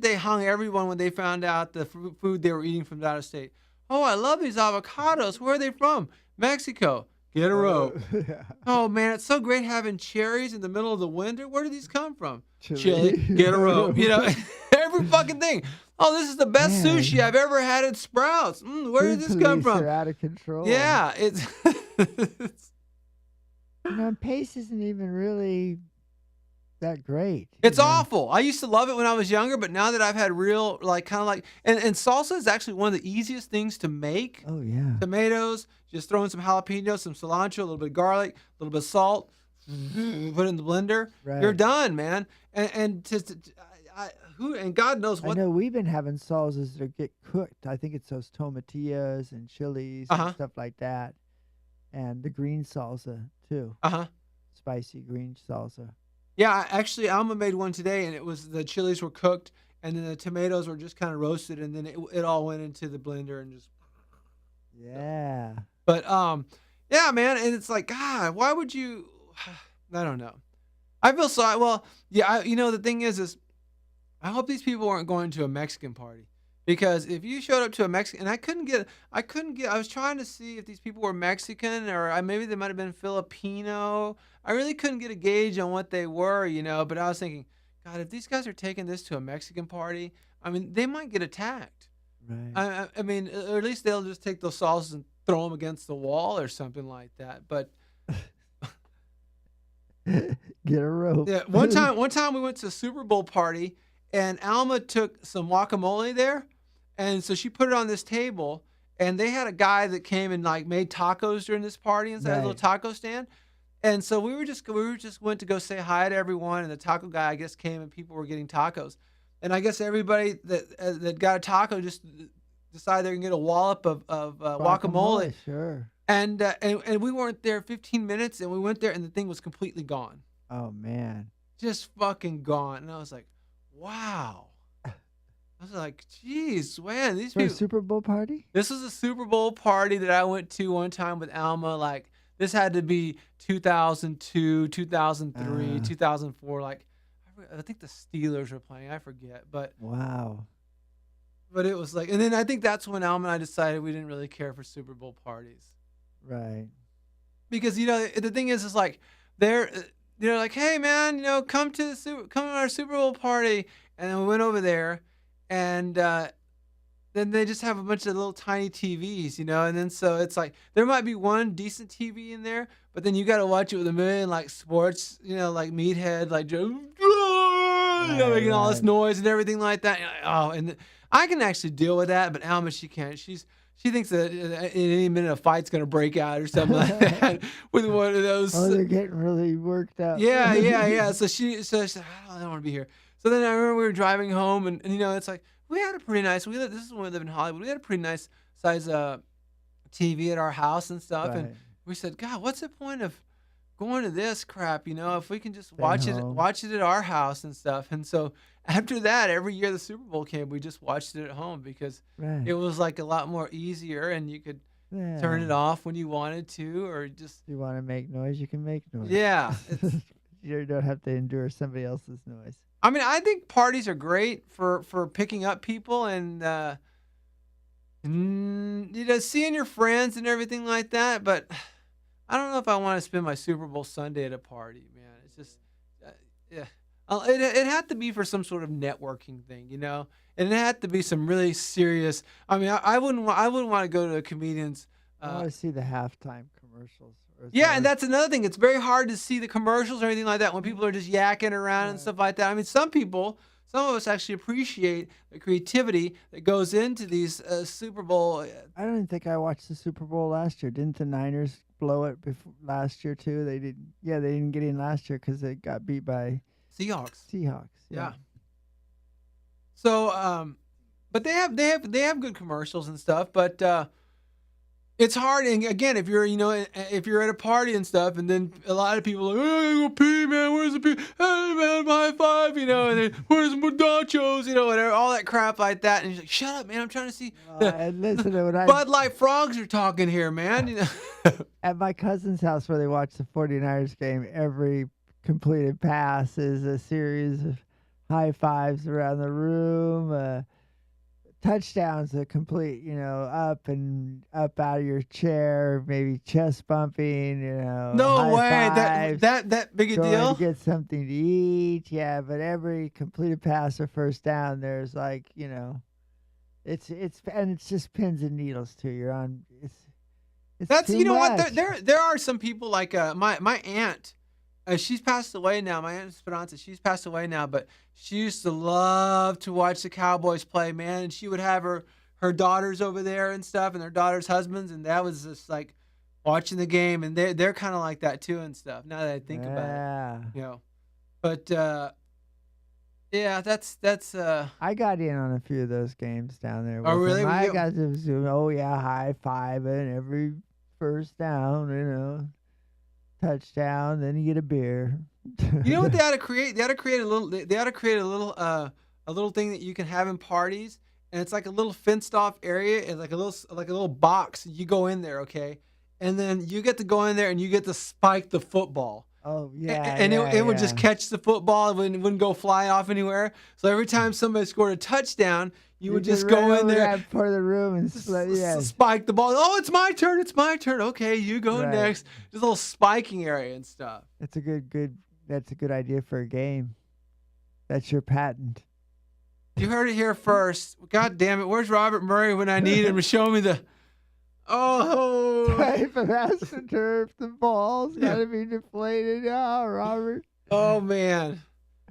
A: they hung everyone when they found out the food they were eating from out of state. Oh, I love these avocados. Where are they from? Mexico. Get a rope.
B: Yeah.
A: Oh man, it's so great having cherries in the middle of the winter. Where do these come from?
B: Chile.
A: Get a rope. Every fucking thing. Oh, this is the best
B: Man.
A: sushi I've ever had at Sprouts. Where did
B: Food
A: this come
B: police
A: from?
B: are out of control.
A: Yeah, it's
B: Pace isn't even really that great.
A: It's awful. I used to love it when I was younger, but now that I've had real, and salsa is actually one of the easiest things to make.
B: Oh, yeah.
A: Tomatoes, just throw in some jalapenos, some cilantro, a little bit of garlic, a little bit of salt, put it in the blender.
B: Right.
A: You're done, man. And God knows
B: I
A: what.
B: know we've been having salsas that get cooked. I think it's those tomatillas and chilies and stuff like that. And the green salsa, too. Spicy green salsa.
A: Yeah, actually, Alma made one today, and it was the chilies were cooked, and then the tomatoes were just kind of roasted, and then it all went into the blender and just.
B: Yeah.
A: But yeah, man, and it's like, God, why would you? I don't know. I feel sorry. Well, yeah, the thing is, I hope these people weren't going to a Mexican party, because if you showed up to a Mexican, and I was trying to see if these people were Mexican or maybe they might have been Filipino. I really couldn't get a gauge on what they were, but I was thinking, God, if these guys are taking this to a Mexican party, I mean, they might get attacked.
B: Right.
A: I mean, or at least they'll just take those sauces and throw them against the wall or something like that. But
B: Get a rope.
A: yeah, one time we went to a Super Bowl party, and Alma took some guacamole there, and so she put it on this table, and they had a guy that came and made tacos during this party inside a little taco stand. And so we just went to go say hi to everyone, and the taco guy, I guess, came and people were getting tacos. And I guess everybody that got a taco just decided they're going to get a wallop of guacamole.
B: Sure.
A: And we weren't there 15 minutes, and we went there, and the thing was completely gone.
B: Oh, man.
A: Just fucking gone. And I was like, wow. I was like, geez, man, these
B: For a
A: people.
B: Super Bowl party?
A: This was a Super Bowl party that I went to one time with Alma. This had to be 2002, 2003, 2004. I think the Steelers were playing. I forget, but
B: wow.
A: But it was and then I think that's when Alma and I decided we didn't really care for Super Bowl parties.
B: Right.
A: Because the thing is they're like, hey man, come to our Super Bowl party, and then we went over there, and then they just have a bunch of little tiny TVs, and then so it's like there might be one decent TV in there, but then you got to watch it with a million like sports, like Meathead, like making all this
B: Right.
A: noise and everything like that. And I can actually deal with that, but Alma, she can't. She thinks that at any minute a fight's gonna break out or something like that with one of those.
B: Oh, they're getting really worked up.
A: Yeah. So she said, I don't want to be here. So then I remember we were driving home, and it's like we had a pretty nice. This is when we live in Hollywood. We had a pretty nice size TV at our house and stuff, and
B: Right.
A: we said, God, what's the point of going to this crap? If we can just
B: Stay
A: watch
B: home.
A: it at our house and stuff. And so after that, every year the Super Bowl came, we just watched it at home because
B: Right.
A: it was like a lot more easier, and you could turn it off when you wanted to, or just
B: You want to make noise, you can make noise.
A: yeah. It's,
B: You don't have to endure somebody else's noise.
A: I mean, I think parties are great for picking up people and seeing your friends and everything like that. But I don't know if I want to spend my Super Bowl Sunday at a party, man. It's just, yeah. It had to be for some sort of networking thing, and it had to be some really serious. I mean, I wouldn't want to go to a comedian's.
B: I want to see the halftime commercials. Or
A: Yeah, and
B: something.
A: that's another thing. It's very hard to see the commercials or anything like that when people are just yakking around and
B: Right.
A: stuff like that. I mean, some of us actually appreciate the creativity that goes into these Super Bowl.
B: I don't even think I watched the Super Bowl last year. Didn't the Niners blow it last year too? They did. Yeah, they didn't get in last year because they got beat by
A: Seahawks.
B: Seahawks.
A: Yeah. So, but they have good commercials and stuff, but it's hard. And again, if you're at a party and stuff, and then a lot of people are like, oh, I gotta go pee, man. Where's the pee? Hey, man, high five, and then where's the nachos, whatever, all that crap like that. And he's like, shut up, man. I'm trying to see.
B: And listen to what
A: Bud Light Frogs are talking here, man.
B: At my cousin's house where they watch the 49ers game, every completed pass is a series of high fives around the room. Touchdowns a complete, up and up out of your chair, maybe chest bumping,
A: No
B: high
A: way.
B: fives,
A: That big a
B: going
A: deal?
B: to get something to eat. Yeah, but every completed pass or first down, there's like, it's just pins and needles too. You're on. It's
A: That's
B: too
A: you know
B: much.
A: what there are some people like my aunt. She's passed away now. My aunt Esperanza, she's passed away now, but she used to love to watch the Cowboys play, man. And she would have her daughters over there and stuff, and their daughters' husbands, and that was just like watching the game. And they're kind of like that too and stuff. Now that I think about it, But yeah, that's.
B: I got in on a few of those games down there.
A: Oh,
B: with
A: really?
B: them.
A: Were
B: I
A: you-
B: got to high fiving every first down, touchdown. Then you get a beer.
A: You know what they ought to create? They ought to create a little. They ought to create a little thing that you can have in parties, and it's like a little fenced off area, and like a little box. You go in there, okay, and then you get to go in there and you get to spike the football.
B: Oh yeah,
A: And it would just catch the football. It wouldn't go fly off anywhere. So every time somebody scored a touchdown, you would just go in there,
B: that part of the room and
A: spike the ball. Oh, it's my turn. It's my turn. Okay, you go
B: Right.
A: next. Just a little spiking area and stuff.
B: That's a good idea for a game. That's your patent.
A: You heard it here first. God damn it. Where's Robert Murray when I need him to show me the. Oh.
B: Type of astroturf. The ball's got to be deflated. Oh, Robert.
A: Oh, man.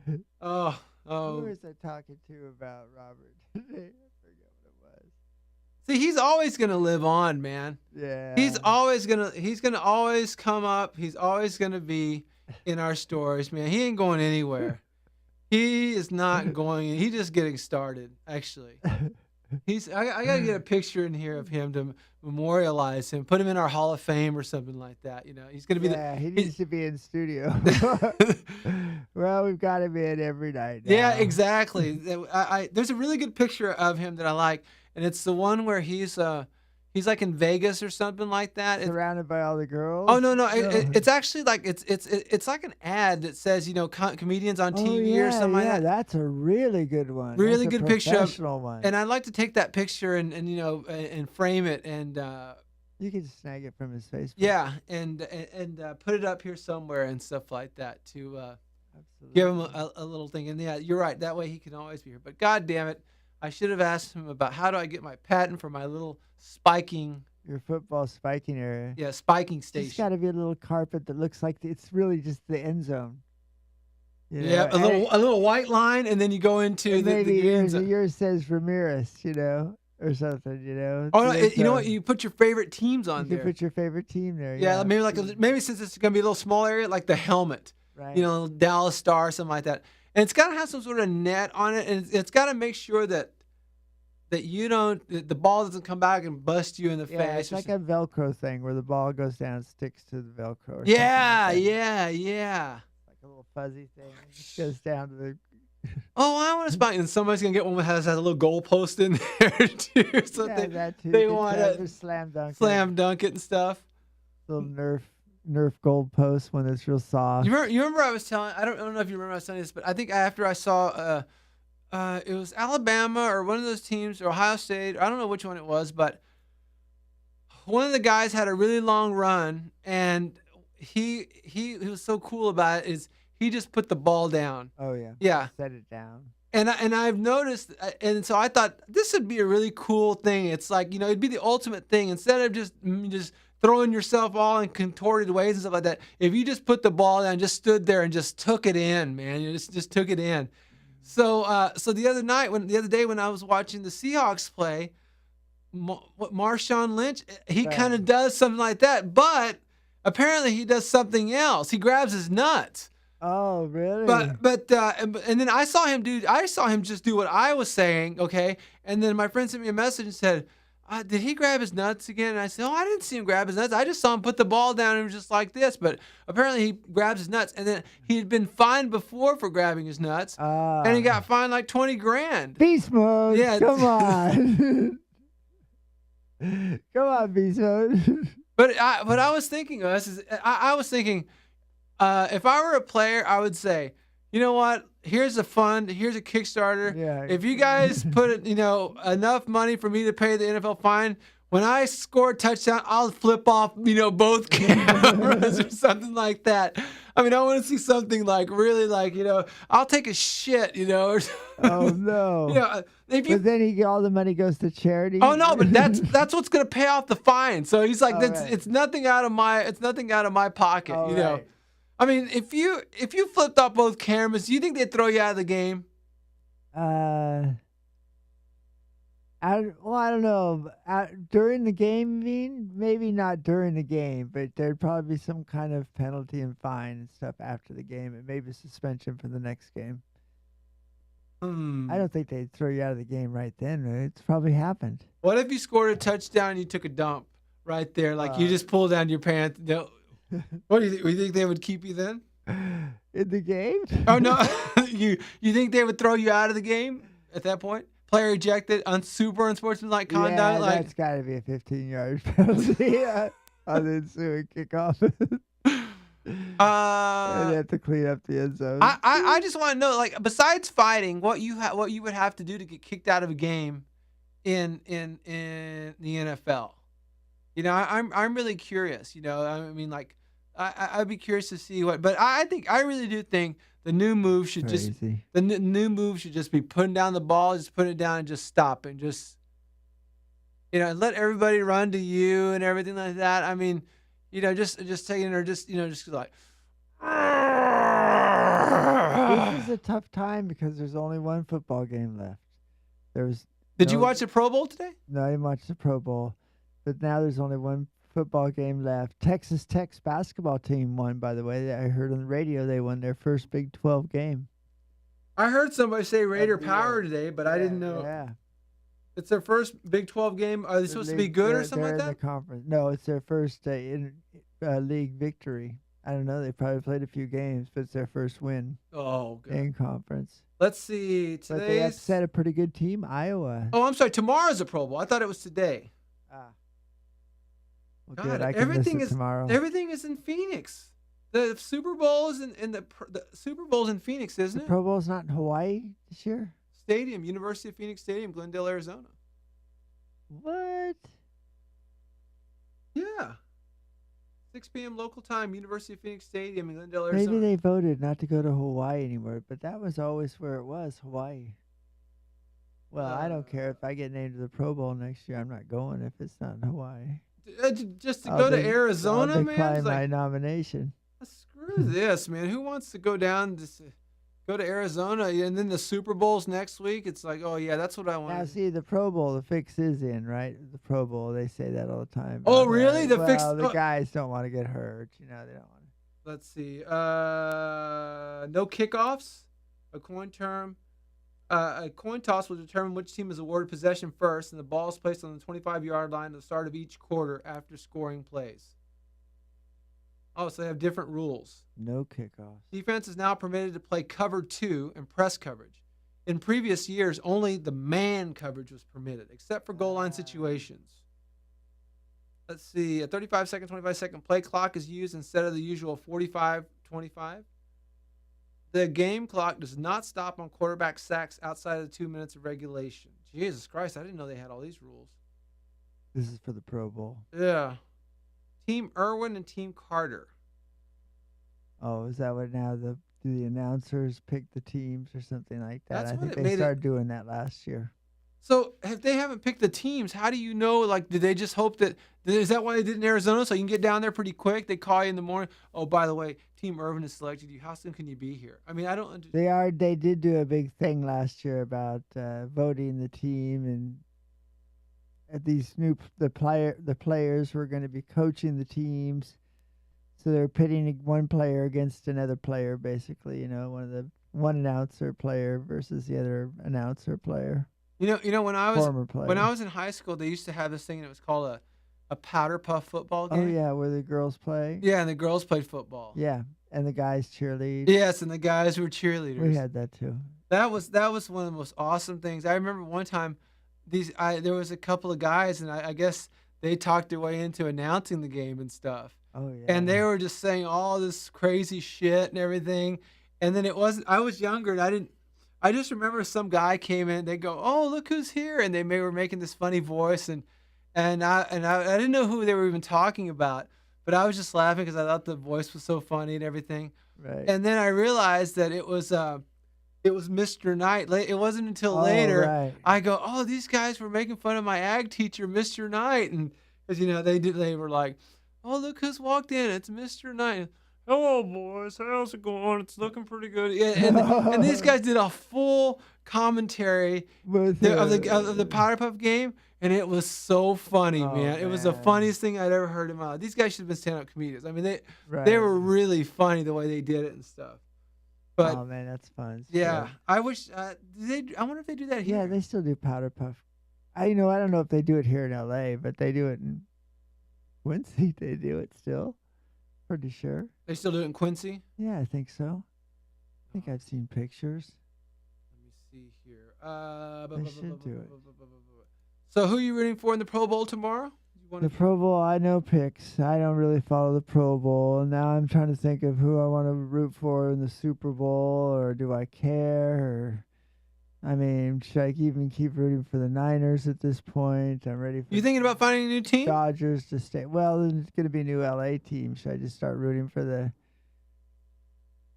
B: Who
A: Oh.
B: was I talking to about Robert today? I forget what it was.
A: See, he's always going to live on, man.
B: Yeah.
A: He's going to always come up. He's always going to be in our stories, man. He ain't going anywhere. He is not going. He's just getting started, actually. I got to get a picture in here of him to memorialize him, put him in our Hall of Fame or something like that. He's going to be
B: he needs to be in studio. Well, we've got him in every night now.
A: Yeah, exactly. There's a really good picture of him that I like, and it's the one where he's like in Vegas or something like that.
B: Surrounded by all the girls.
A: Oh no, it's actually like it's like an ad that says comedians on TV or something like that.
B: That's a really good one.
A: Really
B: That's a
A: good picture of-
B: professional one.
A: And I'd like to take that picture and frame it and
B: You can snag it from his Facebook.
A: yeah and put it up here somewhere and stuff like that to
B: Absolutely.
A: give him a little thing. And yeah, you're right. That way he can always be here. But God damn it, I should have asked him about how do I get my patent for my little spiking,
B: Your football spiking area.
A: spiking
B: Just
A: station.
B: got to be a little carpet that looks like it's really just the end zone. You know,
A: Yeah, a little white line, and then you go into
B: and
A: the
B: maybe
A: green
B: yours,
A: zone.
B: yours says Ramirez, or something,
A: Oh no,
B: the end
A: you know what?
B: zone.
A: You put your favorite teams on
B: You
A: there.
B: can put your favorite team there.
A: Yeah,
B: Yeah,
A: maybe since it's gonna be a little small area, like the helmet.
B: right.
A: You know, Dallas Star, something like that. And it's got to have some sort of net on it, and it's got to make sure that the ball doesn't come back and bust you in the
B: Yeah,
A: face.
B: it's like a Velcro thing where the ball goes down and sticks to the Velcro. Or
A: yeah,
B: something like that.
A: yeah.
B: Like a little fuzzy thing. It just goes down to the.
A: Oh, I want to spot, and somebody's gonna get one that has a little goal post in there too. So
B: Yeah, that too.
A: they
B: Good
A: want
B: stuff.
A: to
B: Just
A: slam dunk it and stuff.
B: Little Nerf gold post when it's real soft.
A: You remember I was telling, I don't know if you remember I was telling this, but I think after I saw it was Alabama or one of those teams or Ohio State, I don't know which one it was, but one of the guys had a really long run, and he was so cool about it is he just put the ball down.
B: Oh yeah.
A: Yeah.
B: Set it down.
A: And I've noticed, and so I thought this would be a really cool thing. It's like, it'd be the ultimate thing. Instead of just throwing yourself all in contorted ways and stuff like that, if you just put the ball down, just stood there and just took it in, man, you just took it in. So the other day when I was watching the Seahawks play, Marshawn Lynch, he kind of does something like that, but apparently he does something else. He grabs his nuts.
B: Oh, really?
A: But and then I saw him just do what I was saying, okay? And then my friend sent me a message and said, did he grab his nuts again? And I said, oh, I didn't see him grab his nuts. I just saw him put the ball down and it was just like this. But apparently he grabs his nuts. And then he had been fined before for grabbing his nuts. And he got fined like 20 grand.
B: Beast mode.
A: Yeah.
B: Come on. Come on, beast mode.
A: But I was thinking, I was thinking, if I were a player, I would say, you know what? Here's a fund. Here's a Kickstarter.
B: Yeah.
A: If you guys put enough money for me to pay the NFL fine, when I score a touchdown, I'll flip off both cameras or something like that. I mean, I want to see something like really like I'll take a shit. Or,
B: Oh no.
A: If you,
B: But then all the money goes to charity.
A: oh no, but that's what's gonna pay off the fine. So he's like,
B: Right.
A: it's nothing out of my pocket.
B: Oh,
A: you know.
B: right.
A: I mean, if you flipped off both cameras, do you think they'd throw you out of the game?
B: I don't know. During the game, you mean? Maybe not during the game, but there'd probably be some kind of penalty and fine and stuff after the game, and maybe suspension for the next game. I don't think they'd throw you out of the game right then. It's probably happened.
A: What if you scored a touchdown and you took a dump right there, like you just pulled down your pants? What do you think? You think they would keep you then?
B: In the game?
A: Oh no, you think they would throw you out of the game at that point? Player ejected on super unsportsmanlike conduct.
B: Yeah,
A: like
B: that's got to be a 15-yard penalty on the ensuing kickoff. And they have to clean up the end zone.
A: I just want to know, like, besides fighting, what you would have to do to get kicked out of a game in the NFL. I'm really curious. I mean, like, I'd be curious to see what. But I really do think the new move should new move should just be putting down the ball, just put it down and just stop and just let everybody run to you and everything like that. I mean, just taking it or just like.
B: This is a tough time because there's only one football game left.
A: Did you watch the Pro Bowl today?
B: No, I didn't watch the Pro Bowl, but now there's only one football game left. Texas Tech's basketball team won, by the way. I heard on the radio they won their first Big 12 game.
A: I heard somebody say Raider Power today, but I didn't know.
B: Yeah.
A: It's their first Big 12 game. Are they supposed to be good or something like
B: they're
A: that?
B: in the conference. No, it's their first league victory. I don't know. They probably played a few games, but it's their first win in conference.
A: Let's see.
B: But they upset a pretty good team, Iowa.
A: Oh, I'm sorry. Tomorrow's a Pro Bowl. I thought it was today.
B: Well,
A: God,
B: good. I can miss it tomorrow.
A: Everything is in Phoenix. The Super Bowl is in the Super Bowl's in Phoenix, isn't it?
B: The Pro Bowl's not in Hawaii this year?
A: Stadium, University of Phoenix Stadium, Glendale, Arizona.
B: What?
A: Yeah. 6 p.m. local time, University of Phoenix Stadium in Glendale, Arizona.
B: Maybe they voted not to go to Hawaii anymore, but that was always where it was, Hawaii. Well, I don't care if I get named to the Pro Bowl next year. I'm not going if it's not in Hawaii.
A: Just to go to Arizona,
B: I'll
A: man.
B: decline
A: It's
B: my
A: like,
B: nomination.
A: screw this, man. Who wants to go down go to Arizona and then the Super Bowl's next week? It's like, oh yeah, that's what I
B: Now,
A: want.
B: see, the Pro Bowl, the fix is in, right? The Pro Bowl, they say that all the time.
A: Oh,
B: about
A: really?
B: that.
A: The fix-
B: The guys don't want to get hurt. They don't want to.
A: Let's see. No kickoffs. A coin toss will determine which team is awarded possession first, and the ball is placed on the 25-yard line at the start of each quarter after scoring plays. Oh, so they have different rules.
B: No kickoffs.
A: Defense is now permitted to play cover 2 and press coverage. In previous years, only the man coverage was permitted, except for goal line situations. Let's see. A 35-second, 25-second play clock is used instead of the usual 45-25. The game clock does not stop on quarterback sacks outside of the 2 minutes of regulation. Jesus Christ, I didn't know they had all these rules.
B: This is for the Pro Bowl.
A: Yeah. Team Irwin and Team Carter.
B: Oh, is that what now do the announcers pick the teams or something like that?
A: That's
B: I
A: what
B: think
A: it
B: they
A: made
B: started doing that last year.
A: So if they haven't picked the teams, how do you know? Like, did they just hope that? Is that why they did in Arizona? So you can get down there pretty quick. They call you in the morning. Oh, by the way, Team Irvin has selected you. How soon can you be here? I mean, I don't.
B: They did do a big thing last year about voting the team, and these the players were going to be coaching the teams. So they're pitting one player against another player, basically. One announcer player versus the other announcer player.
A: When I
B: Former player.
A: when I was in high school, they used to have this thing, and it was called a powder puff football game.
B: Oh yeah, where the girls play.
A: Yeah, and the girls played football.
B: Yeah, and the guys cheerlead.
A: Yes, and the guys were cheerleaders.
B: We had that too.
A: That was one of the most awesome things. I remember one time, there was a couple of guys, and I guess they talked their way into announcing the game and stuff.
B: Oh yeah.
A: And they were just saying all this crazy shit and everything. And then I was younger, and I just remember some guy came in. They go, "Oh, look who's here!" And they were making this funny voice, and I didn't know who they were even talking about, but I was just laughing because I thought the voice was so funny and everything.
B: Right.
A: And then I realized that it was Mr. Knight. It wasn't until later
B: right.
A: I go, "Oh, these guys were making fun of my ag teacher, Mr. Knight," and because they were like, "Oh, look who's walked in! It's Mr. Knight." Hello, boys. How's it going? It's looking pretty good. Yeah, and these guys did a full commentary of the Powder Puff game, and it was so funny, man. It was the funniest thing I'd ever heard in my life. These guys should have been stand-up comedians. I mean, they were really funny the way they did it and stuff. But
B: oh man, that's fun.
A: Yeah, I wish. I wonder if they do that here.
B: Yeah, they still do Powder Puff. I don't know if they do it here in L.A., but they do it in Quincy. They do it still. Pretty sure.
A: They still do it in Quincy?
B: Yeah, I think so. I think I've seen pictures.
A: Let me see here.
B: They should do it.
A: So who are you rooting for in the Pro Bowl tomorrow?
B: The Pro Bowl, I know picks. I don't really follow the Pro Bowl. And now I'm trying to think of who I want to root for in the Super Bowl, or do I care? Or, I mean, should I even keep rooting for the Niners at this point? I'm ready for.
A: You thinking about finding a new team?
B: Dodgers to stay. Well, there's going to be a new LA team. Should I just start rooting for the?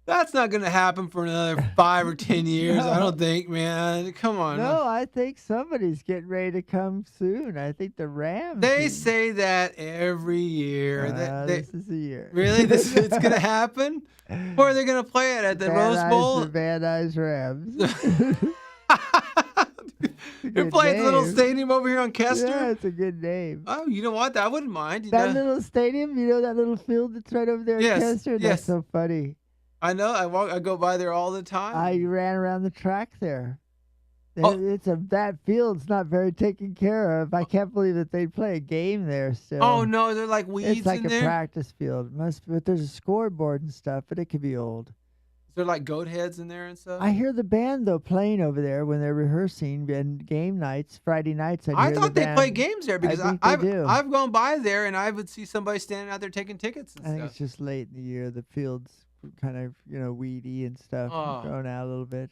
A: That's not going to happen for another 5 or 10 years. No. I don't think, man. Come on.
B: No, I think somebody's getting ready to come soon. I think the Rams.
A: They say that every year.
B: This is the year.
A: Really? It's going to happen? Where are they going to play it? At the Rose Bowl?
B: The Van Nuys Rams.
A: You're playing the little stadium over here on Kester?
B: Yeah, it's a good name.
A: Oh, you know what? I wouldn't mind.
B: That little stadium, that little field that's right over there in Kester? That's so funny.
A: I know. I go by there all the time.
B: I ran around the track there. That field's not very taken care of. I can't believe that they play a game there still.
A: Oh no, they're like weeds in there.
B: It's like a practice field. But there's a scoreboard and stuff, but it could be old.
A: Is there like goat heads in there and stuff?
B: I hear the band though playing over there when they're rehearsing, and game nights, Friday nights.
A: I thought they play games there because
B: do.
A: I've gone by there and I would see somebody standing out there taking tickets and
B: stuff. I think it's just late in the year. The field's kind of weedy and stuff, growing out a little bit.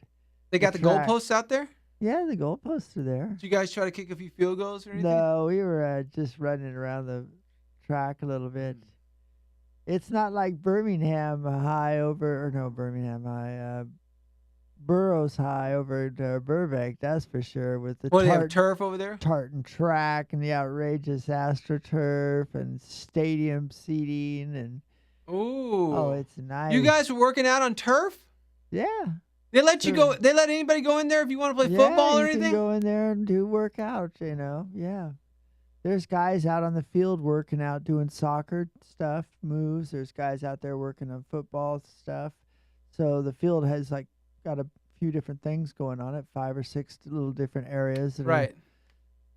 A: They got the goalposts out there?
B: Yeah, the goalposts are there.
A: Did you guys try to kick a few field goals or anything?
B: No, we were just running around the track a little bit. It's not like Birmingham High Burroughs High over at Burbank, that's for sure, with the
A: What, do they have turf over there?
B: tartan track and the outrageous AstroTurf and stadium seating and
A: Ooh.
B: it's nice.
A: You guys were working out on turf?
B: Yeah.
A: They let you go.
B: Sure.
A: They let anybody go in there if you want to play
B: Yeah,
A: football or
B: you
A: anything?
B: can go in there and do workout, Yeah. There's guys out on the field working out, doing soccer stuff, moves. There's guys out there working on football stuff. So the field has like got a few different things going on it, 5 or 6 little different areas.
A: Right.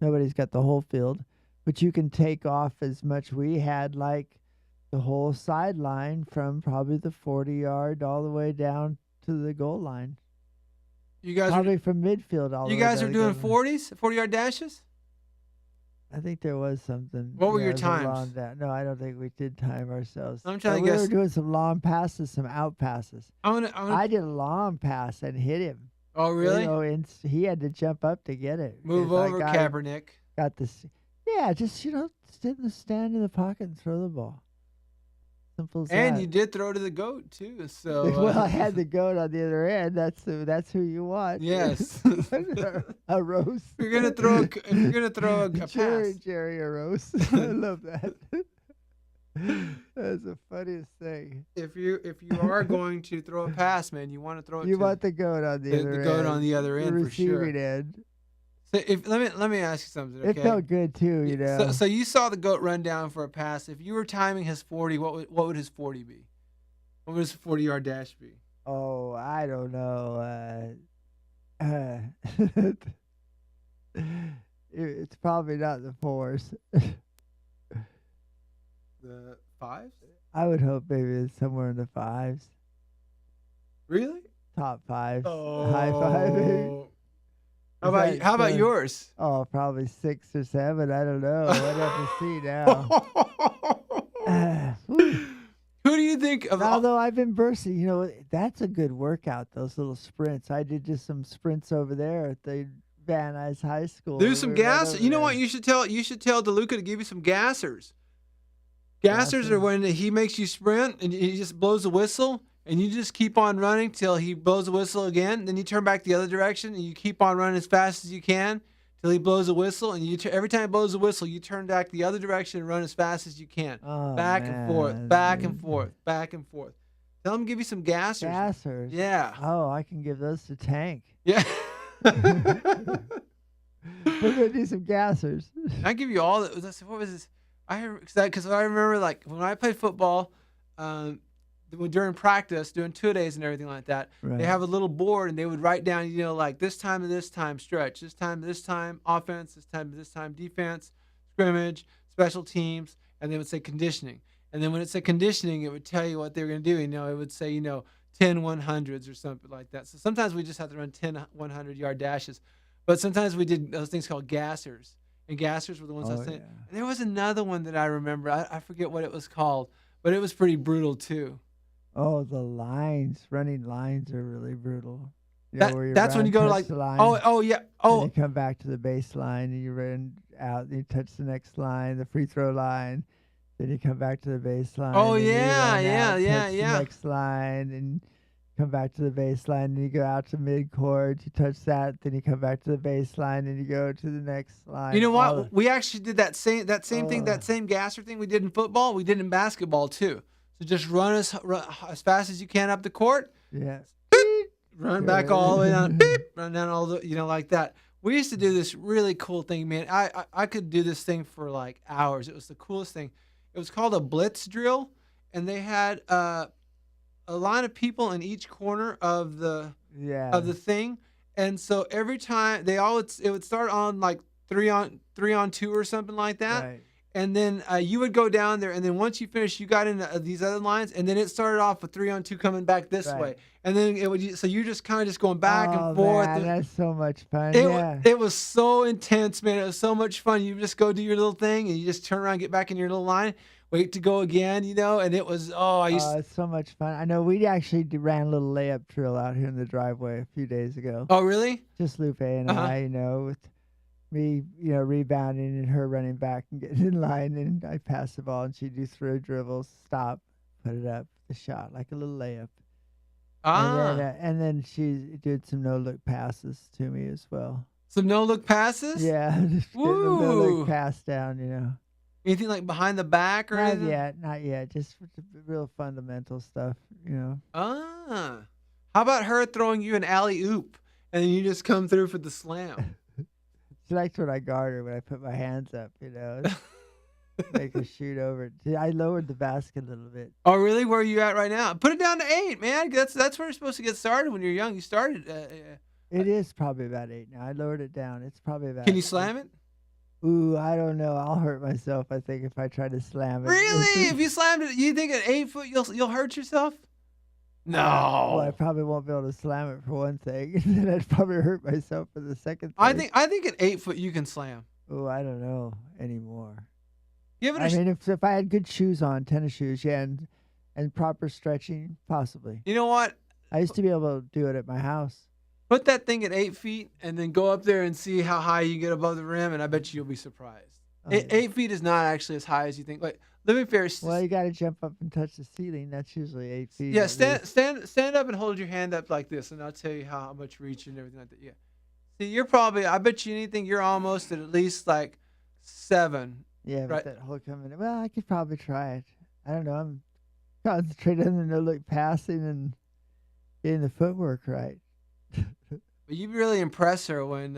B: Nobody's got the whole field, but you can take off as much. We had like the whole sideline from probably the 40-yard all the way down to the goal line.
A: You guys
B: Probably from midfield all the
A: You
B: way
A: guys
B: down
A: are
B: to the
A: doing
B: goal line.
A: 40s, 40-yard dashes?
B: I think there was something.
A: What were
B: yeah,
A: your
B: it was a
A: times?
B: long No, I don't think we did time ourselves.
A: I'm trying to
B: We
A: guess.
B: were doing some long passes, some out passes.
A: I'm gonna
B: I did a long pass and hit him.
A: Oh, really?
B: And he had to jump up to get it.
A: Move
B: 'cause I
A: over,
B: got-
A: Kaepernick.
B: Got this. Yeah, just stand in the pocket and throw the ball. Simple as
A: And
B: that.
A: you did throw to the goat too. So
B: Well, I had the goat on the other end. That's who you want.
A: Yes.
B: a roast.
A: If you're gonna throw a
B: Jerry,
A: pass.
B: a roast. I love that. That's the funniest thing.
A: If you are going to throw a pass, man, you want to throw it
B: You
A: to
B: want the goat on the other end.
A: the goat on the other end
B: the
A: for sure.
B: receiving end.
A: So let me ask you something. Okay?
B: It felt good too, you know.
A: So you saw the goat run down for a pass. If you were timing his 40, what would his 40 be? What would his 40-yard dash be?
B: Oh, I don't know. It's probably not the 4s.
A: The 5s?
B: I would hope maybe it's somewhere in the 5s.
A: Really?
B: Top 5s.
A: Oh.
B: High 5 maybe.
A: How about yours?
B: Oh, probably 6 or 7. I don't know. I'd have to see now.
A: Who do you think of?
B: Although I've been bursting, that's a good workout. Those little sprints. I did just some sprints over there at the Van Nuys High School.
A: Do some
B: We were right
A: gas.
B: over
A: You know
B: there.
A: what? You should tell DeLuca to give you some gassers. Gassers are when he makes you sprint and he just blows a whistle and you just keep on running till he blows a whistle again. Then you turn back the other direction and you keep on running as fast as you can till he blows a whistle. And every time he blows a whistle, you turn back the other direction and run as fast as you can.
B: Oh,
A: Back and forth,
B: man.
A: back and forth, back and forth. Tell him to give you some gassers.
B: Gassers.
A: Yeah.
B: Oh, I can give those to Tank.
A: Yeah.
B: We're gonna do some gassers.
A: I give you all the. What was this? Because I remember like when I played football, during practice, doing 2-a-days and everything like that.
B: Right.
A: They have a little board and they would write down, like this time to this time stretch, this time to this time offense, this time to this time defense, scrimmage, special teams, and they would say conditioning. And then when it said conditioning, it would tell you what they were going to do. It would say 10 100s or something like that. So sometimes we just have to run 10 100-yard dashes, but sometimes we did those things called gassers. And gassers were the ones I was saying.
B: Yeah.
A: And there was another one that I remember. I forget what it was called, but it was pretty brutal too.
B: Oh, the lines. Running lines are really brutal.
A: That's when you go like,
B: the line,
A: yeah.
B: and
A: Oh,
B: you come back to the baseline and you run out and you touch the next line, the free throw line. Then you come back to the baseline.
A: Oh,
B: and you
A: yeah,
B: run
A: yeah,
B: out,
A: yeah,
B: touch
A: yeah.
B: The next line and come back to the baseline and you go out to midcourt. You touch that, then you come back to the baseline and you go to the next line.
A: you know what? We actually did that same thing, that
B: Oh.
A: same gasser thing we did in football. We did in basketball too. So just run as fast as you can up the court.
B: Yes.
A: Run back all the way down. Beep, run down all the like that. We used to do this really cool thing, man. I could do this thing for like hours. It was the coolest thing. It was called a blitz drill, and they had a line of people in each corner of the thing. And so every time it would start on like 3-on-2 or something like that.
B: Right.
A: And then you would go down there, and then once you finished, you got into these other lines, and then it started off with 3-on-2 coming back this
B: Right.
A: way, and then so you're just kind of just going back
B: Oh,
A: and forth.
B: man, that's so much fun.
A: It was so intense, man. It was so much fun. You just go do your little thing, and you just turn around, get back in your little line, wait to go again, and it was
B: It's so much fun. I know we actually ran a little layup drill out here in the driveway a few days ago.
A: Oh, really?
B: Just Lupe and
A: Uh-huh.
B: I, with me, rebounding and her running back and getting in line, and I pass the ball and she'd do throw dribbles, stop, put it up, the shot, like a little layup.
A: Ah,
B: And then she did some no look passes to me as well.
A: some no look passes.
B: Yeah, just getting a no look
A: Woo!
B: pass down.
A: Anything like behind the back or
B: Not
A: anything?
B: yet, not yet. Just for the real fundamental stuff.
A: Ah, how about her throwing you an alley oop and then you just come through for the slam?
B: She likes when I guard her when I put my hands up. Make her shoot over. See, I lowered the basket a little bit.
A: Oh, really? Where are you at right now? Put it down to 8, man. That's where you're supposed to get started when you're young. You started.
B: It is probably about 8 now. I lowered it down. It's probably about.
A: Can you slam it?
B: Ooh, I don't know. I'll hurt myself. I think if I try to slam it.
A: Really? If you slammed it, you think at 8 foot you'll hurt yourself? No.
B: Well, I probably won't be able to slam it for one thing, and then I'd probably hurt myself for the second thing.
A: I think at 8 foot you can slam.
B: Oh, I don't know anymore.
A: Give it
B: I mean, if I had good shoes on, tennis shoes, yeah, and proper stretching, possibly.
A: You know what?
B: I used to be able to do it at my house.
A: Put that thing at 8 feet and then go up there and see how high you get above the rim, and I bet you'll be surprised.
B: Oh, yeah.
A: 8 feet is not actually as high as you think. Like, let me fair.
B: Well, you got to jump up and touch the ceiling. That's usually 8 feet.
A: Yeah,
B: at least.
A: stand up and hold your hand up like this, and I'll tell you how much reach and everything like that. Yeah. See, you're probably. I bet you anything. You're almost at least like 7.
B: Yeah, but
A: right.
B: that whole coming. Well, I could probably try it. I don't know. I'm concentrating on the no look passing and getting the footwork right.
A: But you really impress her when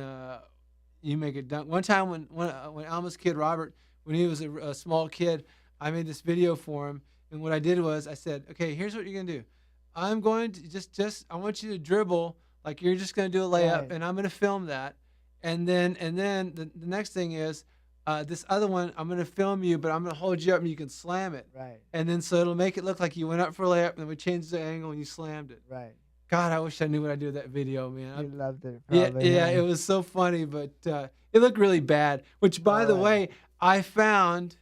A: you make a dunk. One time when Alma's kid Robert, when he was a small kid, I made this video for him, and what I did was I said, okay, here's what you're gonna do. I'm going to just I want you to dribble like you're just gonna do a layup,
B: Right.
A: and I'm gonna film that, and then the next thing is this other one I'm gonna film you, but I'm gonna hold you up and you can slam it,
B: Right,
A: and then so it'll make it look like you went up for a layup, and then we changed the angle and you slammed it.
B: right.
A: God, I wish I knew what I do with that video, man.
B: You loved it.
A: Yeah,
B: Probably,
A: yeah,
B: huh?
A: it was so funny, but it looked really bad. Which, by the
B: Oh,
A: way, I found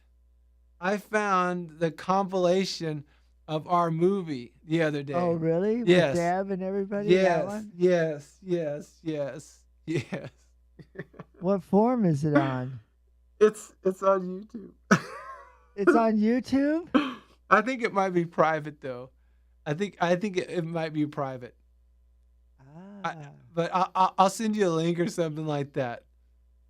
A: the compilation of our movie the other day.
B: Oh, really?
A: Yes.
B: With Deb and everybody? That
A: Yes,
B: one?
A: yes, yes, yes, yes.
B: What form is it on?
A: It's on YouTube.
B: It's on YouTube?
A: I think it might be private though. I think it might be private.
B: Ah,
A: But I'll send you a link or something like that.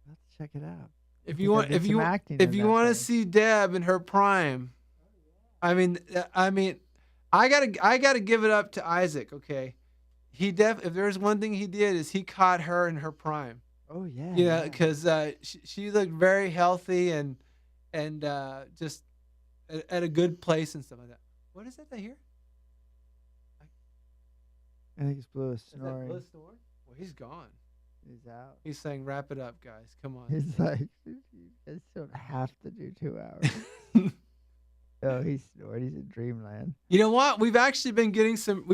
B: let's check it out.
A: If
B: think
A: you
B: I
A: want,
B: did
A: if
B: some
A: you
B: acting
A: if
B: in
A: you
B: that
A: want to
B: thing.
A: see Deb in her prime, I mean, I gotta give it up to Isaac. Okay, if there's one thing he did is he caught her in her prime.
B: Oh, yeah.
A: You know,
B: yeah.
A: because she looked very healthy and just at a good place and stuff like that. What is that I hear?
B: I think it's Blue
A: Is that
B: snoring.
A: Bliss snoring? Well, he's gone.
B: He's out.
A: He's saying, "Wrap it up, guys. Come on."
B: He's like, you guys don't have to do 2 hours. Oh, he's snoring. He's in dreamland.
A: You know what? We've actually been getting some.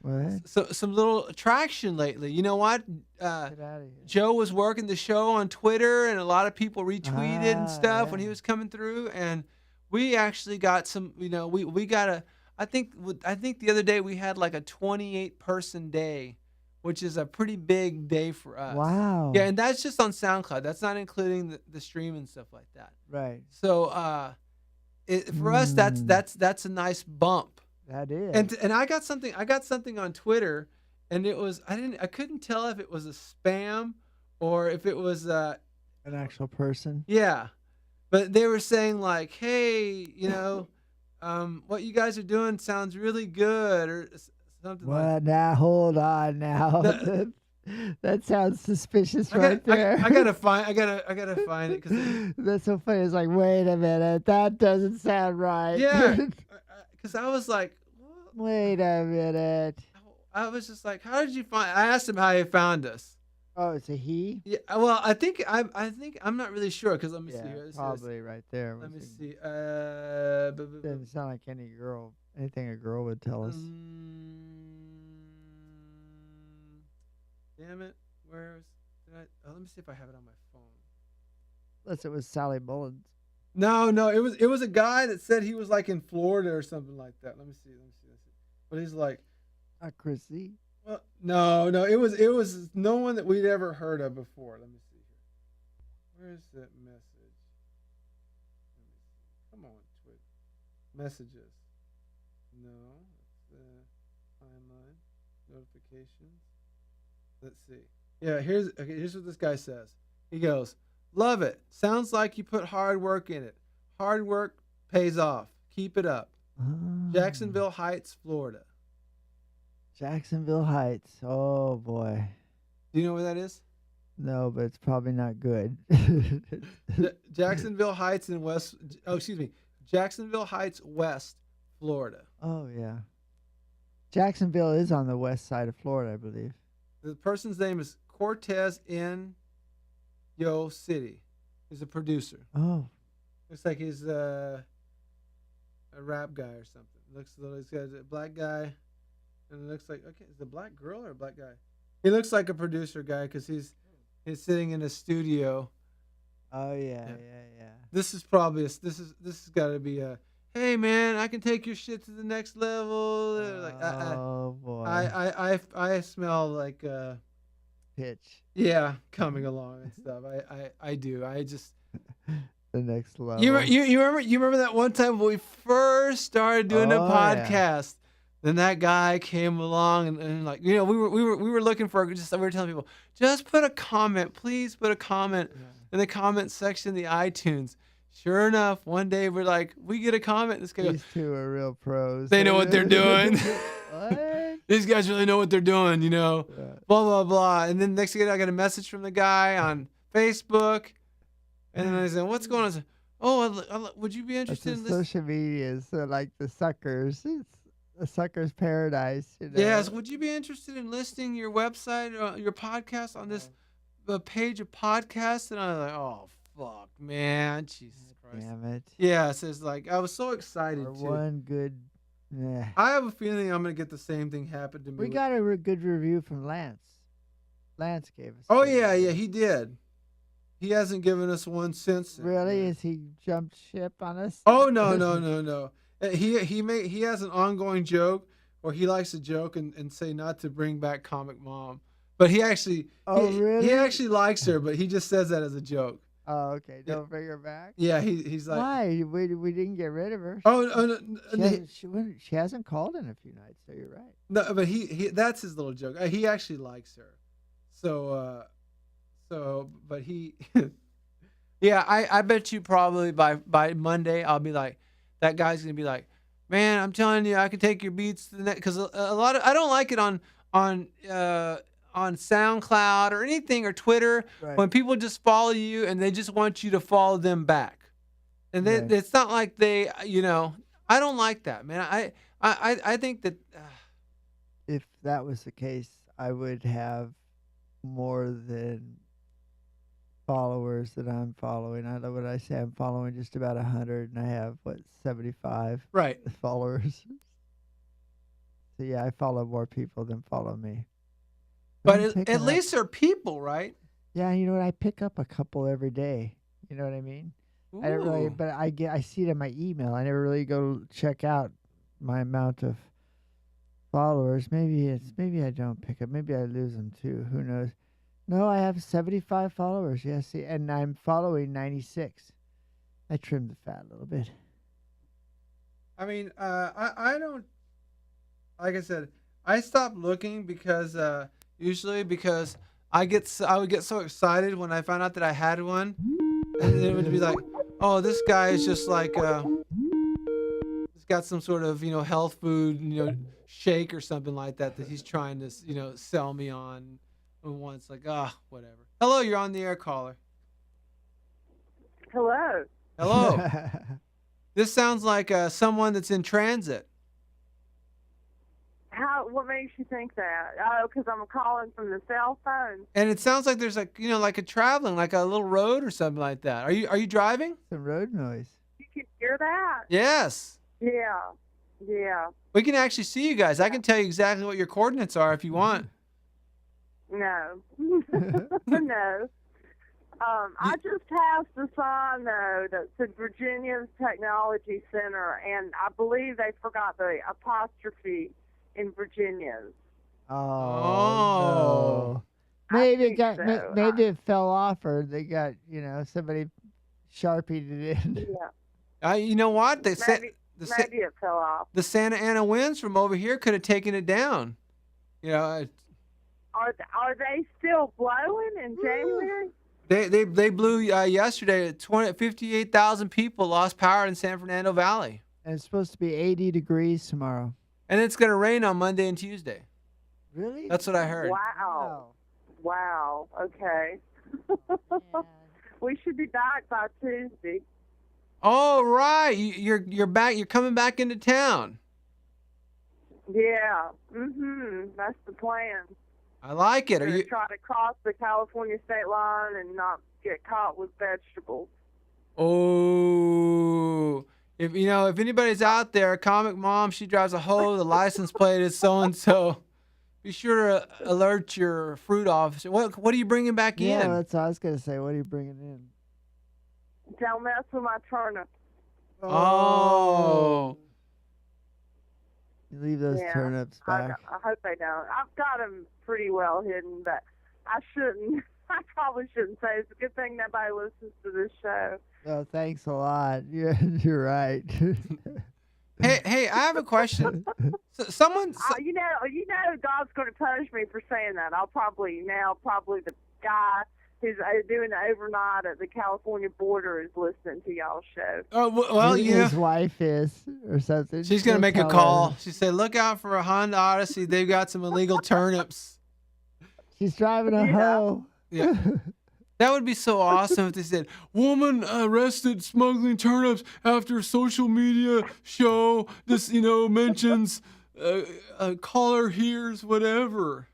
B: What?
A: Some little traction lately. You know what?
B: Get out of here.
A: Joe was working the show on Twitter, and a lot of people retweeted and
B: Ah,
A: stuff when he
B: yeah.
A: was coming through, and we actually got some. You know, we got a. I think the other day we had like a 28-person day, which is a pretty big day for us.
B: Wow.
A: Yeah, and that's just on SoundCloud. That's not including the stream and stuff like that.
B: Right.
A: So for us, that's a nice bump.
B: That is.
A: And I got something on Twitter, and it was I couldn't tell if it was a spam or if it was
B: an actual person.
A: yeah, but they were saying like, hey, you know, what you guys are doing sounds really good or something like.
B: What? Now, hold on now. That sounds suspicious right there.
A: I gotta find it because
B: That's so funny. It's like, wait a minute. That doesn't sound right.
A: yeah, because I was like, what?
B: Wait a minute.
A: I was just like, how did you find? I asked him how he found us.
B: Oh, it's a he?
A: Yeah, well, I think I'm not really sure because let me see
B: Yeah,
A: here. It says-
B: probably right there.
A: let me
B: was
A: see.
B: Doesn't sound like anything a girl would tell us.
A: Damn it! Let me see if I have it on my phone.
B: Unless it was Sally Mullins.
A: No, it was a guy that said he was like in Florida or something like that. Let me see. But he's like,
B: Not Chrissy.
A: well, no, it was no one that we'd ever heard of before. Let me see here. Where's that message? Let me see. Come on, Twitter. Messages. No. timeline notifications. Let's see. Yeah, here's what this guy says. He goes, "Love it. Sounds like you put hard work in it. Hard work pays off. Keep it up."
B: Oh.
A: Jacksonville Heights, Florida.
B: Jacksonville Heights. Oh boy.
A: Do you know where that is?
B: No, but it's probably not good.
A: Jacksonville Heights in West. Oh, excuse me. Jacksonville Heights, West, Florida.
B: Oh yeah. Jacksonville is on the west side of Florida, I believe.
A: The person's name is Cortez N. Yo City. He's a producer.
B: Oh.
A: Looks like he's a rap guy or something. He's got a black guy, and it looks like, okay, is it a black girl or a black guy? He looks like a producer guy because he's sitting in a studio.
B: Oh yeah.
A: This is probably this has got to be a, hey man, I can take your shit to the next level.
B: Oh boy.
A: I smell like
B: Pitch.
A: yeah, coming along and stuff. I do. I just
B: The next level.
A: you remember that one time when we first started doing a
B: Oh, yeah.
A: podcast. Then that guy came along and like, you know, we were looking for, we were telling people, just put a comment, please put a comment in the comment section of the iTunes. Sure enough, one day we're like, we get a comment. This guy goes,
B: These two are real pros.
A: they know what they're doing.
B: What?
A: These guys really know what they're doing, you know.
B: Yeah.
A: Blah blah blah. And then next thing I got a message from the guy on Facebook, and then I said, "What's going on?" I said, "Oh, would you be
B: That's
A: interested
B: the
A: in this?"
B: social media, so like the suckers. It's a sucker's paradise. You know?
A: Yes. Would you be interested in listing your website, your podcast on this page of podcasts? And I was like, "Oh fuck, man, Jesus Christ!"
B: Damn it.
A: Yeah. So it's like I was so excited
B: Or
A: too.
B: one good.
A: I have a feeling I'm gonna get the same thing happen to me.
B: We got a good review from Lance. Lance gave us.
A: Oh
B: a good
A: yeah,
B: review.
A: he did. He hasn't given us one since.
B: Really? Is he jumped ship on us?
A: Oh no. He has an ongoing joke, or he likes to joke and say not to bring back Comic Mom, but he actually
B: really?
A: he actually likes her, but he just says that as a joke.
B: Oh, okay. Don't bring her back.
A: Yeah, he's like,
B: Why? We didn't get rid of her.
A: oh no,
B: She hasn't called in a few nights, so you're right.
A: no, but he that's his little joke. He actually likes her, but he, yeah, I bet you probably by Monday I'll be like, that guy's gonna be like, man, I'm telling you, I can take your beats to the next, because a lot of, I don't like it on SoundCloud or anything, or Twitter,
B: Right.
A: when people just follow you and they just want you to follow them back, and
B: Right.
A: it's not like they, you know, I don't like that, man. I think that.
B: If that was the case, I would have more than followers that I'm following. I know what I say. I'm following just about 100, and I have 75
A: Right.
B: followers. So yeah, I follow more people than follow me.
A: But
B: I'm picking
A: at
B: up-
A: least they're people, right?
B: yeah, you know what? I pick up a couple every day. You know what I mean? I don't really,
A: Ooh.
B: but I see it in my email. I never really go check out my amount of followers. Maybe I don't pick up. Maybe I lose them too. Who knows? No, I have 75 followers. Yeah, see, and I'm following 96. I trimmed the fat a little bit.
A: I mean, I don't, like I said, I stopped looking because usually because I would get so excited when I found out that I had one, and it would be like, oh, this guy is just like he's got some sort of, you know, health food, you know, shake or something like that he's trying to, you know, sell me on. And once like, whatever. Hello, you're on the air, caller.
D: Hello.
A: Hello. This sounds like someone that's in transit.
D: What makes you think that? Oh, because I'm calling from the cell phone.
A: And it sounds like there's like, you know, like a traveling, like a little road or something like that. Are you driving?
B: Some road noise.
D: You can hear that?
A: Yes.
D: Yeah. Yeah.
A: We can actually see you guys. I can tell you exactly what your coordinates are if you want.
D: No. No. I just passed the sign, though, that said Virginia's Technology Center, and I believe they forgot the apostrophe in Virginia's.
B: Oh, no.
D: I
B: Maybe it
D: think
B: got
D: so.
B: maybe it fell off, or they got, you know, somebody sharpied it in.
D: Yeah.
A: You know what?
D: Maybe it fell off.
A: the Santa Ana winds from over here could have taken it down. You know,
D: Are they still blowing in January?
A: they blew yesterday. 58,000 people lost power in San Fernando Valley,
B: And it's supposed to be 80 degrees tomorrow.
A: and it's going to rain on Monday and Tuesday.
B: Really?
A: That's what I heard.
D: Wow. Okay.
B: Man.
D: We should be back by Tuesday.
A: Oh right, you're back. You're coming back into town.
D: Yeah. That's the plan.
A: I like it. Are
D: Gonna
A: you?
D: try to cross the California state line and not get caught with vegetables.
A: Oh, if anybody's out there, Comic Mom, she drives a hoe. The license plate is so and so. Be sure to alert your fruit officer. What are you bringing back
B: Yeah,
A: in?
B: that's what I was going to say. What are you bringing in?
D: Don't mess with my turnip.
A: Oh.
B: You leave those
D: Yeah,
B: turnips back.
D: I hope they don't. I've got them pretty well hidden, but I shouldn't. I probably shouldn't say. It's a good thing nobody listens to this show.
B: Oh, thanks a lot. You're right.
A: Hey, I have a question. Someone.
D: You know, God's going to punish me for saying that. I'll probably the guy who's doing the overnight at the California border is listening to y'all's show.
A: Oh well,
B: His wife is or something.
A: She's gonna
B: She'll
A: make a
B: tell
A: call.
B: her.
A: She said, "Look out for a Honda Odyssey. They've got some illegal turnips."
B: She's driving a
D: Yeah.
B: hoe.
A: Yeah. That would be so awesome if they said, "Woman arrested smuggling turnips after social media show. This, mentions caller hears whatever."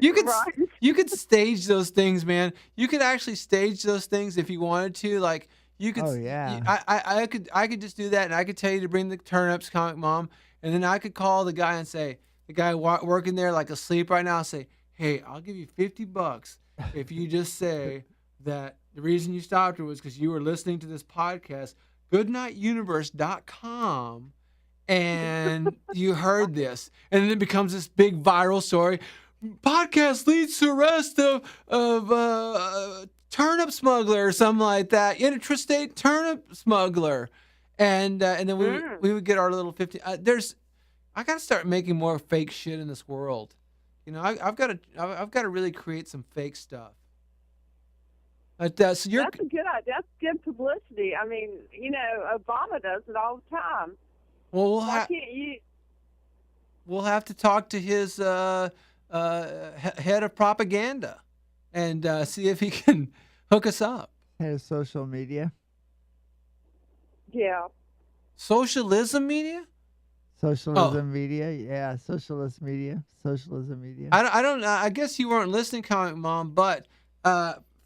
D: Right.
A: You could stage those things, man. You could actually stage those things if you wanted to. Like you could.
B: Oh, yeah.
A: I could just do that, and I could tell you to bring the turnips, Comic Mom, and then I could call the guy and say, the guy working there like asleep right now, say, "Hey, I'll give you $50 if you just say that the reason you stopped her was because you were listening to this podcast, goodnightuniverse.com, and you heard this." And then it becomes this big viral story. Podcast leads to arrest of turnip smuggler or something like that. Interstate turnip smuggler. And then we would get our little 50. I got to start making more fake shit in this world. I've got to really create some fake stuff. But, so you're,
D: That's a good idea. That's good publicity. I mean, Obama does it all the time.
A: well,
D: Why can't you?
A: we'll have to talk to his head of propaganda and see if he can hook us up.
B: Head of social media.
D: Yeah.
A: Socialism media?
B: Socialism media. Yeah, socialist media. Socialism media.
A: I don't. I guess you weren't listening, Comic Mom. But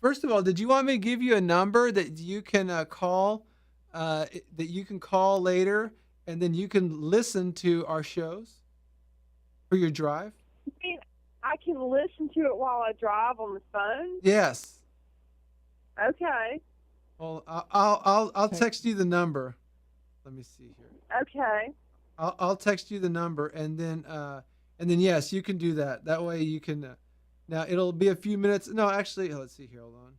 A: first of all, did you want me to give you a number that you can call? That you can call later, and then you can listen to our shows for your drive.
D: I mean, I can listen to it while I drive on the phone.
A: Yes.
D: Okay.
A: Well, I'll text you the number. Let me see here.
D: Okay.
A: I'll text you the number, and then yes, you can do that. That way you can. Now it'll be a few minutes. No, actually, let's see here. Hold on.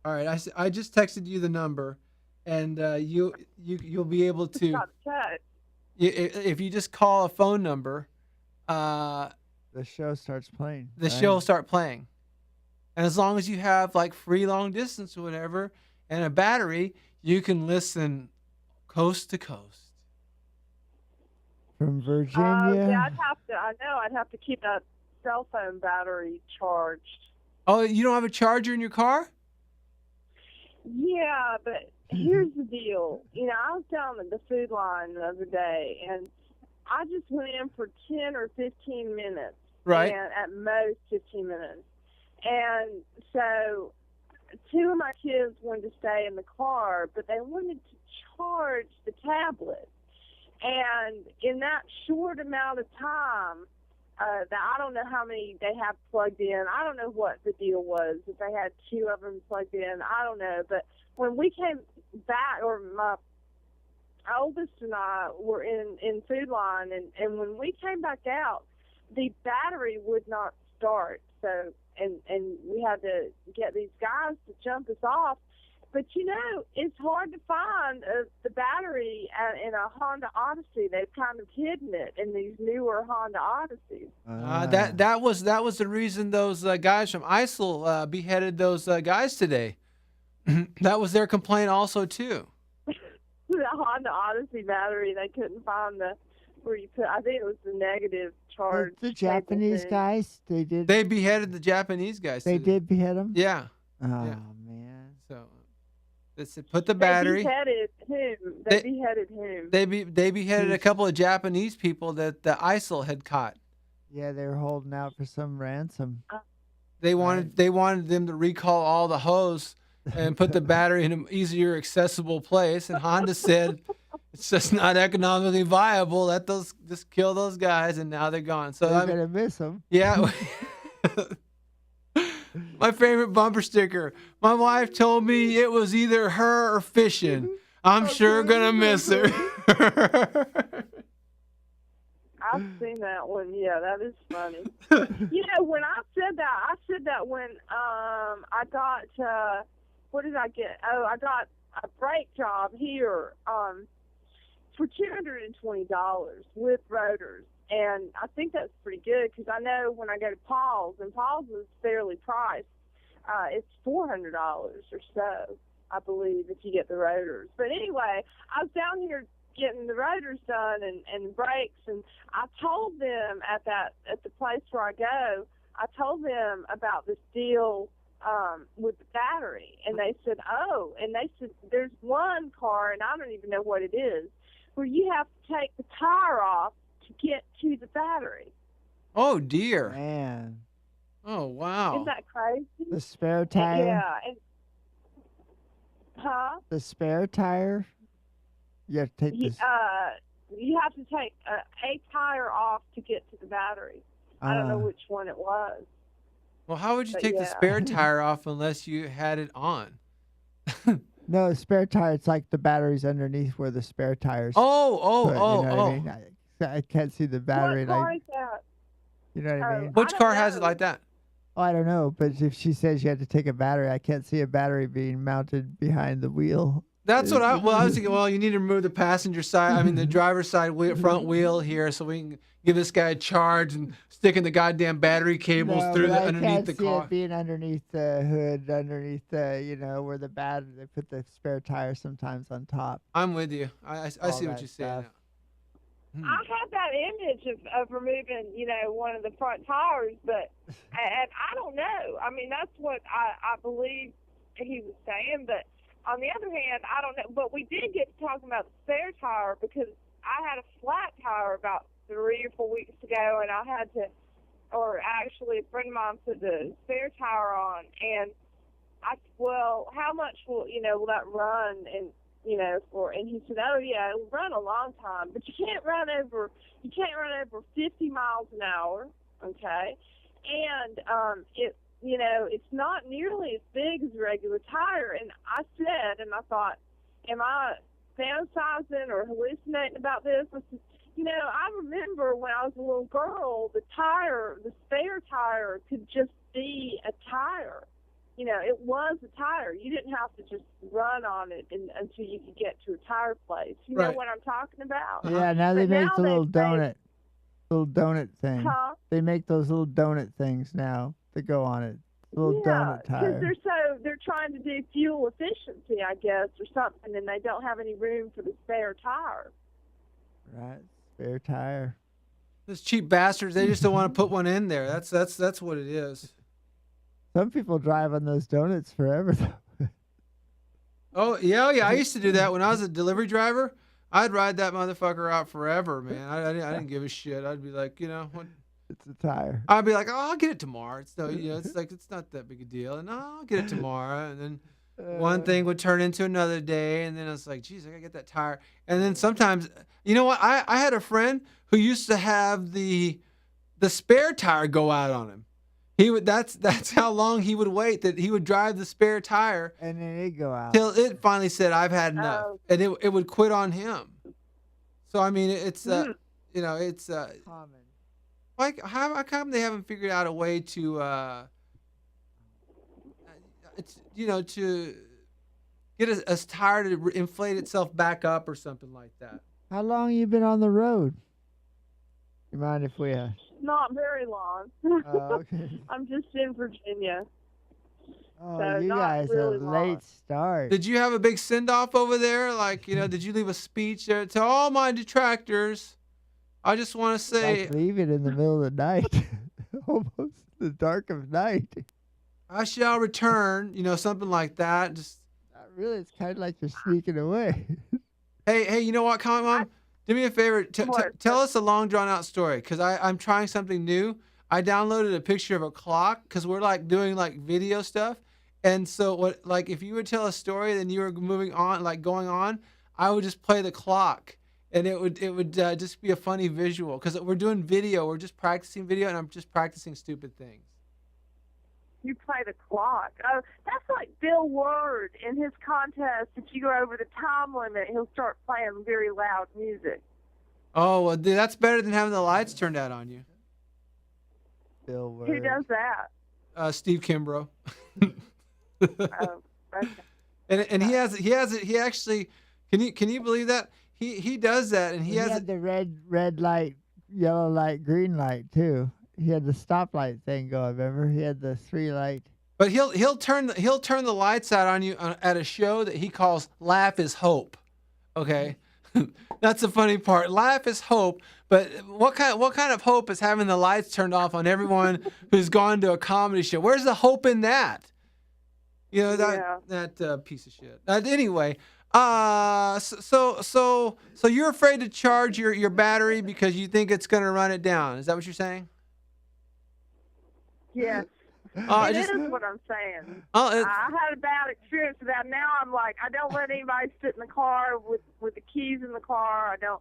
A: All right, I just texted you the number, and you'll be able to.
D: Got the text.
A: If you just call a phone number,
B: The show starts playing.
A: the
B: right?
A: show will start playing, and as long as you have like free long distance or whatever, and a battery, you can listen coast to coast.
B: From Virginia.
D: Yeah, I'd have to keep that cell phone battery charged.
A: Oh, you don't have a charger in your car?
D: Yeah, but here's the deal. I was down at the food line the other day, and I just went in for 10 or 15 minutes.
A: Right.
D: And at most 15 minutes. And so 2 of my kids wanted to stay in the car, but they wanted to charge the tablet. And in that short amount of time, that I don't know how many they have plugged in. I don't know what the deal was, if they had 2 of them plugged in. I don't know. But when we came back, or my oldest and I were in food line, and when we came back out, the battery would not start. So, and we had to get these guys to jump us off. But it's hard to find the battery in a Honda Odyssey. They've kind of hidden it in these newer Honda Odysseys.
A: That was the reason those guys from ISIL beheaded those guys today. That was their complaint also too.
D: The Honda Odyssey battery, they couldn't find where you put. I think it was the negative charge.
B: The Japanese
D: thing.
B: guys, they
A: beheaded the Japanese guys.
B: They
A: today.
B: did behead them?
A: Yeah.
B: Oh,
A: Yeah.
B: man.
A: So they said put the battery.
D: They beheaded whom? They beheaded whom?
A: They beheaded a couple of Japanese people that the ISIL had caught.
B: Yeah, they were holding out for some ransom.
A: They wanted them to recall all the hose and put the battery in an easier accessible place. And Honda said it's just not economically viable. Just kill those guys, and now they're gone. So
B: They're gonna miss them.
A: Yeah. My favorite bumper sticker. My wife told me it was either her or fishing. I'm sure gonna miss her.
D: I've seen that one. Yeah, that is funny. When I said that when I got what did I get? Oh, I got a brake job here for $220 with rotors. And I think that's pretty good because I know when I go to Paul's, and Paul's is fairly priced, it's $400 or so, I believe, if you get the rotors. But anyway, I was down here getting the rotors done and brakes, and I told them at the place where I go, I told them about this deal with the battery, and they said, oh, and they said there's one car, and I don't even know what it is, where you have to take the tire off to get to the battery.
A: Oh dear.
B: Man.
A: Oh wow.
D: Isn't that crazy?
B: The spare tire?
D: Yeah.
B: The spare tire? You have to take this.
D: You have to take a tire off to get to the battery. I don't know which one it was.
A: Well, how would you take the spare tire off unless you had it on?
B: No, the spare tire, it's like the battery's underneath where the spare tire's
A: Oh.
B: What I mean? I can't see the battery.
D: What car is that?
B: You know what I mean?
A: Which car has it like that?
B: Oh, I don't know, but if she says you had to take a battery, I can't see a battery being mounted behind the wheel.
A: That's what I was thinking. Well, you need to remove the passenger side, the driver's side front wheel here so we can give this guy a charge and sticking the goddamn battery cables underneath the car.
B: I can't see it being underneath the hood, underneath the, where the battery, they put the spare tire sometimes on top.
A: I'm with you. I see what you're saying now.
D: I had that image of removing, one of the front tires, but and I don't know. I mean, that's what I believe he was saying, but on the other hand, I don't know. But we did get to talking about the spare tire because I had a flat tire about 3 or 4 weeks ago, and I had to, or actually a friend of mine put the spare tire on, and how much will that run? And and he said, oh yeah, it'll run a long time, but you can't run over 50 miles an hour, okay? And it's not nearly as big as a regular tire. And I said, and I thought, am I fantasizing or hallucinating about this? I said, I remember when I was a little girl, the spare tire could just be a tire. It was a tire. You didn't have to just run on it until you could get to a tire place. You know what I'm talking about?
B: Yeah, now they make the little donut thing.
D: Huh?
B: They make those little donut things now that go on it. Little donut tire.
D: Because they're trying to do fuel efficiency, I guess, or something, and they don't have any room for the spare tire.
B: Right, spare tire.
A: Those cheap bastards, they just don't want to put one in there. That's what it is.
B: Some people drive on those donuts forever, though.
A: Oh, yeah. I used to do that when I was a delivery driver. I'd ride that motherfucker out forever, man. I didn't give a shit. I'd be like, what?
B: It's a tire.
A: I'd be like, oh, I'll get it tomorrow. It's no, it's not that big a deal. And I'll get it tomorrow. And then one thing would turn into another day. And then I was like, geez, I gotta get that tire. And then sometimes, you know what? I had a friend who used to have the spare tire go out on him. That's how long he would wait, that he would drive the spare tire
B: and then it'd go out
A: till it finally said, I've had enough. And it would quit on him. So I mean, it's it's
B: common.
A: Like how come they haven't figured out a way to get a tire to inflate itself back up or something like that.
B: How long you been on the road? You mind if we?
D: Not very long.
B: Okay.
D: I'm just in Virginia.
B: Oh,
D: So
B: you
D: not
B: guys
D: really
B: a
D: long.
B: late start.
A: Did you have a big send off over there? Like, did you leave a speech there to all my detractors? I just want to say,
B: Like leave it in the middle of the night, almost the dark of night.
A: I shall return. Something like that. Just
B: Not really. It's kind of like you're sneaking away.
A: hey, you know what, Comic Mom? Do me a favor.
D: What?
A: Tell us a long drawn out story, because I'm trying something new. I downloaded a picture of a clock because we're like doing like video stuff. And so if you would tell a story, then you were moving on, like going on, I would just play the clock, and it would just be a funny visual, because we're doing video. We're just practicing video, and I'm just practicing stupid things.
D: You play the clock. Oh, that's like Bill Ward in his contest. If you go over the time limit, he'll start playing very loud music.
A: Oh, well, dude, that's better than having the lights turned out on you.
B: Bill Word.
D: Who does that?
A: Steve Kimbrough.
D: Oh, okay.
A: And he actually, can you believe that? He does that, and
B: He had the red light, yellow light, green light too. He had the stoplight thing going. Remember, he had the 3 light.
A: But he'll turn the lights out on you at a show that he calls Laugh is Hope. Okay, that's the funny part. Laugh is hope. But what kind of hope is having the lights turned off on everyone who's gone to a comedy show? Where's the hope in that? That piece of shit. Anyway, so you're afraid to charge your battery because you think it's gonna run it down. Is that what you're saying?
D: Yes. It is what I'm saying. I had a bad experience with that. Now I'm like, I don't let anybody sit in the car with the keys in the car. I don't,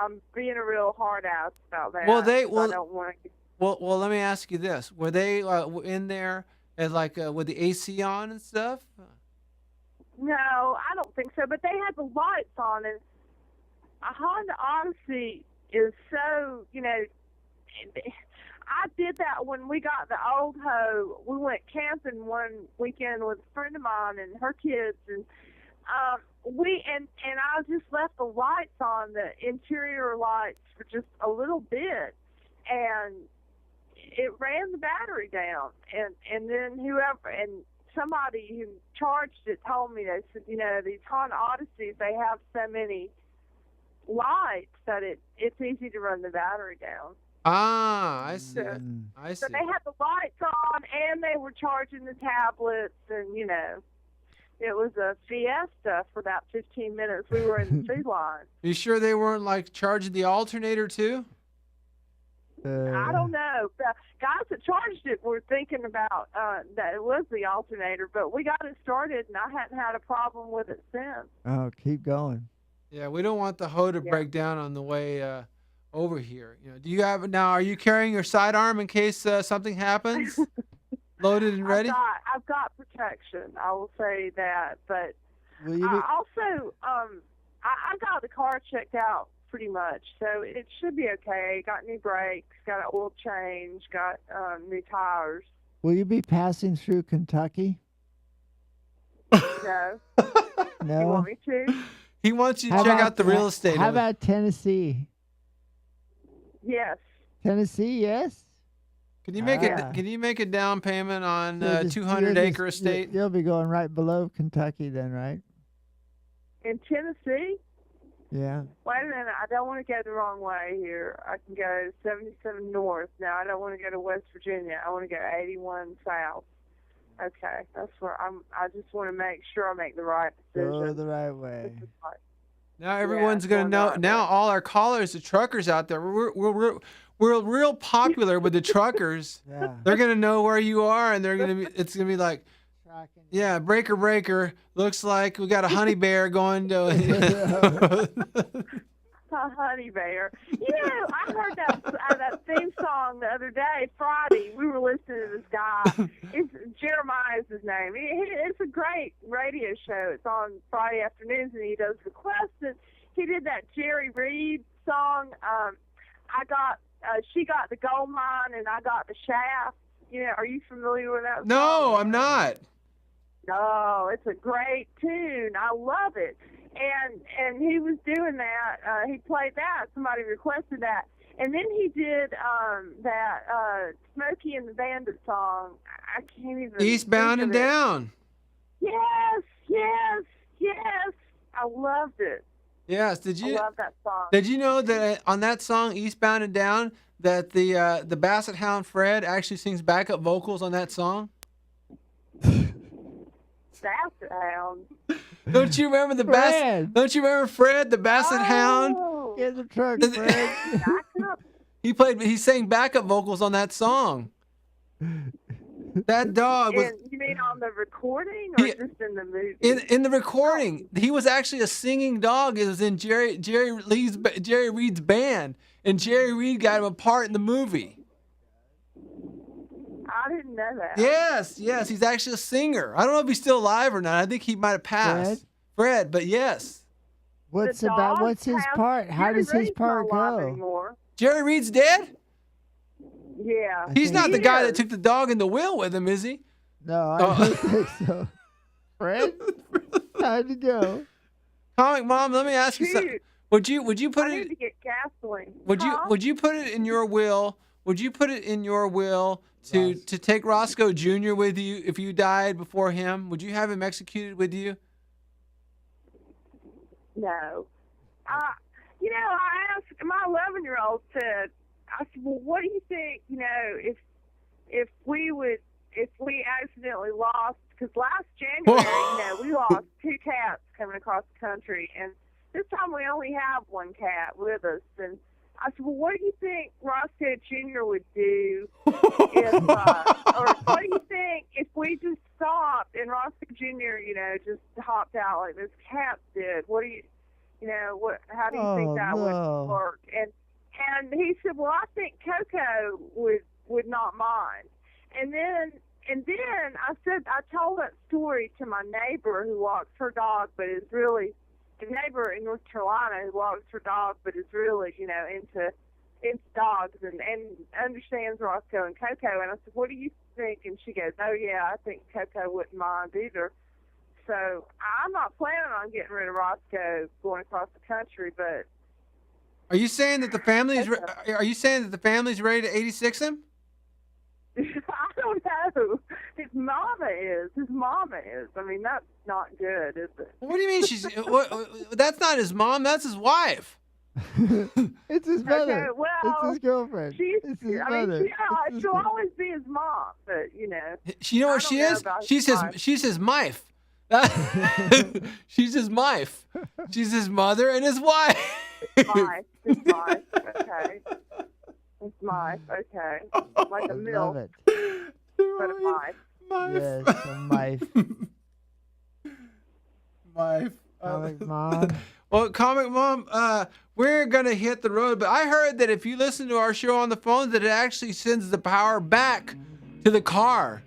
D: I'm being a real hard ass about that. I don't want to.
A: Well, let me ask you this: were they in there as with the AC on and stuff?
D: No, I don't think so. But they had the lights on, and a Honda Odyssey is so, I did that when we got the old hoe. We went camping one weekend with a friend of mine and her kids, and I just left the lights on, the interior lights, for just a little bit, and it ran the battery down. And then somebody who charged it told me, they said, these Honda Odysseys, they have so many lights that it's easy to run the battery down.
A: Ah, I see. I see.
D: So they had the lights on, and they were charging the tablets, and it was a fiesta for about 15 minutes. We were in the food line.
A: You sure they weren't charging the alternator too?
D: I don't know. The guys that charged it were thinking about that it was the alternator, but we got it started, and I hadn't had a problem with it since.
B: Oh, keep going.
A: Yeah, we don't want the hoe to break down on the way over here. Do you have now? Are you carrying your sidearm in case something happens? Loaded and ready?
D: I've got protection. I will say that, but
B: Will you be?
D: also I got the car checked out pretty much, so it should be okay. Got new brakes, got an oil change, got new tires.
B: Will you be passing through Kentucky?
D: No.
B: No.
D: You want me to?
A: He wants you to check out the real estate.
B: How about Tennessee?
D: Yes.
B: Tennessee, yes.
A: Can you make a down payment on
B: You'll just-
A: 200-acre estate?
B: You'll be going right below Kentucky then, right?
D: In Tennessee?
B: Yeah.
D: Wait a minute. I don't want to go the wrong way here. I can go 77 north. Now, I don't want to go to West Virginia. I want to go 81 south. Okay. That's where I just want to make sure I make the right decision.
B: Go the right way.
A: Now everyone's gonna know. Now all our callers, the truckers out there, we're real popular with the truckers.
B: Yeah.
A: They're gonna know where you are, and it's gonna be like,
B: Tracking.
A: yeah, breaker. Looks like we got a honey bear going to.
D: A honey bear. I heard that theme song the other day, Friday. We were listening to this guy. Jeremiah's his name. It's a great radio show. It's on Friday afternoons, and he does requests. And he did that Jerry Reed song. She got the gold mine, and I got the shaft. Are you familiar with that song?
A: No, I'm not.
D: Oh, it's a great tune. I love it. And he was doing that. He played that. Somebody requested that. And then he did that Smokey and the Bandit song. I can't even.
A: Eastbound and
D: think of it.
A: Down.
D: Yes, yes, yes. I loved it.
A: Yes.
D: I love that song.
A: Did you know that on that song Eastbound and Down that the Basset Hound Fred actually sings backup vocals on that song?
D: Basset Hound.
A: Don't you remember the
B: Fred.
A: Don't you remember Fred the Basset Hound?
D: Oh,
B: Get in the truck, Fred.
D: back up.
A: He sang backup vocals on that song. That dog was
D: You mean on the recording or
A: He-
D: just in the movie?
A: in the recording. He was actually a singing dog. It was in Jerry Reed's band, and Jerry Reed got him a part in the movie.
D: I didn't know that.
A: Yes, he's actually a singer. I don't know if he's still alive or not. I think he might have passed. Fred, but yes.
B: What's
D: The dog
B: what's his
D: passed-
B: part? How
D: Jerry
B: does his
D: Reed's
B: part
D: not alive
B: go?
D: anymore.
A: Jerry Reed's dead?
D: Yeah.
B: I
A: He's
B: think
A: not
D: he
A: the guy that
D: is.
A: took the dog in the wheel with him, is he?
B: No, I
A: Oh.
B: don't think so. Fred, time to go.
A: Comic Mom, let me ask you something.
D: Shoot,
A: Would you put
D: I need
A: it
D: to get gasoline.
A: would you
D: Huh?
A: would you put it in your will? Would you put it in your will to take Roscoe Jr. with you if you died before him? Would you have him executed with you?
D: No. I asked, my 11-year-old said, I said, well, what do you think, if we accidentally lost, because last January, we lost 2 cats coming across the country, and this time we only have 1 cat with us, and I said, well, what do you think Roscoe Jr. would do if, or what do you think if we just stopped and Roscoe Jr., just hopped out like those cats did? What do you, how do you think that
B: no.
D: would work? And he said, well, I think Coco would not mind. And then I told that story to my neighbor who walks her dog, but is really, the neighbor in North Carolina who walks her dog, but is really, into dogs and understands Roscoe and Coco. And I said, what do you think? And she goes, oh, yeah, I think Coco wouldn't mind either. So I'm not planning on getting rid of Roscoe going across the country, but
A: Are you saying that the family's ready to 86 him?
D: I don't know. His mama is. I mean, that's not good, is it?
A: What do you mean that's not his mom, that's his wife.
B: It's his mother.
D: Okay, well,
B: It's his girlfriend.
D: she's,
B: It's his
D: I mean,
B: mother. It's his
D: she'll
B: girl-
D: always be his mom, but,
A: You know
D: I
A: what
D: don't
A: she
D: know
A: is?
D: about
A: She's
D: his
A: his
D: wife.
A: she's his MIFE. She's his MIFE. She's his mother and his wife.
D: It's Mife. Okay. It's Mife. Okay. Like a
B: I love
D: milk,
B: it.
D: but a Mife.
A: MIFE.
B: Yes, a MIFE.
A: MIFE.
B: Comic Mom.
A: Well, Comic Mom, we're gonna hit the road, but I heard that if you listen to our show on the phone, that it actually sends the power back to the car.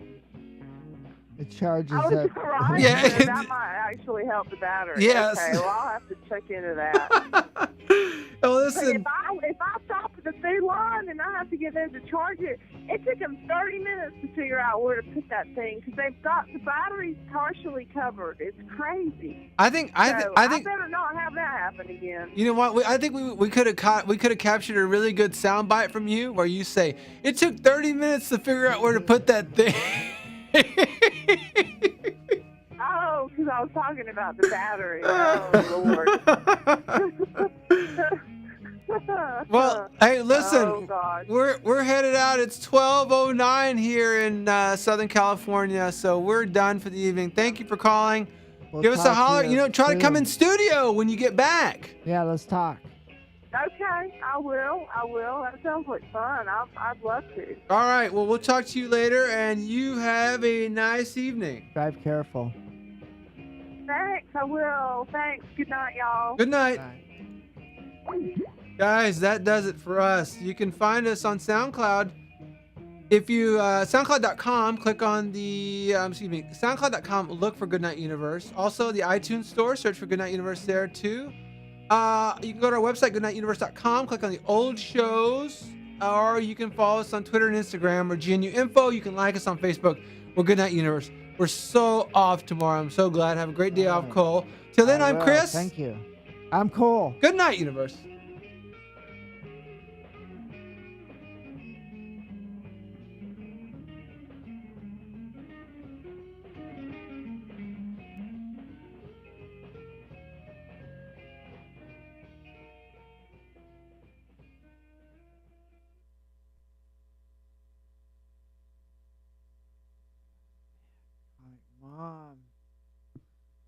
B: It charges
D: I was
B: up.
D: right.
A: Yeah.
D: So that might actually help the battery.
A: Yes.
D: Okay, well, I'll have to check into that.
A: Oh,
D: But
A: listen.
D: if I stop at the food line and I have to get them to charge it, it took them 30 minutes to figure out where to put that thing because they've got the batteries partially covered. It's crazy.
A: I think
D: I better not have that happen again.
A: you know what? I think we could have captured a really good soundbite from you where you say it took 30 minutes to figure out where to put that thing.
D: Oh, because I was talking about the battery. Oh, Lord.
A: Well, hey, listen.
D: Oh, God.
A: We're headed out. It's 12:09 here in Southern California, so we're done for the evening. Thank you for calling.
B: We'll
A: Give us a
B: talk to
A: holler.
B: you
A: Try to come
B: soon.
A: in studio when you get back.
B: Yeah, let's talk.
D: Okay, I will. That sounds like fun. I'd love to.
A: All right. Well, we'll talk to you later, and you have a nice evening.
B: Drive careful.
D: Thanks, I will. Thanks. Good night, y'all.
A: Good night.
B: Bye.
A: Guys, that does it for us. You can find us on SoundCloud. If you SoundCloud.com, click on the SoundCloud.com, look for Goodnight Universe. Also, the iTunes Store, search for Goodnight Universe there too. You can go to our website, goodnightuniverse.com, click on the old shows, or you can follow us on Twitter and Instagram or GNU Info. You can like us on Facebook. We're Goodnight Universe. We're so off tomorrow. I'm so glad. Have a great day off,
B: Alright.
A: Cole. Till then,
B: I
A: I'm
B: will.
A: Chris.
B: Thank you. I'm Cole.
A: Good night, universe.